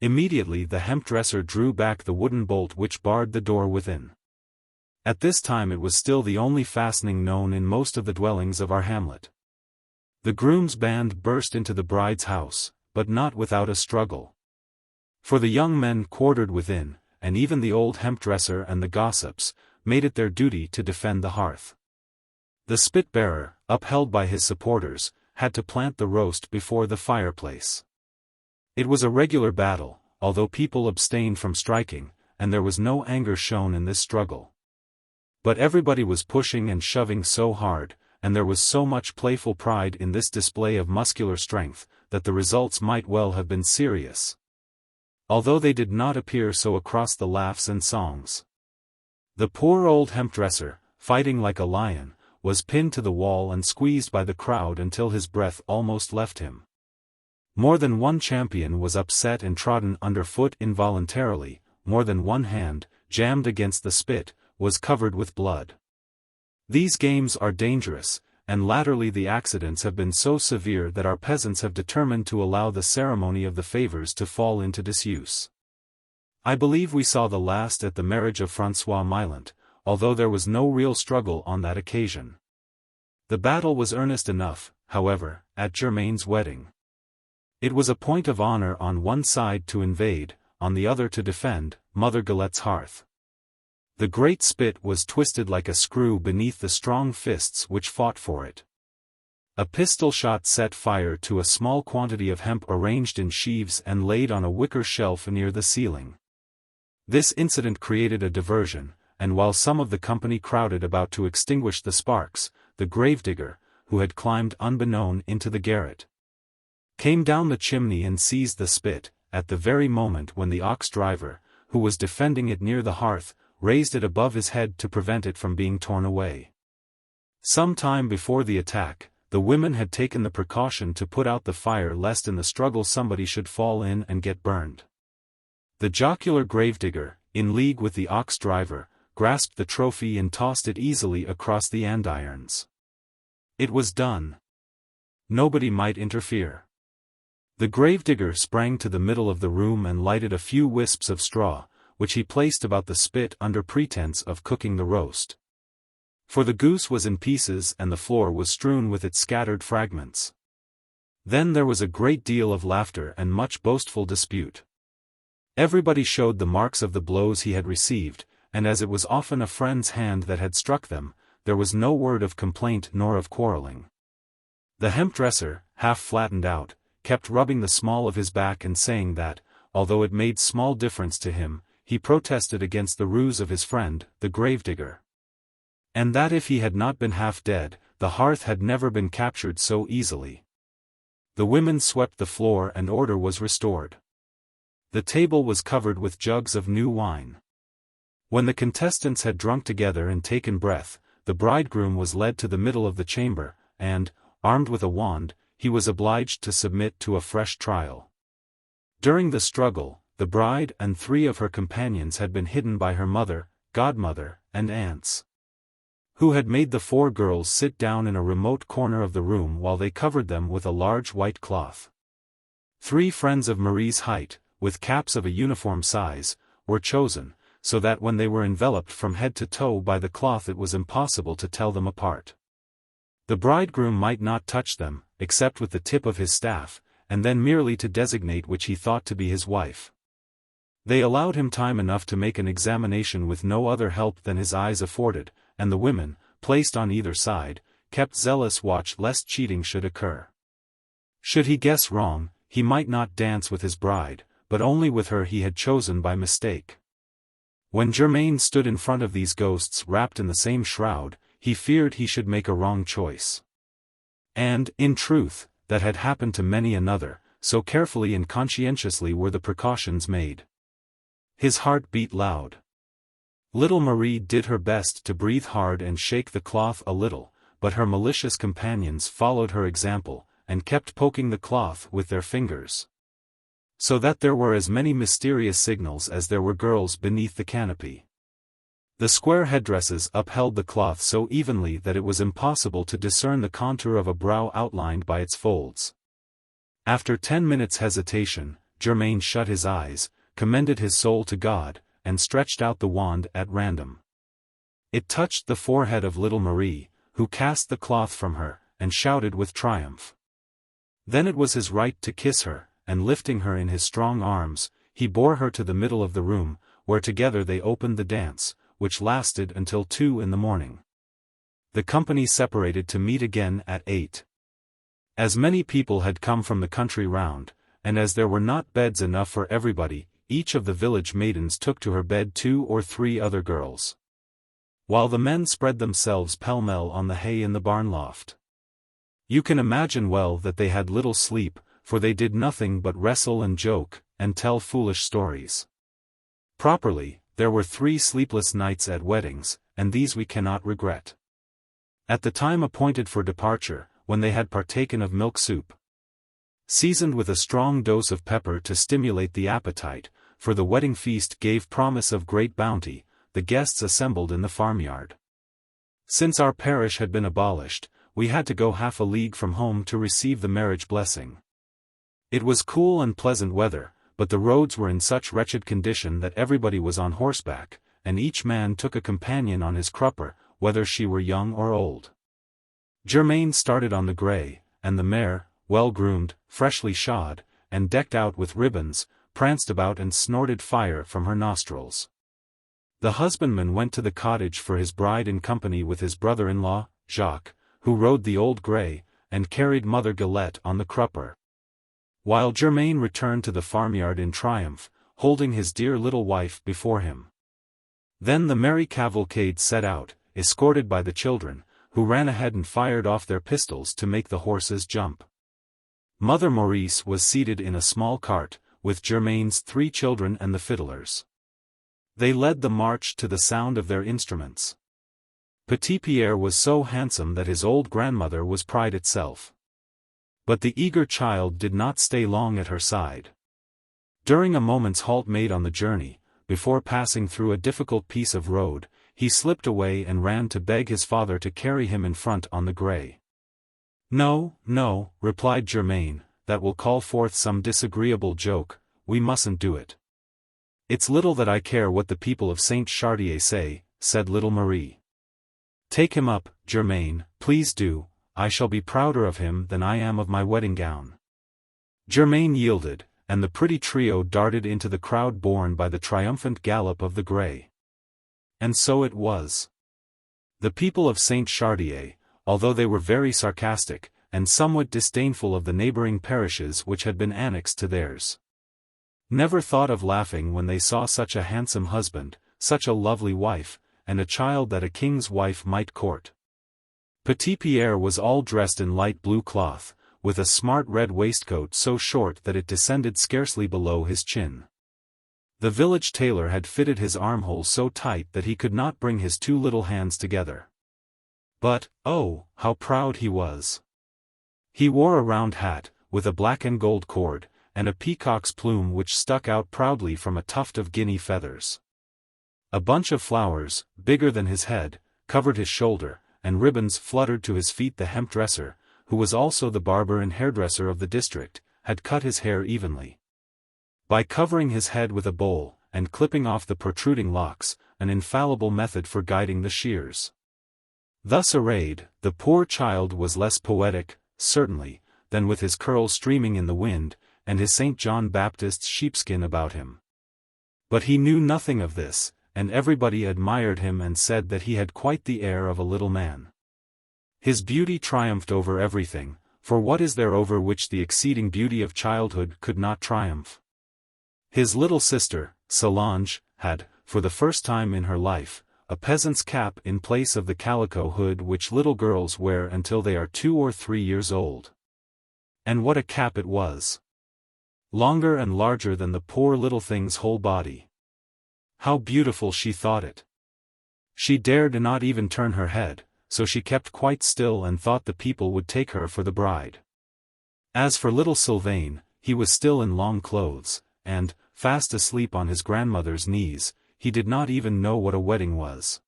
Immediately the hemp-dresser drew back the wooden bolt which barred the door within. At this time it was still the only fastening known in most of the dwellings of our hamlet. The groom's band burst into the bride's house, but not without a struggle. For the young men quartered within, and even the old hemp-dresser and the gossips, made it their duty to defend the hearth. The spit-bearer, upheld by his supporters, had to plant the roast before the fireplace. It was a regular battle, although people abstained from striking, and there was no anger shown in this struggle. But everybody was pushing and shoving so hard, and there was so much playful pride in this display of muscular strength, that the results might well have been serious. Although they did not appear so across the laughs and songs. The poor old hemp-dresser, fighting like a lion, was pinned to the wall and squeezed by the crowd until his breath almost left him. More than one champion was upset and trodden underfoot involuntarily, more than one hand, jammed against the spit, was covered with blood. These games are dangerous, and latterly the accidents have been so severe that our peasants have determined to allow the ceremony of the favors to fall into disuse. I believe we saw the last at the marriage of François Millant, although there was no real struggle on that occasion. The battle was earnest enough, however, at Germain's wedding. It was a point of honor on one side to invade, on the other to defend, Mother Guillette's hearth. The great spit was twisted like a screw beneath the strong fists which fought for it. A pistol shot set fire to a small quantity of hemp arranged in sheaves and laid on a wicker shelf near the ceiling. This incident created a diversion, and while some of the company crowded about to extinguish the sparks, the gravedigger, who had climbed unbeknown into the garret, came down the chimney and seized the spit, at the very moment when the ox-driver, who was defending it near the hearth, raised it above his head to prevent it from being torn away. Some time before the attack, the women had taken the precaution to put out the fire lest in the struggle somebody should fall in and get burned. The jocular gravedigger, in league with the ox-driver, grasped the trophy and tossed it easily across the andirons. It was done. Nobody might interfere. The gravedigger sprang to the middle of the room and lighted a few wisps of straw, which he placed about the spit under pretense of cooking the roast. For the goose was in pieces and the floor was strewn with its scattered fragments. Then there was a great deal of laughter and much boastful dispute. Everybody showed the marks of the blows he had received, and as it was often a friend's hand that had struck them, there was no word of complaint nor of quarreling. The hemp-dresser, half flattened out, kept rubbing the small of his back and saying that, although it made small difference to him, he protested against the ruse of his friend, the gravedigger. And that if he had not been half dead, the hearth had never been captured so easily. The women swept the floor and order was restored. The table was covered with jugs of new wine. When the contestants had drunk together and taken breath, the bridegroom was led to the middle of the chamber, and, armed with a wand, he was obliged to submit to a fresh trial. During the struggle, the bride and 3 of her companions had been hidden by her mother, godmother, and aunts, who had made the 4 girls sit down in a remote corner of the room while they covered them with a large white cloth. 3 friends of Marie's height, with caps of a uniform size, were chosen, so that when they were enveloped from head to toe by the cloth it was impossible to tell them apart. The bridegroom might not touch them, except with the tip of his staff, and then merely to designate which he thought to be his wife. They allowed him time enough to make an examination with no other help than his eyes afforded, and the women, placed on either side, kept zealous watch lest cheating should occur. Should he guess wrong, he might not dance with his bride, but only with her he had chosen by mistake. When Germain stood in front of these ghosts wrapped in the same shroud, he feared he should make a wrong choice. And, in truth, that had happened to many another, so carefully and conscientiously were the precautions made. His heart beat loud. Little Marie did her best to breathe hard and shake the cloth a little, but her malicious companions followed her example, and kept poking the cloth with their fingers. So that there were as many mysterious signals as there were girls beneath the canopy. The square headdresses upheld the cloth so evenly that it was impossible to discern the contour of a brow outlined by its folds. After 10 minutes' hesitation, Germain shut his eyes, commended his soul to God, and stretched out the wand at random. It touched the forehead of little Marie, who cast the cloth from her, and shouted with triumph. Then it was his right to kiss her, and lifting her in his strong arms, he bore her to the middle of the room, where together they opened the dance, which lasted until 2 in the morning. The company separated to meet again at 8. As many people had come from the country round, and as there were not beds enough for everybody, each of the village maidens took to her bed 2 or 3 other girls, while the men spread themselves pell-mell on the hay in the barn loft. You can imagine well that they had little sleep, for they did nothing but wrestle and joke, and tell foolish stories. Properly, there were 3 sleepless nights at weddings, and these we cannot regret. At the time appointed for departure, when they had partaken of milk soup, seasoned with a strong dose of pepper to stimulate the appetite, for the wedding feast gave promise of great bounty, the guests assembled in the farmyard. Since our parish had been abolished, we had to go half a league from home to receive the marriage blessing. It was cool and pleasant weather, but the roads were in such wretched condition that everybody was on horseback, and each man took a companion on his crupper, whether she were young or old. Germain started on the grey, and the mare, well-groomed, freshly shod, and decked out with ribbons, pranced about and snorted fire from her nostrils. The husbandman went to the cottage for his bride in company with his brother-in-law, Jacques, who rode the old grey, and carried Mother Guillette on the crupper, while Germain returned to the farmyard in triumph, holding his dear little wife before him. Then the merry cavalcade set out, escorted by the children, who ran ahead and fired off their pistols to make the horses jump. Mother Maurice was seated in a small cart, with Germain's 3 children and the fiddlers. They led the march to the sound of their instruments. Petit-Pierre was so handsome that his old grandmother was pride itself. But the eager child did not stay long at her side. During a moment's halt made on the journey, before passing through a difficult piece of road, he slipped away and ran to beg his father to carry him in front on the grey. "No, no," replied Germain, "that will call forth some disagreeable joke, we mustn't do it." "It's little that I care what the people of Saint Chartier say," said little Marie. "Take him up, Germain, please do, I shall be prouder of him than I am of my wedding gown." Germain yielded, and the pretty trio darted into the crowd borne by the triumphant gallop of the grey. And so it was. The people of Saint Chartier, although they were very sarcastic, and somewhat disdainful of the neighboring parishes which had been annexed to theirs, never thought of laughing when they saw such a handsome husband, such a lovely wife, and a child that a king's wife might court. Petit-Pierre was all dressed in light blue cloth, with a smart red waistcoat so short that it descended scarcely below his chin. The village tailor had fitted his armhole so tight that he could not bring his 2 little hands together. But, oh, how proud he was! He wore a round hat, with a black and gold cord, and a peacock's plume which stuck out proudly from a tuft of guinea feathers. A bunch of flowers, bigger than his head, covered his shoulder, and ribbons fluttered to his feet. The hemp dresser, who was also the barber and hairdresser of the district, had cut his hair evenly, by covering his head with a bowl, and clipping off the protruding locks, an infallible method for guiding the shears. Thus arrayed, the poor child was less poetic, certainly, than with his curls streaming in the wind, and his St. John Baptist's sheepskin about him. But he knew nothing of this, and everybody admired him and said that he had quite the air of a little man. His beauty triumphed over everything, for what is there over which the exceeding beauty of childhood could not triumph? His little sister, Solange, had, for the first time in her life, a peasant's cap in place of the calico hood which little girls wear until they are 2 or 3 years old. And what a cap it was! Longer and larger than the poor little thing's whole body. How beautiful she thought it! She dared not even turn her head, so she kept quite still and thought the people would take her for the bride. As for little Sylvain, he was still in long clothes, and, fast asleep on his grandmother's knees, he did not even know what a wedding was.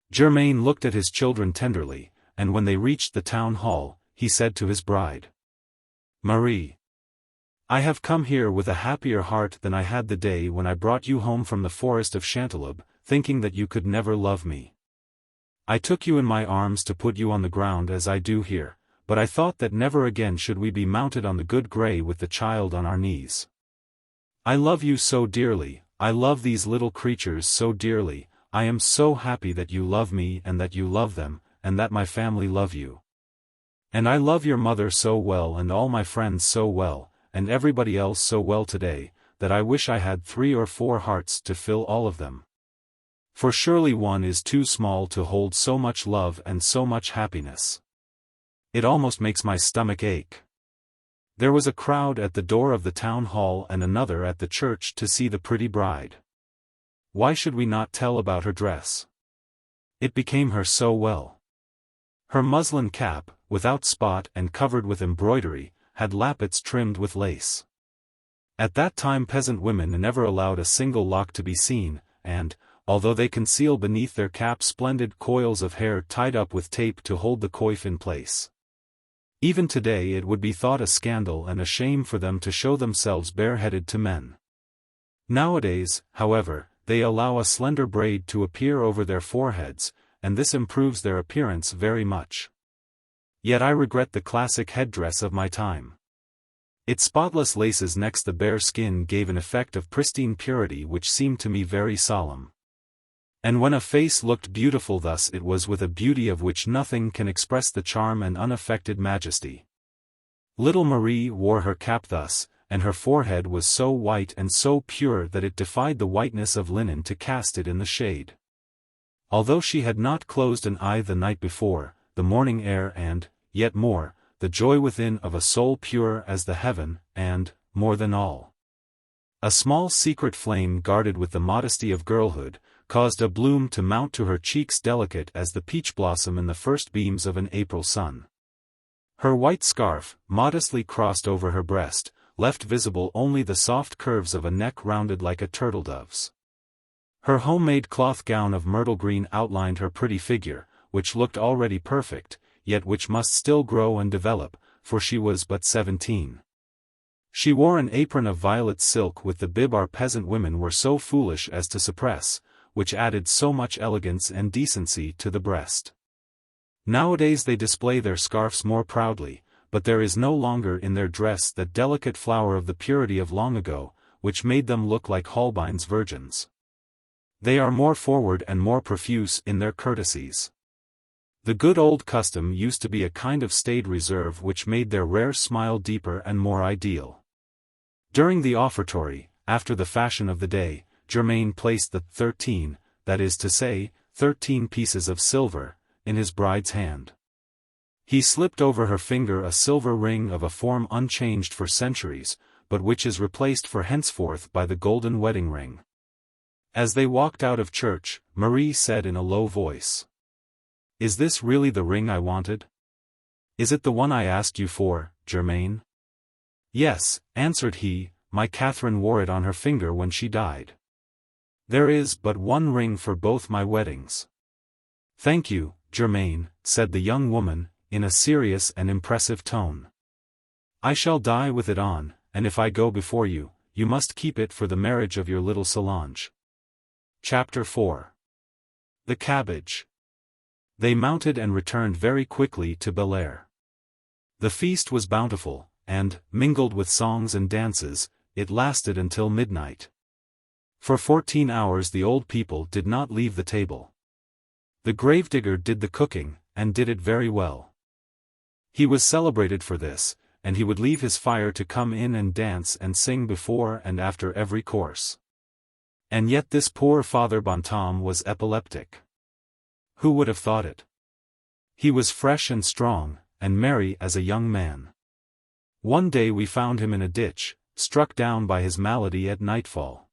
Germain looked at his children tenderly, and when they reached the town hall, he said to his bride, "Marie, I have come here with a happier heart than I had the day when I brought you home from the forest of Chanteloube, thinking that you could never love me. I took you in my arms to put you on the ground as I do here, but I thought that never again should we be mounted on the good grey with the child on our knees. I love you so dearly, I love these little creatures so dearly, I am so happy that you love me and that you love them, and that my family love you. And I love your mother so well and all my friends so well, and everybody else so well today, that I wish I had 3 or 4 hearts to fill all of them. For surely one is too small to hold so much love and so much happiness. It almost makes my stomach ache. There was a crowd at the door of the town hall and another at the church to see the pretty bride. Why should we not tell about her dress? It became her so well. Her muslin cap, without spot and covered with embroidery, had lappets trimmed with lace. At that time peasant women never allowed a single lock to be seen, and, although they conceal beneath their caps splendid coils of hair tied up with tape to hold the coif in place. Even today it would be thought a scandal and a shame for them to show themselves bareheaded to men. Nowadays, however, they allow a slender braid to appear over their foreheads, and this improves their appearance very much. Yet I regret the classic headdress of my time. Its spotless laces next the bare skin gave an effect of pristine purity which seemed to me very solemn. And when a face looked beautiful thus it was with a beauty of which nothing can express the charm and unaffected majesty. Little Marie wore her cap thus, and her forehead was so white and so pure that it defied the whiteness of linen to cast it in the shade. Although she had not closed an eye the night before, the morning air and, yet more, the joy within of a soul pure as the heaven, and, more than all, a small secret flame guarded with the modesty of girlhood, caused a bloom to mount to her cheeks delicate as the peach blossom in the first beams of an April sun. Her white scarf, modestly crossed over her breast, left visible only the soft curves of a neck rounded like a turtle-dove's. Her homemade cloth gown of myrtle green outlined her pretty figure, which looked already perfect, yet which must still grow and develop, for she was but 17. She wore an apron of violet silk with the bib our peasant women were so foolish as to suppress, which added so much elegance and decency to the breast. Nowadays they display their scarfs more proudly, but there is no longer in their dress that delicate flower of the purity of long ago, which made them look like Holbein's virgins. They are more forward and more profuse in their courtesies. The good old custom used to be a kind of staid reserve which made their rare smile deeper and more ideal. During the offertory, after the fashion of the day, Germain placed the 13, that is to say, 13 pieces of silver, in his bride's hand. He slipped over her finger a silver ring of a form unchanged for centuries, but which is replaced for henceforth by the golden wedding ring. As they walked out of church, Marie said in a low voice, "Is this really the ring I wanted? Is it the one I asked you for, Germain?" "Yes," answered he, "my Catherine wore it on her finger when she died. There is but one ring for both my weddings." "Thank you, Germain," said the young woman, in a serious and impressive tone. "I shall die with it on, and if I go before you, you must keep it for the marriage of your little Solange." Chapter 4. The Cabbage. They mounted and returned very quickly to Bel. The feast was bountiful, and, mingled with songs and dances, it lasted until midnight. For 14 hours the old people did not leave the table. The gravedigger did the cooking, and did it very well. He was celebrated for this, and he would leave his fire to come in and dance and sing before and after every course. And yet this poor Father Bontemps was epileptic. Who would have thought it? He was fresh and strong, and merry as a young man. One day we found him in a ditch, struck down by his malady at nightfall.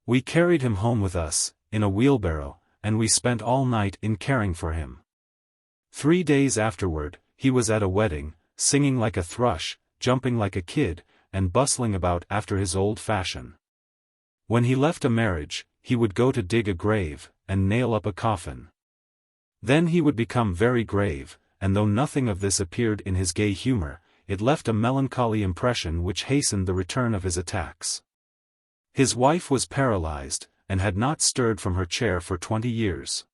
We carried him home with us, in a wheelbarrow, and we spent all night in caring for him. 3 days afterward, he was at a wedding, singing like a thrush, jumping like a kid, and bustling about after his old fashion. When he left a marriage, he would go to dig a grave, and nail up a coffin. Then he would become very grave, and though nothing of this appeared in his gay humor, it left a melancholy impression which hastened the return of his attacks. His wife was paralyzed, and had not stirred from her chair for 20 years.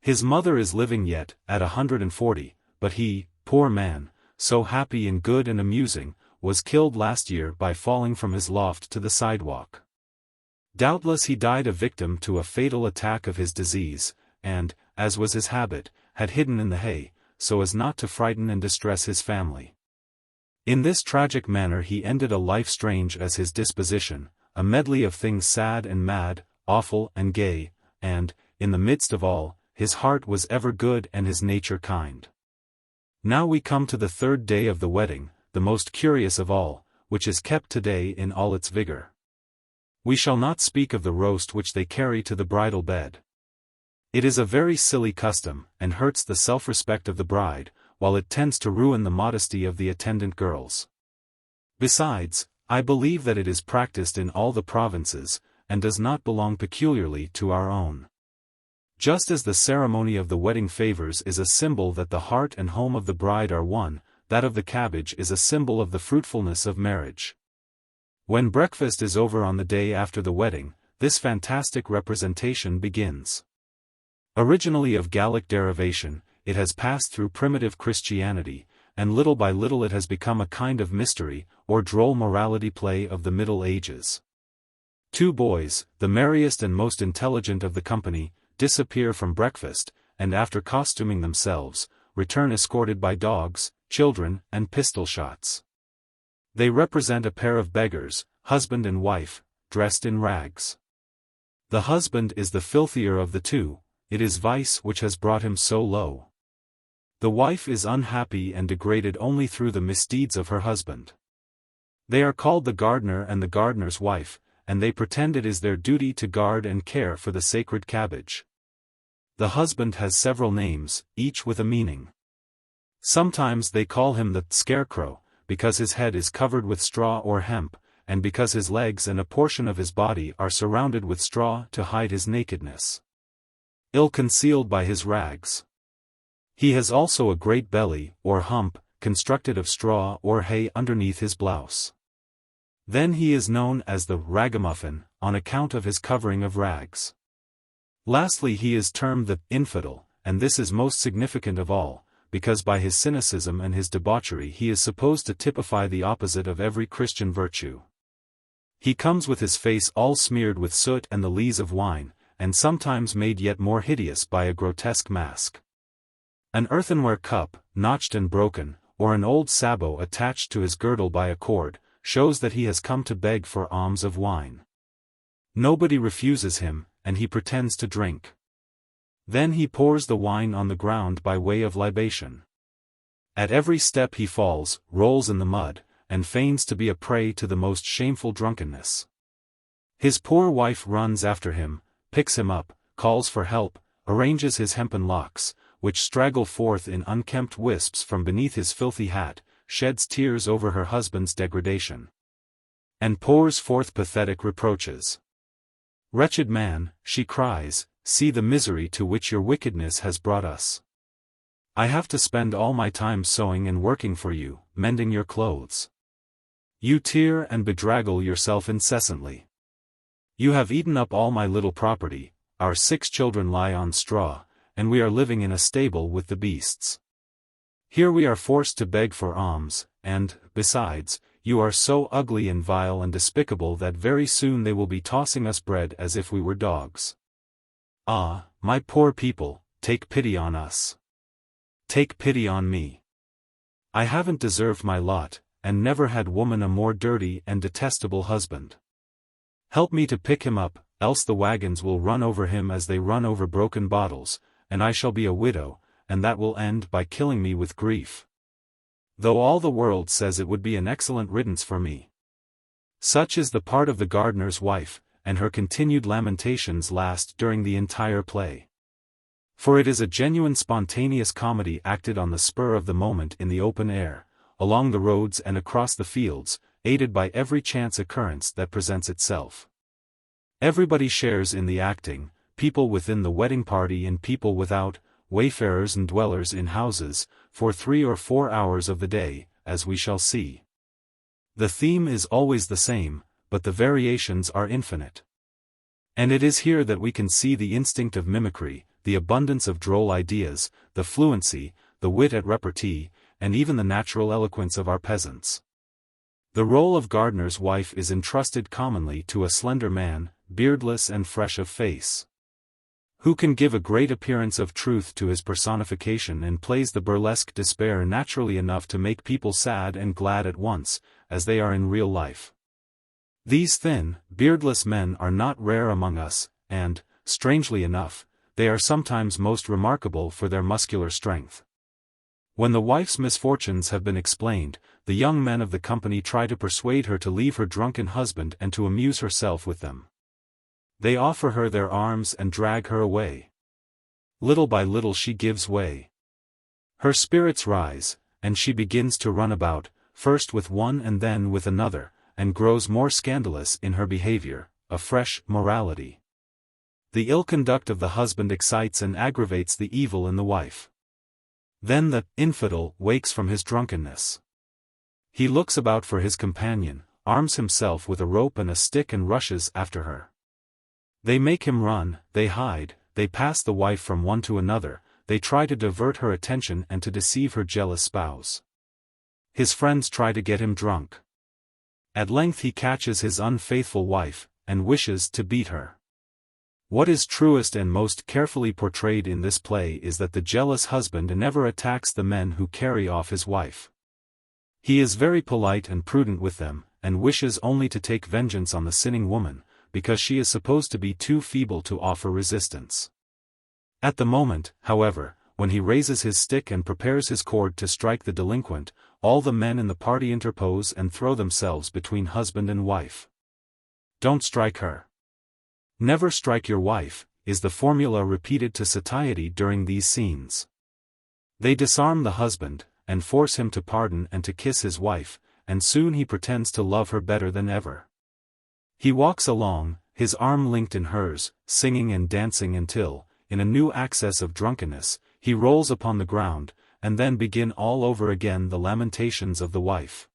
His mother is living yet, at 140, but he, poor man, so happy and good and amusing, was killed last year by falling from his loft to the sidewalk. Doubtless he died a victim to a fatal attack of his disease, and, as was his habit, had hidden in the hay, so as not to frighten and distress his family. In this tragic manner he ended a life strange as his disposition, a medley of things sad and mad, awful and gay, and, in the midst of all, his heart was ever good and his nature kind. Now we come to the third day of the wedding, the most curious of all, which is kept today in all its vigor. We shall not speak of the roast which they carry to the bridal bed. It is a very silly custom, and hurts the self-respect of the bride, while it tends to ruin the modesty of the attendant girls. Besides, I believe that it is practiced in all the provinces, and does not belong peculiarly to our own. Just as the ceremony of the wedding favors is a symbol that the heart and home of the bride are one, that of the cabbage is a symbol of the fruitfulness of marriage. When breakfast is over on the day after the wedding, this fantastic representation begins. Originally of Gallic derivation, it has passed through primitive Christianity, and little by little it has become a kind of mystery, or droll morality play of the Middle Ages. Two boys, the merriest and most intelligent of the company, disappear from breakfast, and after costuming themselves, return escorted by dogs, children, and pistol shots. They represent a pair of beggars, husband and wife, dressed in rags. The husband is the filthier of the two, it is vice which has brought him so low. The wife is unhappy and degraded only through the misdeeds of her husband. They are called the gardener and the gardener's wife, and they pretend it is their duty to guard and care for the sacred cabbage. The husband has several names, each with a meaning. Sometimes they call him the scarecrow, because his head is covered with straw or hemp, and because his legs and a portion of his body are surrounded with straw to hide his nakedness, ill-concealed by his rags. He has also a great belly, or hump, constructed of straw or hay underneath his blouse. Then he is known as the ragamuffin, on account of his covering of rags. Lastly he is termed the infidel, and this is most significant of all, because by his cynicism and his debauchery he is supposed to typify the opposite of every Christian virtue. He comes with his face all smeared with soot and the lees of wine, and sometimes made yet more hideous by a grotesque mask. An earthenware cup, notched and broken, or an old sabot attached to his girdle by a cord, shows that he has come to beg for alms of wine. Nobody refuses him, and he pretends to drink. Then he pours the wine on the ground by way of libation. At every step he falls, rolls in the mud, and feigns to be a prey to the most shameful drunkenness. His poor wife runs after him, picks him up, calls for help, arranges his hempen locks, which straggle forth in unkempt wisps from beneath his filthy hat, sheds tears over her husband's degradation, and pours forth pathetic reproaches. "Wretched man," she cries, "see the misery to which your wickedness has brought us. I have to spend all my time sewing and working for you, mending your clothes. You tear and bedraggle yourself incessantly. You have eaten up all my little property, our 6 children lie on straw, and we are living in a stable with the beasts. Here we are forced to beg for alms, and, besides, you are so ugly and vile and despicable that very soon they will be tossing us bread as if we were dogs. Ah, my poor people, take pity on us. Take pity on me. I haven't deserved my lot, and never had woman a more dirty and detestable husband. Help me to pick him up, else the wagons will run over him as they run over broken bottles, and I shall be a widow, and that will end by killing me with grief. Though all the world says it would be an excellent riddance for me." Such is the part of the gardener's wife, and her continued lamentations last during the entire play. For it is a genuine spontaneous comedy acted on the spur of the moment in the open air, along the roads and across the fields, aided by every chance occurrence that presents itself. Everybody shares in the acting, people within the wedding party and people without, wayfarers and dwellers in houses, for 3 or 4 hours of the day, as we shall see. The theme is always the same, but the variations are infinite. And it is here that we can see the instinct of mimicry, the abundance of droll ideas, the fluency, the wit at repartee, and even the natural eloquence of our peasants. The role of gardener's wife is entrusted commonly to a slender man, beardless and fresh of face, who can give a great appearance of truth to his personification and plays the burlesque despair naturally enough to make people sad and glad at once, as they are in real life. These thin, beardless men are not rare among us, and, strangely enough, they are sometimes most remarkable for their muscular strength. When the wife's misfortunes have been explained, the young men of the company try to persuade her to leave her drunken husband and to amuse herself with them. They offer her their arms and drag her away. Little by little she gives way. Her spirits rise, and she begins to run about, first with one and then with another, and grows more scandalous in her behavior, a fresh morality. The ill conduct of the husband excites and aggravates the evil in the wife. Then the infidel wakes from his drunkenness. He looks about for his companion, arms himself with a rope and a stick and rushes after her. They make him run, they hide, they pass the wife from one to another, they try to divert her attention and to deceive her jealous spouse. His friends try to get him drunk. At length he catches his unfaithful wife, and wishes to beat her. What is truest and most carefully portrayed in this play is that the jealous husband never attacks the men who carry off his wife. He is very polite and prudent with them, and wishes only to take vengeance on the sinning woman, because she is supposed to be too feeble to offer resistance. At the moment, however, when he raises his stick and prepares his cord to strike the delinquent, all the men in the party interpose and throw themselves between husband and wife. "Don't strike her. Never strike your wife," is the formula repeated to satiety during these scenes. They disarm the husband, and force him to pardon and to kiss his wife, and soon he pretends to love her better than ever. He walks along, his arm linked in hers, singing and dancing until, in a new access of drunkenness, he rolls upon the ground, and then begin all over again the lamentations of the wife.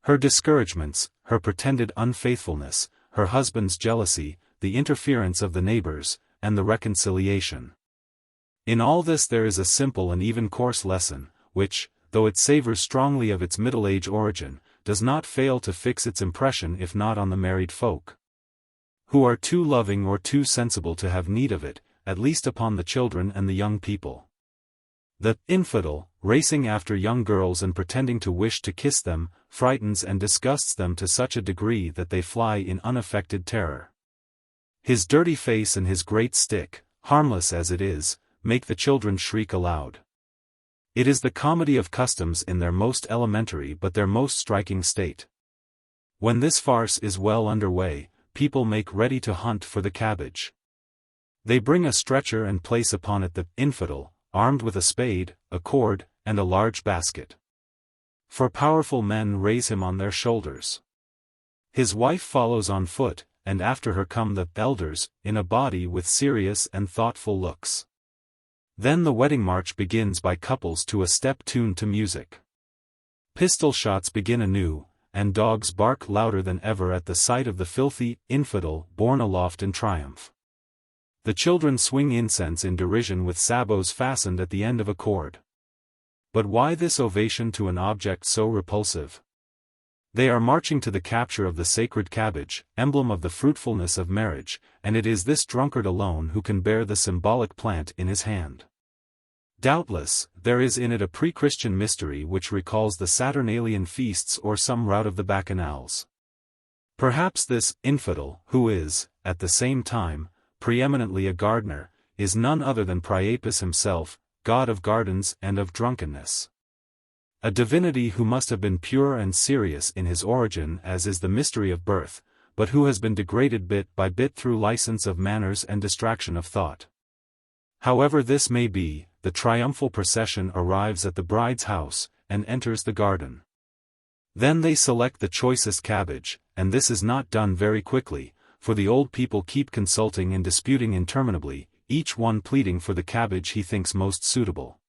Her discouragements, her pretended unfaithfulness, her husband's jealousy, the interference of the neighbors, and the reconciliation. In all this there is a simple and even coarse lesson, which, though it savors strongly of its middle-age origin, does not fail to fix its impression if not on the married folk, who are too loving or too sensible to have need of it, at least upon the children and the young people. The infidel, racing after young girls and pretending to wish to kiss them, frightens and disgusts them to such a degree that they fly in unaffected terror. His dirty face and his great stick, harmless as it is, make the children shriek aloud. It is the comedy of customs in their most elementary but their most striking state. When this farce is well under way, people make ready to hunt for the cabbage. They bring a stretcher and place upon it the infidel, armed with a spade, a cord, and a large basket. For powerful men raise him on their shoulders. His wife follows on foot, and after her come the elders, in a body with serious and thoughtful looks. Then the wedding march begins by couples to a step tuned to music. Pistol shots begin anew, and dogs bark louder than ever at the sight of the filthy infidel borne aloft in triumph. The children swing incense in derision with sabots fastened at the end of a cord. But why this ovation to an object so repulsive? They are marching to the capture of the sacred cabbage, emblem of the fruitfulness of marriage, and it is this drunkard alone who can bear the symbolic plant in his hand. Doubtless, there is in it a pre-Christian mystery which recalls the Saturnalian feasts or some rout of the Bacchanals. Perhaps this infidel, who is, at the same time, preeminently a gardener, is none other than Priapus himself, god of gardens and of drunkenness. A divinity who must have been pure and serious in his origin as is the mystery of birth, but who has been degraded bit by bit through license of manners and distraction of thought. However this may be, the triumphal procession arrives at the bride's house, and enters the garden. Then they select the choicest cabbage, and this is not done very quickly, for the old people keep consulting and disputing interminably, each one pleading for the cabbage he thinks most suitable.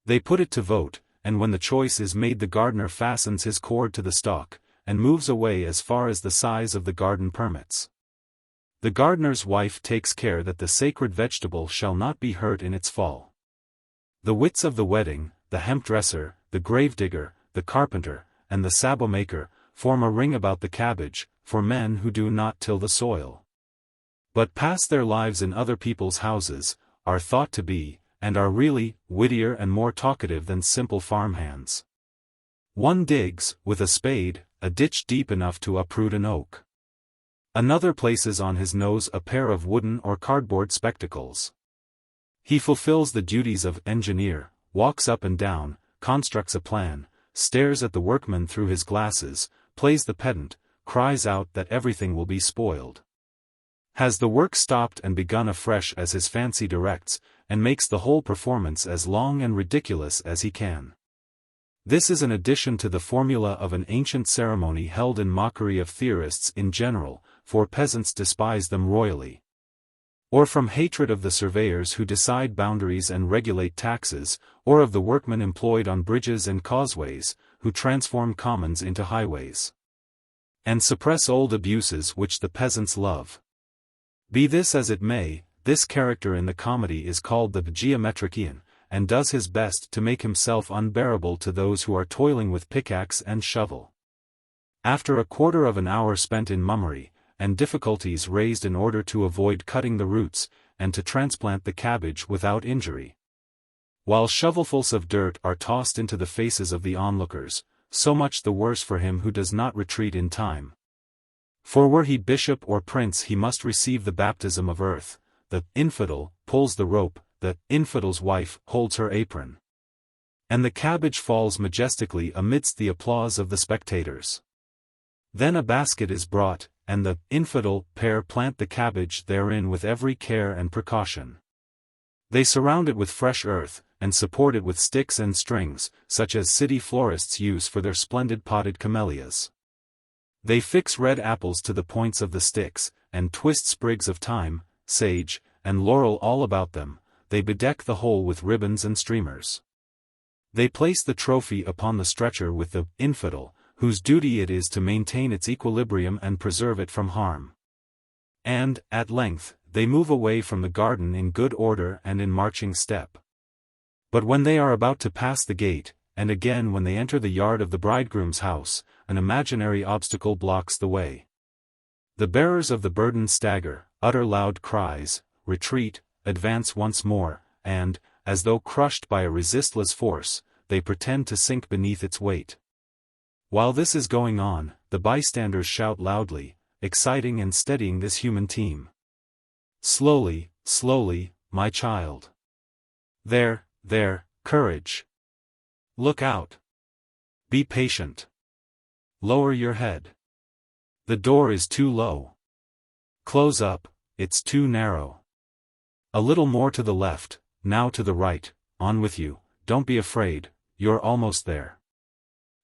They put it to vote, and when the choice is made the gardener fastens his cord to the stalk, and moves away as far as the size of the garden permits. The gardener's wife takes care that the sacred vegetable shall not be hurt in its fall. The wits of the wedding, the hemp-dresser, the grave-digger, the carpenter, and the sabot-maker, form a ring about the cabbage, for men who do not till the soil, but pass their lives in other people's houses, are thought to be, and are really, wittier and more talkative than simple farmhands. One digs, with a spade, a ditch deep enough to uproot an oak. Another places on his nose a pair of wooden or cardboard spectacles. He fulfills the duties of engineer, walks up and down, constructs a plan, stares at the workman through his glasses, plays the pedant, cries out that everything will be spoiled, has the work stopped and begun afresh as his fancy directs, and makes the whole performance as long and ridiculous as he can. This is an addition to the formula of an ancient ceremony held in mockery of theorists in general, for peasants despise them royally, or from hatred of the surveyors who decide boundaries and regulate taxes, or of the workmen employed on bridges and causeways, who transform commons into highways, and suppress old abuses which the peasants love. Be this as it may, this character in the comedy is called the geometrician, and does his best to make himself unbearable to those who are toiling with pickaxe and shovel. After a quarter of an hour spent in mummery, and difficulties raised in order to avoid cutting the roots, and to transplant the cabbage without injury, while shovelfuls of dirt are tossed into the faces of the onlookers, so much the worse for him who does not retreat in time. For were he bishop or prince he must receive the baptism of earth. The infidel pulls the rope, the infidel's wife holds her apron, and the cabbage falls majestically amidst the applause of the spectators. Then a basket is brought, and the infidel pair plant the cabbage therein with every care and precaution. They surround it with fresh earth, and support it with sticks and strings, such as city florists use for their splendid potted camellias. They fix red apples to the points of the sticks, and twist sprigs of thyme, sage, and laurel all about them. They bedeck the whole with ribbons and streamers. They place the trophy upon the stretcher with the infidel, whose duty it is to maintain its equilibrium and preserve it from harm. And, at length, they move away from the garden in good order and in marching step. But when they are about to pass the gate, and again when they enter the yard of the bridegroom's house, an imaginary obstacle blocks the way. The bearers of the burden stagger, utter loud cries, retreat, advance once more, and, as though crushed by a resistless force, they pretend to sink beneath its weight. While this is going on, the bystanders shout loudly, exciting and steadying this human team. Slowly, slowly, my child. There, courage. Look out. Be patient. Lower your head. The door is too low. Close up, it's too narrow. A little more to the left, now to the right, on with you, don't be afraid, you're almost there.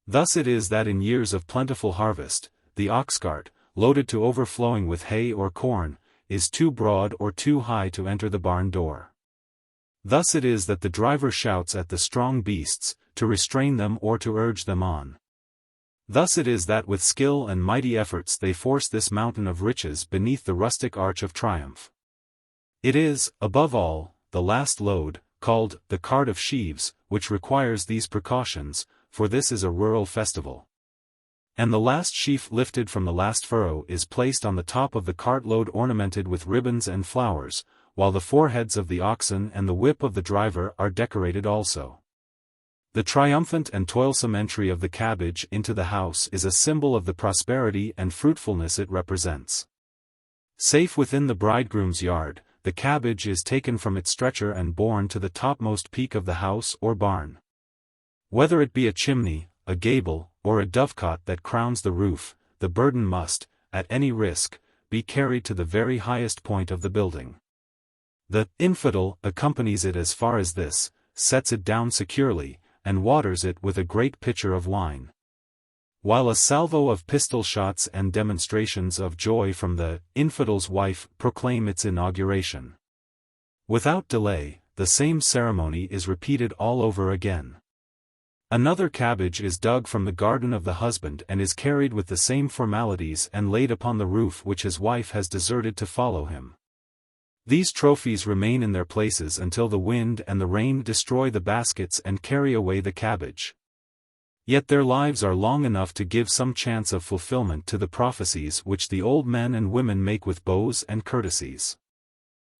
Thus it is that in years of plentiful harvest, the ox-cart, loaded to overflowing with hay or corn, is too broad or too high to enter the barn door. Thus it is that the driver shouts at the strong beasts, to restrain them or to urge them on. Thus it is that with skill and mighty efforts they force this mountain of riches beneath the rustic arch of triumph. It is, above all, the last load, called the cart of sheaves, which requires these precautions, for this is a rural festival. And the last sheaf lifted from the last furrow is placed on the top of the cartload ornamented with ribbons and flowers, while the foreheads of the oxen and the whip of the driver are decorated also. The triumphant and toilsome entry of the cabbage into the house is a symbol of the prosperity and fruitfulness it represents. Safe within the bridegroom's yard, the cabbage is taken from its stretcher and borne to the topmost peak of the house or barn. Whether it be a chimney, a gable, or a dovecot that crowns the roof, the burden must, at any risk, be carried to the very highest point of the building. The infidel accompanies it as far as this, sets it down securely, and waters it with a great pitcher of wine, while a salvo of pistol shots and demonstrations of joy from the infidel's wife proclaim its inauguration. Without delay, the same ceremony is repeated all over again. Another cabbage is dug from the garden of the husband and is carried with the same formalities and laid upon the roof which his wife has deserted to follow him. These trophies remain in their places until the wind and the rain destroy the baskets and carry away the cabbage. Yet their lives are long enough to give some chance of fulfillment to the prophecies which the old men and women make with bows and courtesies.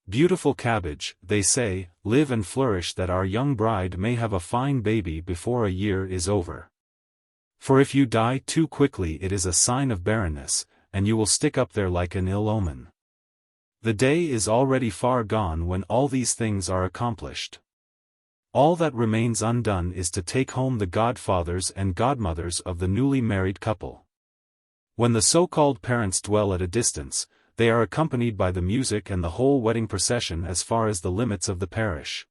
Beautiful cabbage, they say, live and flourish that our young bride may have a fine baby before a year is over. For if you die too quickly it is a sign of barrenness, and you will stick up there like an ill omen. The day is already far gone when all these things are accomplished. All that remains undone is to take home the godfathers and godmothers of the newly married couple. When the so-called parents dwell at a distance, they are accompanied by the music and the whole wedding procession as far as the limits of the parish.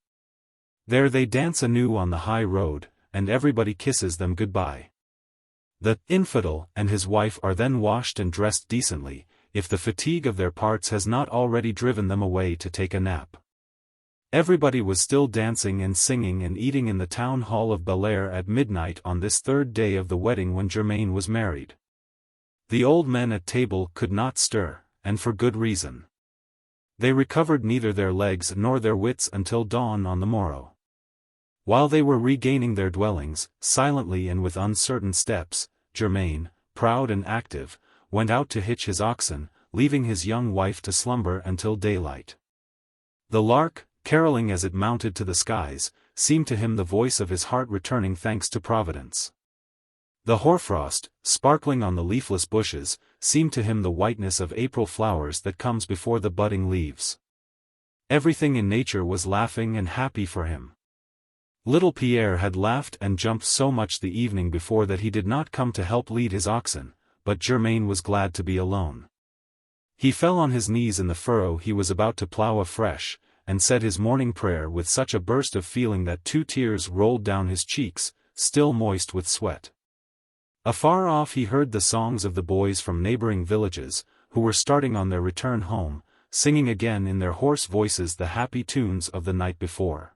There they dance anew on the high road, and everybody kisses them goodbye. The infidel and his wife are then washed and dressed decently, if the fatigue of their parts has not already driven them away to take a nap. Everybody was still dancing and singing and eating in the town hall of Belle at midnight on this third day of the wedding when Germain was married. The old men at table could not stir, and for good reason. They recovered neither their legs nor their wits until dawn on the morrow. While they were regaining their dwellings, silently and with uncertain steps, Germain, proud and active, went out to hitch his oxen, leaving his young wife to slumber until daylight. The lark, caroling as it mounted to the skies, seemed to him the voice of his heart returning thanks to Providence. The hoarfrost, sparkling on the leafless bushes, seemed to him the whiteness of April flowers that comes before the budding leaves. Everything in nature was laughing and happy for him. Little Pierre had laughed and jumped so much the evening before that he did not come to help lead his oxen, but Germain was glad to be alone. He fell on his knees in the furrow he was about to plough afresh, and said his morning prayer with such a burst of feeling that 2 tears rolled down his cheeks, still moist with sweat. Afar off he heard the songs of the boys from neighboring villages, who were starting on their return home, singing again in their hoarse voices the happy tunes of the night before.